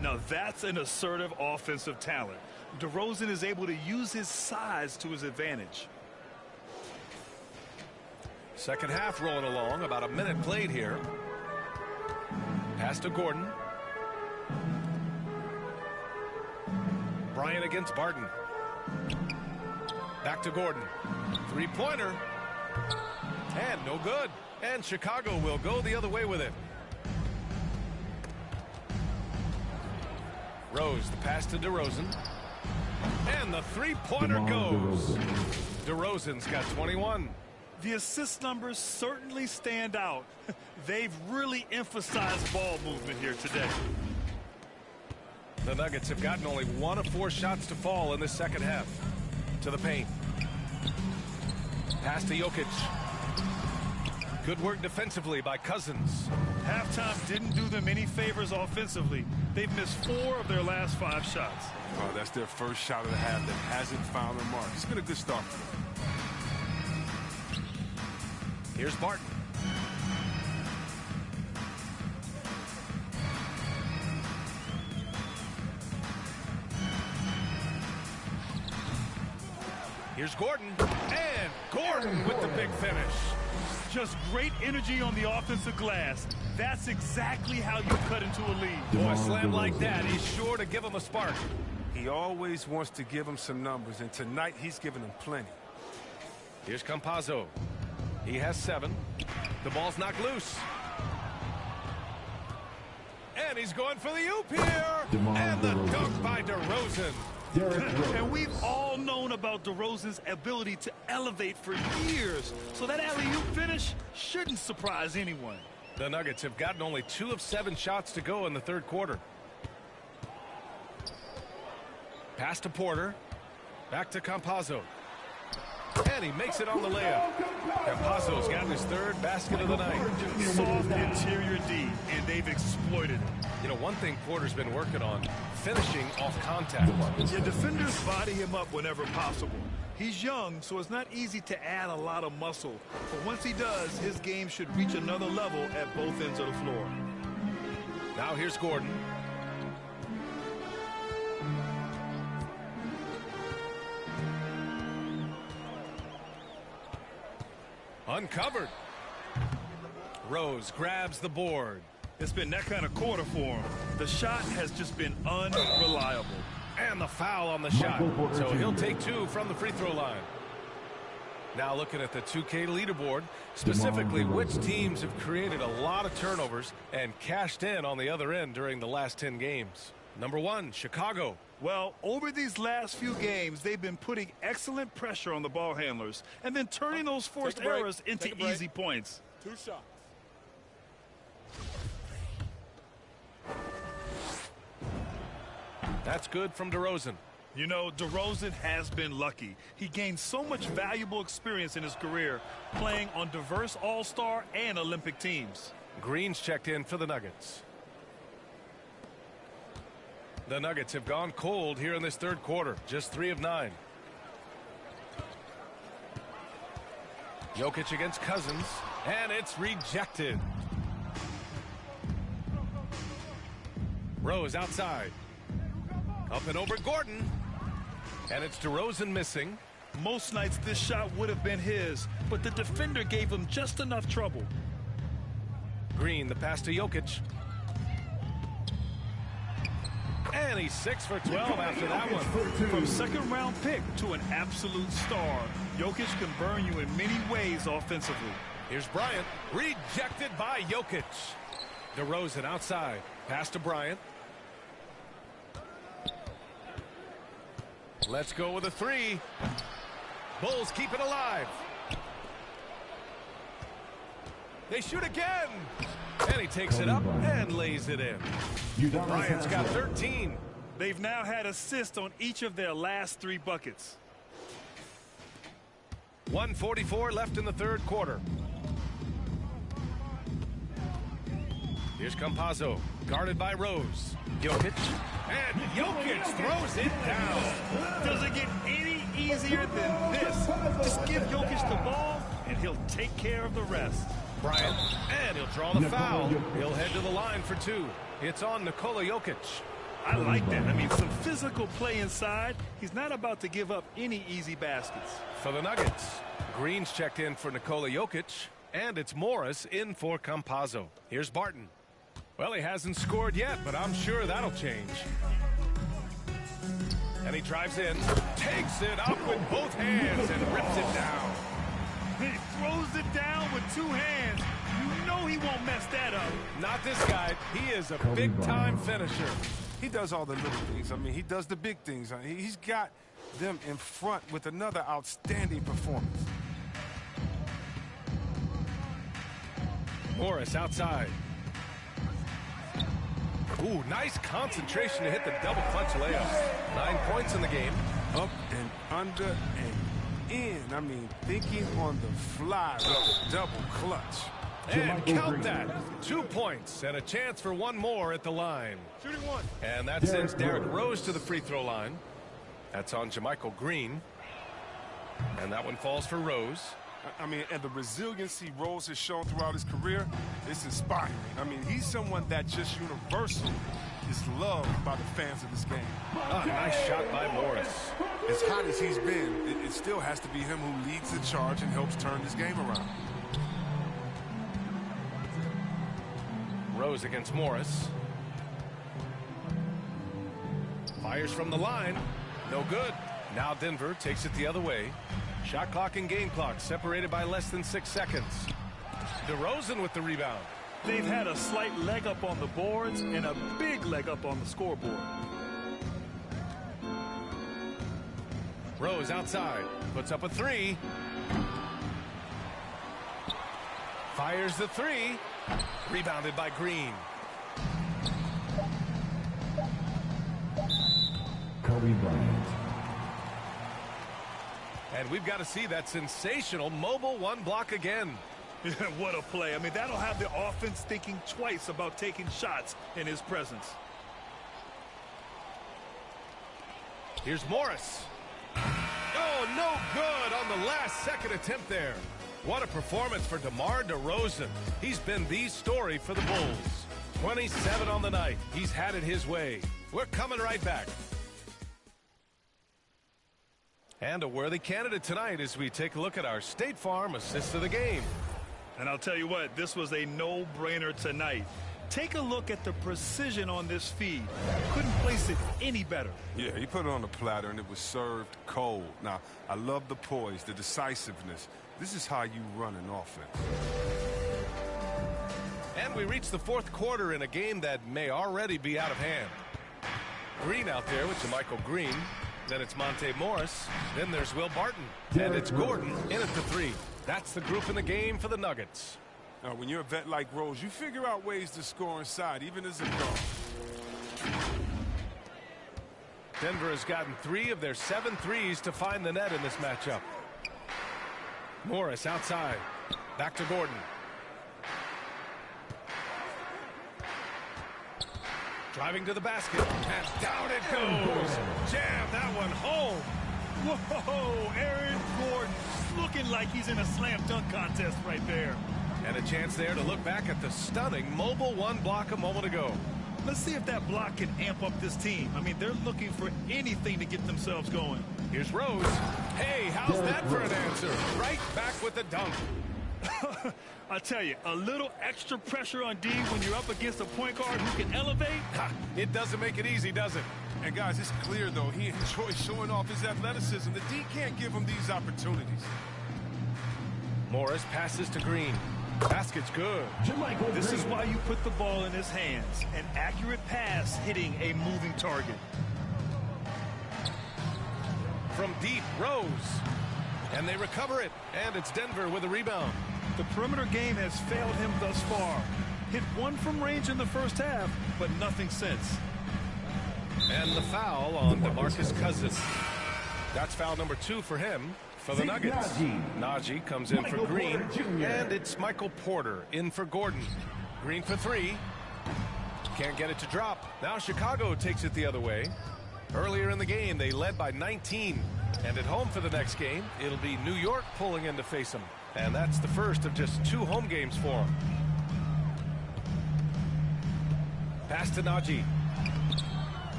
Now that's an assertive offensive talent. DeRozan is able to use his size to his advantage. Second half rolling along. About a minute played here. Pass to Gordon. Bryant against Barton. Back to Gordon. Three-pointer. And no good. And Chicago will go the other way with it. Rose, the pass to DeRozan. And the three-pointer goes. DeRozan's got 21. The assist numbers certainly stand out. They've really emphasized ball movement here today. The Nuggets have gotten only 1 of 4 shots to fall in this second half. To the paint. Pass to Jokic. Good work defensively by Cousins. Halftime didn't do them any favors offensively. They've missed 4 of their last 5 shots. Oh, that's their first shot of the half that hasn't found their mark. It's been a good start for them. Here's Barton. Here's Gordon. And Gordon with the big finish. Just great energy on the offensive glass. That's exactly how you cut into a lead. Boy, a slam like that, he's sure to give him a spark. He always wants to give him some numbers, and tonight he's giving them plenty. Here's Campazzo. He has 7. The ball's knocked loose. And he's going for the oop here. And the dunk by DeRozan. And we've all known about DeRozan's ability to elevate for years. So that alley-oop finish shouldn't surprise anyone. The Nuggets have gotten only 2 of 7 shots to go in the third quarter. Pass to Porter. Back to Campazzo. And he makes it on the layup. Campazzo's gotten his 3rd basket of the night. Soft interior D, and they've exploited it. You know, one thing Porter's been working on, finishing off contact. Your defenders body him up whenever possible. He's young, so it's not easy to add a lot of muscle. But once he does, his game should reach another level at both ends of the floor. Now here's Gordon. Uncovered. Rose grabs the board. It's been that kind of quarter for him. The shot has just been unreliable. And the foul on the shot. So he'll take 2 from the free throw line. Now looking at the 2K leaderboard, specifically which teams have created a lot of turnovers and cashed in on the other end during the last 10 games. Number 1, Chicago. Well, over these last few games, they've been putting excellent pressure on the ball handlers and then turning those forced errors into easy points. 2 shots. That's good from DeRozan. You know, DeRozan has been lucky. He gained so much valuable experience in his career playing on diverse all-star and Olympic teams. Green's checked in for the Nuggets. The Nuggets have gone cold here in this third quarter. Just 3 of 9. Jokic against Cousins. And it's rejected. Rose outside. Up and over Gordon. And it's DeRozan missing. Most nights this shot would have been his, but the defender gave him just enough trouble. Green, the pass to Jokic. And he's 6 for 12 after that one. From second-round pick to an absolute star, Jokic can burn you in many ways offensively. Here's Bryant. Rejected by Jokic. DeRozan outside. Pass to Bryant. Let's go with a 3. Bulls keep it alive. They shoot again. And he takes it up and lays it in. Bryant's got 13. They've now had assists on each of their last 3 buckets. 1:44 left in the third quarter. Here's Campazzo, guarded by Rose. Jokic, and Jokic throws it down. Does it get any easier than this? Just give Jokic the ball, and he'll take care of the rest. Bryant, and he'll draw the foul. He'll head to the line for 2. It's on Nikola Jokic. I like that. I mean, some physical play inside. He's not about to give up any easy baskets. For the Nuggets, Green's checked in for Nikola Jokic, and it's Morris in for Campazzo. Here's Barton. Well, he hasn't scored yet, but I'm sure that'll change. And he drives in, takes it up with both hands, and rips it down. He throws it down with 2 hands. You know he won't mess that up. Not this guy. He is a big-time finisher. He does all the little things. I mean, he does the big things. He's got them in front with another outstanding performance. Morris outside. Ooh, nice concentration to hit the double clutch layup. 9 points in the game. Up and under and in. I mean, thinking on the fly with a double clutch. And count that. 2 points and a chance for 1 more at the line. Shooting 1. And that sends Derrick Rose to the free throw line. That's on Jermichael Green. And that one falls for Rose. I mean, and the resiliency Rose has shown throughout his career is inspiring. I mean, he's someone that just universally is loved by the fans of this game. Nice shot by Morris. As hot as he's been, it still has to be him who leads the charge and helps turn this game around. Rose against Morris. Fires from the line. No good. Now Denver takes it the other way. Shot clock and game clock separated by less than 6 seconds. DeRozan with the rebound. They've had a slight leg up on the boards and a big leg up on the scoreboard. Rose outside. Puts up a 3. Fires the 3. Rebounded by Green. Kobe Bryant. And we've got to see that sensational mobile 1 block again. What a play. I mean, that'll have the offense thinking twice about taking shots in his presence. Here's Morris. Oh, no good on the last second attempt there. What a performance for DeMar DeRozan. He's been the story for the Bulls. 27 on the night. He's had it his way. We're coming right back. And a worthy candidate tonight as we take a look at our State Farm assist of the game. And I'll tell you what, this was a no-brainer tonight. Take a look at the precision on this feed. Couldn't place it any better. Yeah, he put it on the platter and it was served cold. Now, I love the poise, the decisiveness. This is how you run an offense. And we reach the 4th quarter in a game that may already be out of hand. Green out there with Jermichael Green. Then it's Monte Morris. Then there's Will Barton. And it's Gordon in at the 3. That's the group in the game for the Nuggets. Now, when you're a vet like Rose, you figure out ways to score inside, even as a guard. Denver has gotten 3 of their 7 threes to find the net in this matchup. Morris outside. Back to Gordon. Driving to the basket. And down it goes. Jam that one home. Whoa, Aaron Gordon looking like he's in a slam dunk contest right there. And a chance there to look back at the stunning mobile 1 block a moment ago. Let's see if that block can amp up this team. I mean, they're looking for anything to get themselves going. Here's Rose. Hey, how's that for an answer? Right back with the dunk. I tell you, a little extra pressure on D when you're up against a point guard who can elevate. It doesn't make it easy, does it? And guys, it's clear, though, he enjoys showing off his athleticism. The D can't give him these opportunities. Morris passes to Green. Basket's good. This is why you put the ball in his hands. An accurate pass hitting a moving target. From deep, Rose. And they recover it. And it's Denver with a rebound. The perimeter game has failed him thus far. Hit one from range in the first half, but nothing since. And the foul on DeMarcus Cousins. That's foul number 2 for him for the Nuggets. Najee comes in for Green, and it's Michael Porter in for Gordon. Green for 3. Can't get it to drop. Now Chicago takes it the other way. Earlier in the game, they led by 19. And at home for the next game, it'll be New York pulling in to face them. And that's the first of just 2 home games for them. Pass to Najee.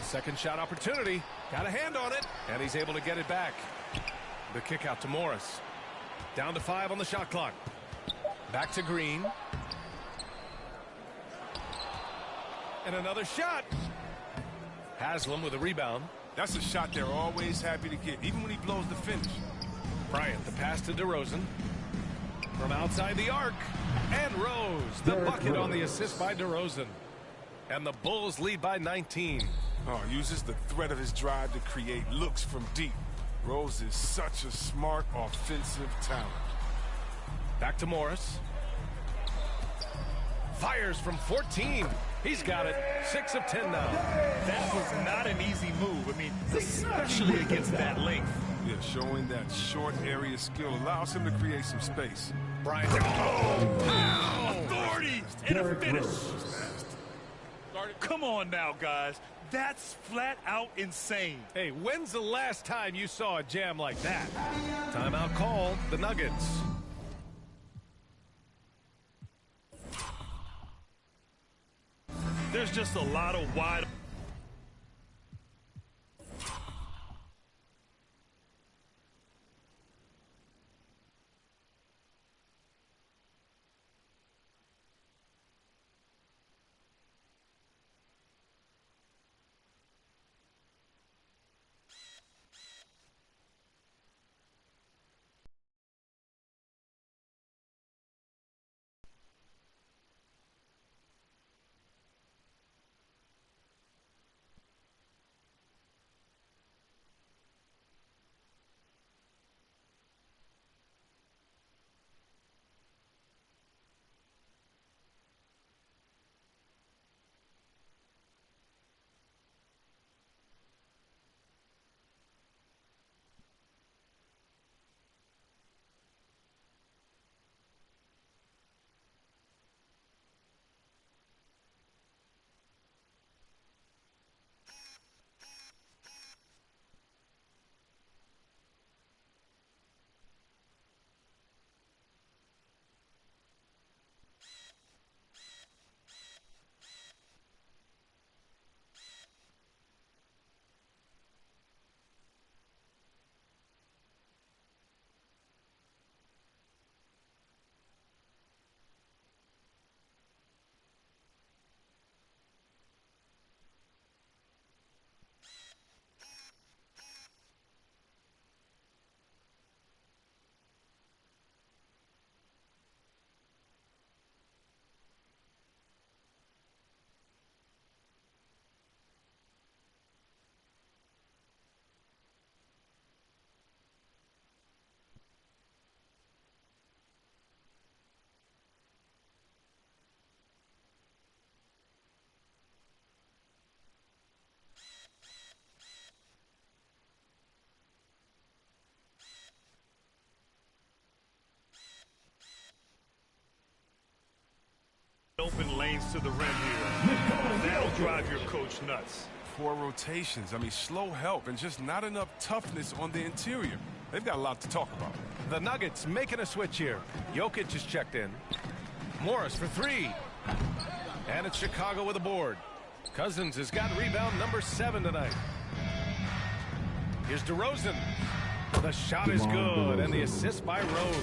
Second shot opportunity. Got a hand on it. And he's able to get it back. The kick out to Morris. Down to 5 on the shot clock. Back to Green. And another shot. Haslam with a rebound. That's a shot they're always happy to get, even when he blows the finish. Bryant, the pass to DeRozan. From outside the arc. And Rose, the bucket on the assist by DeRozan. And the Bulls lead by 19. Oh, uses the threat of his drive to create looks from deep. Rose is such a smart offensive talent. Back to Morris. Fires from 14. He's got it. 6 of 10 now. That was not an easy move. I mean, especially against that length. Yeah, showing that short area skill allows him to create some space. Bryant. Authority and a finish. Come on now, guys. That's flat out insane. Hey, when's the last time you saw a jam like that? Timeout called. The Nuggets. There's just a lot of wide. Open lanes to the rim here. That'll drive your coach nuts. 4 rotations. I mean, slow help and just not enough toughness on the interior. They've got a lot to talk about. The Nuggets making a switch here. Jokic is checked in. Morris for 3. And it's Chicago with a board. Cousins has got rebound number 7 tonight. Here's DeRozan. The shot is good, and the assist by Rose.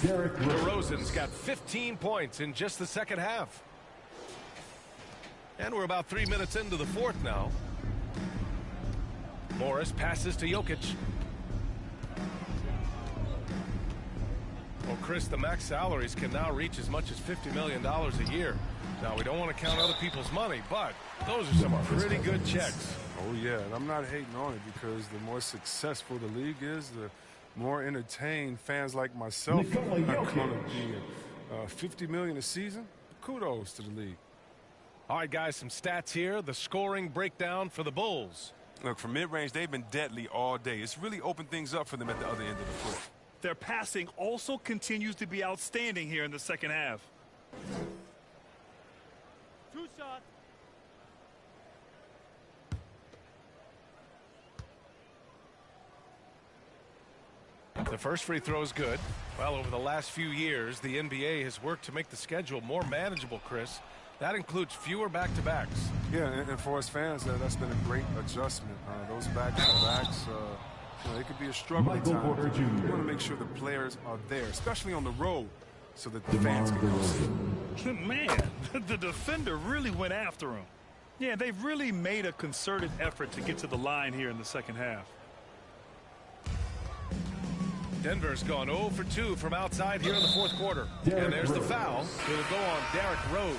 DeRozan's got 15 points in just the second half. And we're about 3 minutes into the fourth now. Morris passes to Jokic. Well, Chris, the max salaries can now reach as much as $50 million a year. Now, we don't want to count other people's money, but those are some pretty good checks. Oh, yeah, and I'm not hating on it because the more successful the league is, the more entertained fans like myself are going to be. 50 million a season? Kudos to the league. All right, guys, some stats here. The scoring breakdown for the Bulls. Look, from mid-range, they've been deadly all day. It's really opened things up for them at the other end of the floor. Their passing also continues to be outstanding here in the second half. 2 shots. The first free throw is good. Well, over the last few years, the NBA has worked to make the schedule more manageable, Chris. That includes fewer back-to-backs. Yeah, and for us fans, that's been a great adjustment. Those back-to-backs, they could be a struggle at times. You want to make sure the players are there, especially on the road, so that the fans can go see. Man, the defender really went after him. Yeah, they've really made a concerted effort to get to the line here in the second half. Denver's gone 0 for 2 from outside here in the fourth quarter. And there's the foul. It'll go on Derrick Rose.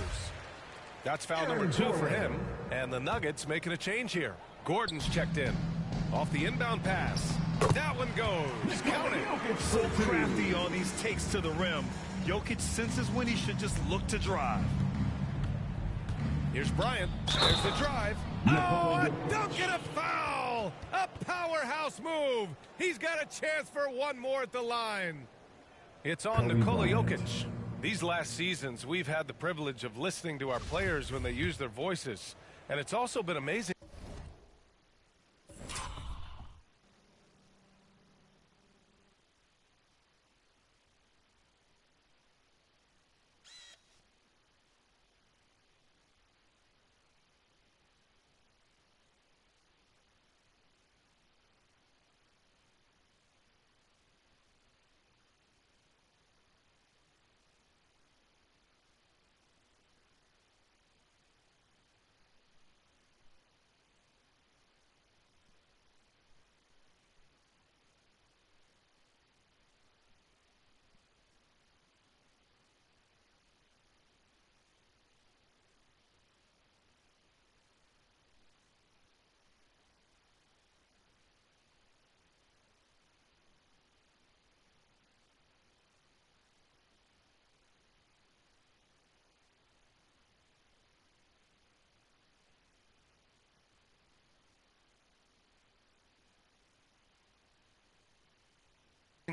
That's foul number 2 for him. And the Nuggets making a change here. Gordon's checked in. Off the inbound pass. That one goes. Count it. So crafty on these takes to the rim. Jokic senses when he should just look to drive. Here's Bryant. There's the drive. Oh, a dunk and a foul! A powerhouse move. He's got a chance for one more at the line. It's on Nikola Jokic. These last seasons, we've had the privilege of listening to our players when they use their voices. And it's also been amazing.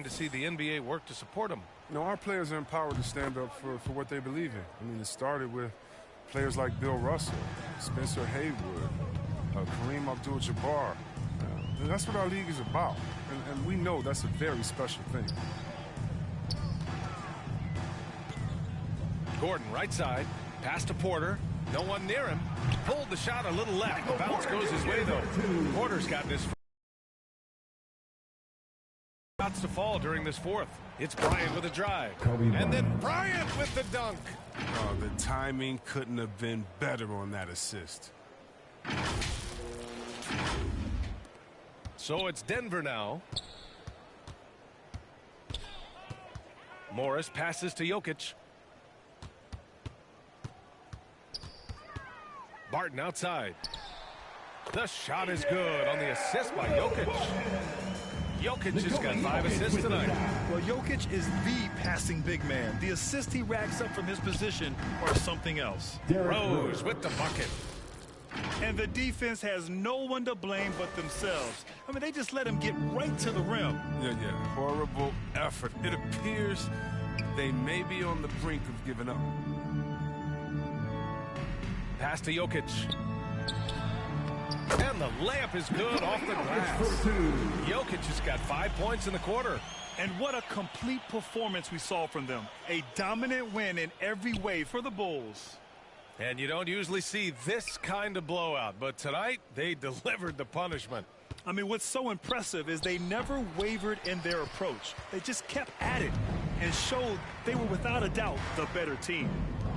To see the NBA work to support them. You know, our players are empowered to stand up for what they believe in. I mean, it started with players like Bill Russell, Spencer Haywood, Kareem Abdul-Jabbar. And that's what our league is about. And we know that's a very special thing. Gordon, right side. Pass to Porter. No one near him. Pulled the shot a little left. The bounce goes his way, though. Porter's got this. Shots to fall during this fourth. It's Bryant with a drive. And then Bryant with the dunk. Oh, the timing couldn't have been better on that assist. So it's Denver now. Morris passes to Jokic. Barton outside. The shot is good on the assist by Jokic. Jokic has got 5 assists tonight. Well, Jokic is the passing big man. The assists he racks up from his position are something else. Rose with the bucket. And the defense has no one to blame but themselves. I mean, they just let him get right to the rim. Yeah. Horrible effort. It appears they may be on the brink of giving up. Pass to Jokic. And the layup is good off the glass. Jokic has got 5 points in the quarter. And what a complete performance we saw from them. A dominant win in every way for the Bulls. And you don't usually see this kind of blowout, but tonight they delivered the punishment. I mean, what's so impressive is they never wavered in their approach. They just kept at it and showed they were without a doubt the better team.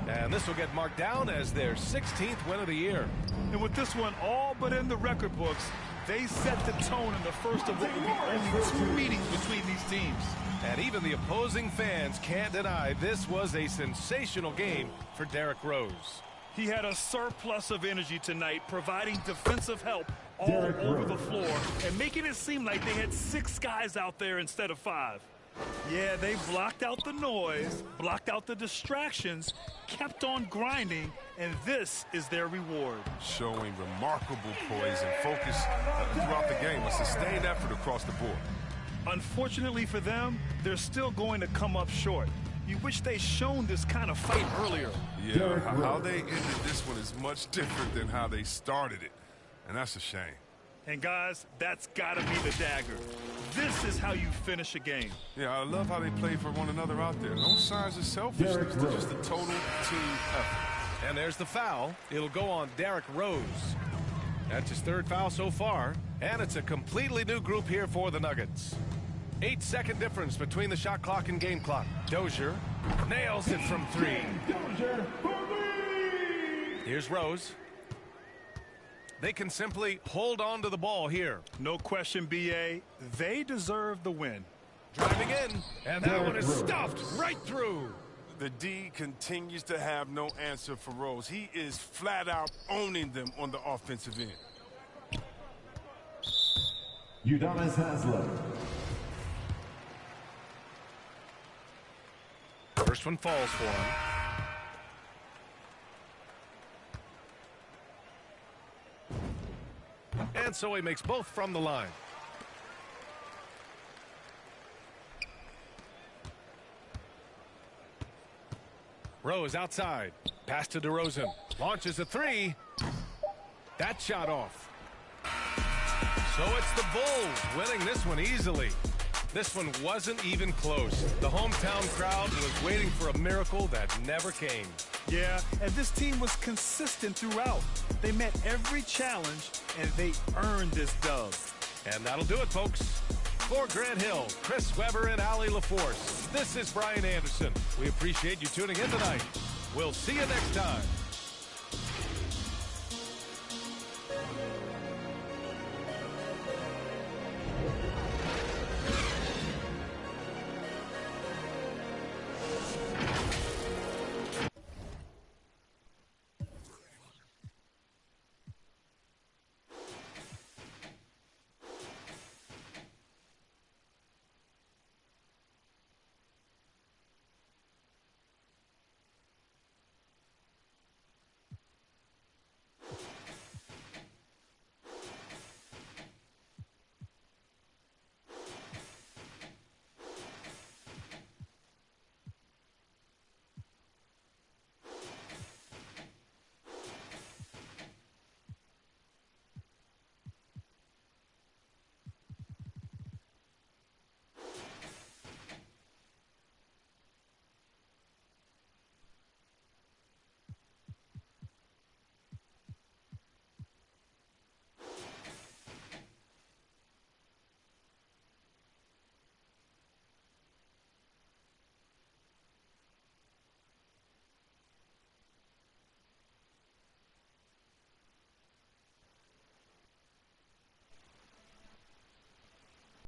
And this will get marked down as their 16th win of the year. And with this one all but in the record books, they set the tone in the first of what will be only 2 meetings between these teams. And even the opposing fans can't deny this was a sensational game for Derrick Rose. He had a surplus of energy tonight, providing defensive help all over the floor and making it seem like they had 6 guys out there instead of 5. Yeah, they blocked out the noise, blocked out the distractions, kept on grinding, and this is their reward. Showing remarkable poise and focus throughout the game. A sustained effort across the board. Unfortunately for them, they're still going to come up short. You wish they'd shown this kind of fight earlier. Yeah, how they ended this one is much different than how they started it, and that's a shame. And guys, that's got to be the dagger. This is how you finish a game. Yeah, I love how they play for one another out there. No signs of selfishness. They're just a total team effort. And there's the foul. It'll go on Derrick Rose. That's his 3rd foul so far. And it's a completely new group here for the Nuggets. 8-second difference between the shot clock and game clock. Dozier nails it from 3. Here's Rose. They can simply hold on to the ball here. No question, B.A. They deserve the win. Driving in, and that one is stuffed right through. The D continues to have no answer for Rose. He is flat out owning them on the offensive end. Udonis Haslem. First one falls for him. And so he makes both from the line. Rose outside. Pass to DeRozan. Launches a 3. That shot off. So it's the Bulls winning this one easily. This one wasn't even close. The hometown crowd was waiting for a miracle that never came. Yeah, and this team was consistent throughout. They met every challenge, and they earned this dub. And that'll do it, folks. For Grant Hill, Chris Webber, and Allie LaForce, this is Brian Anderson. We appreciate you tuning in tonight. We'll see you next time.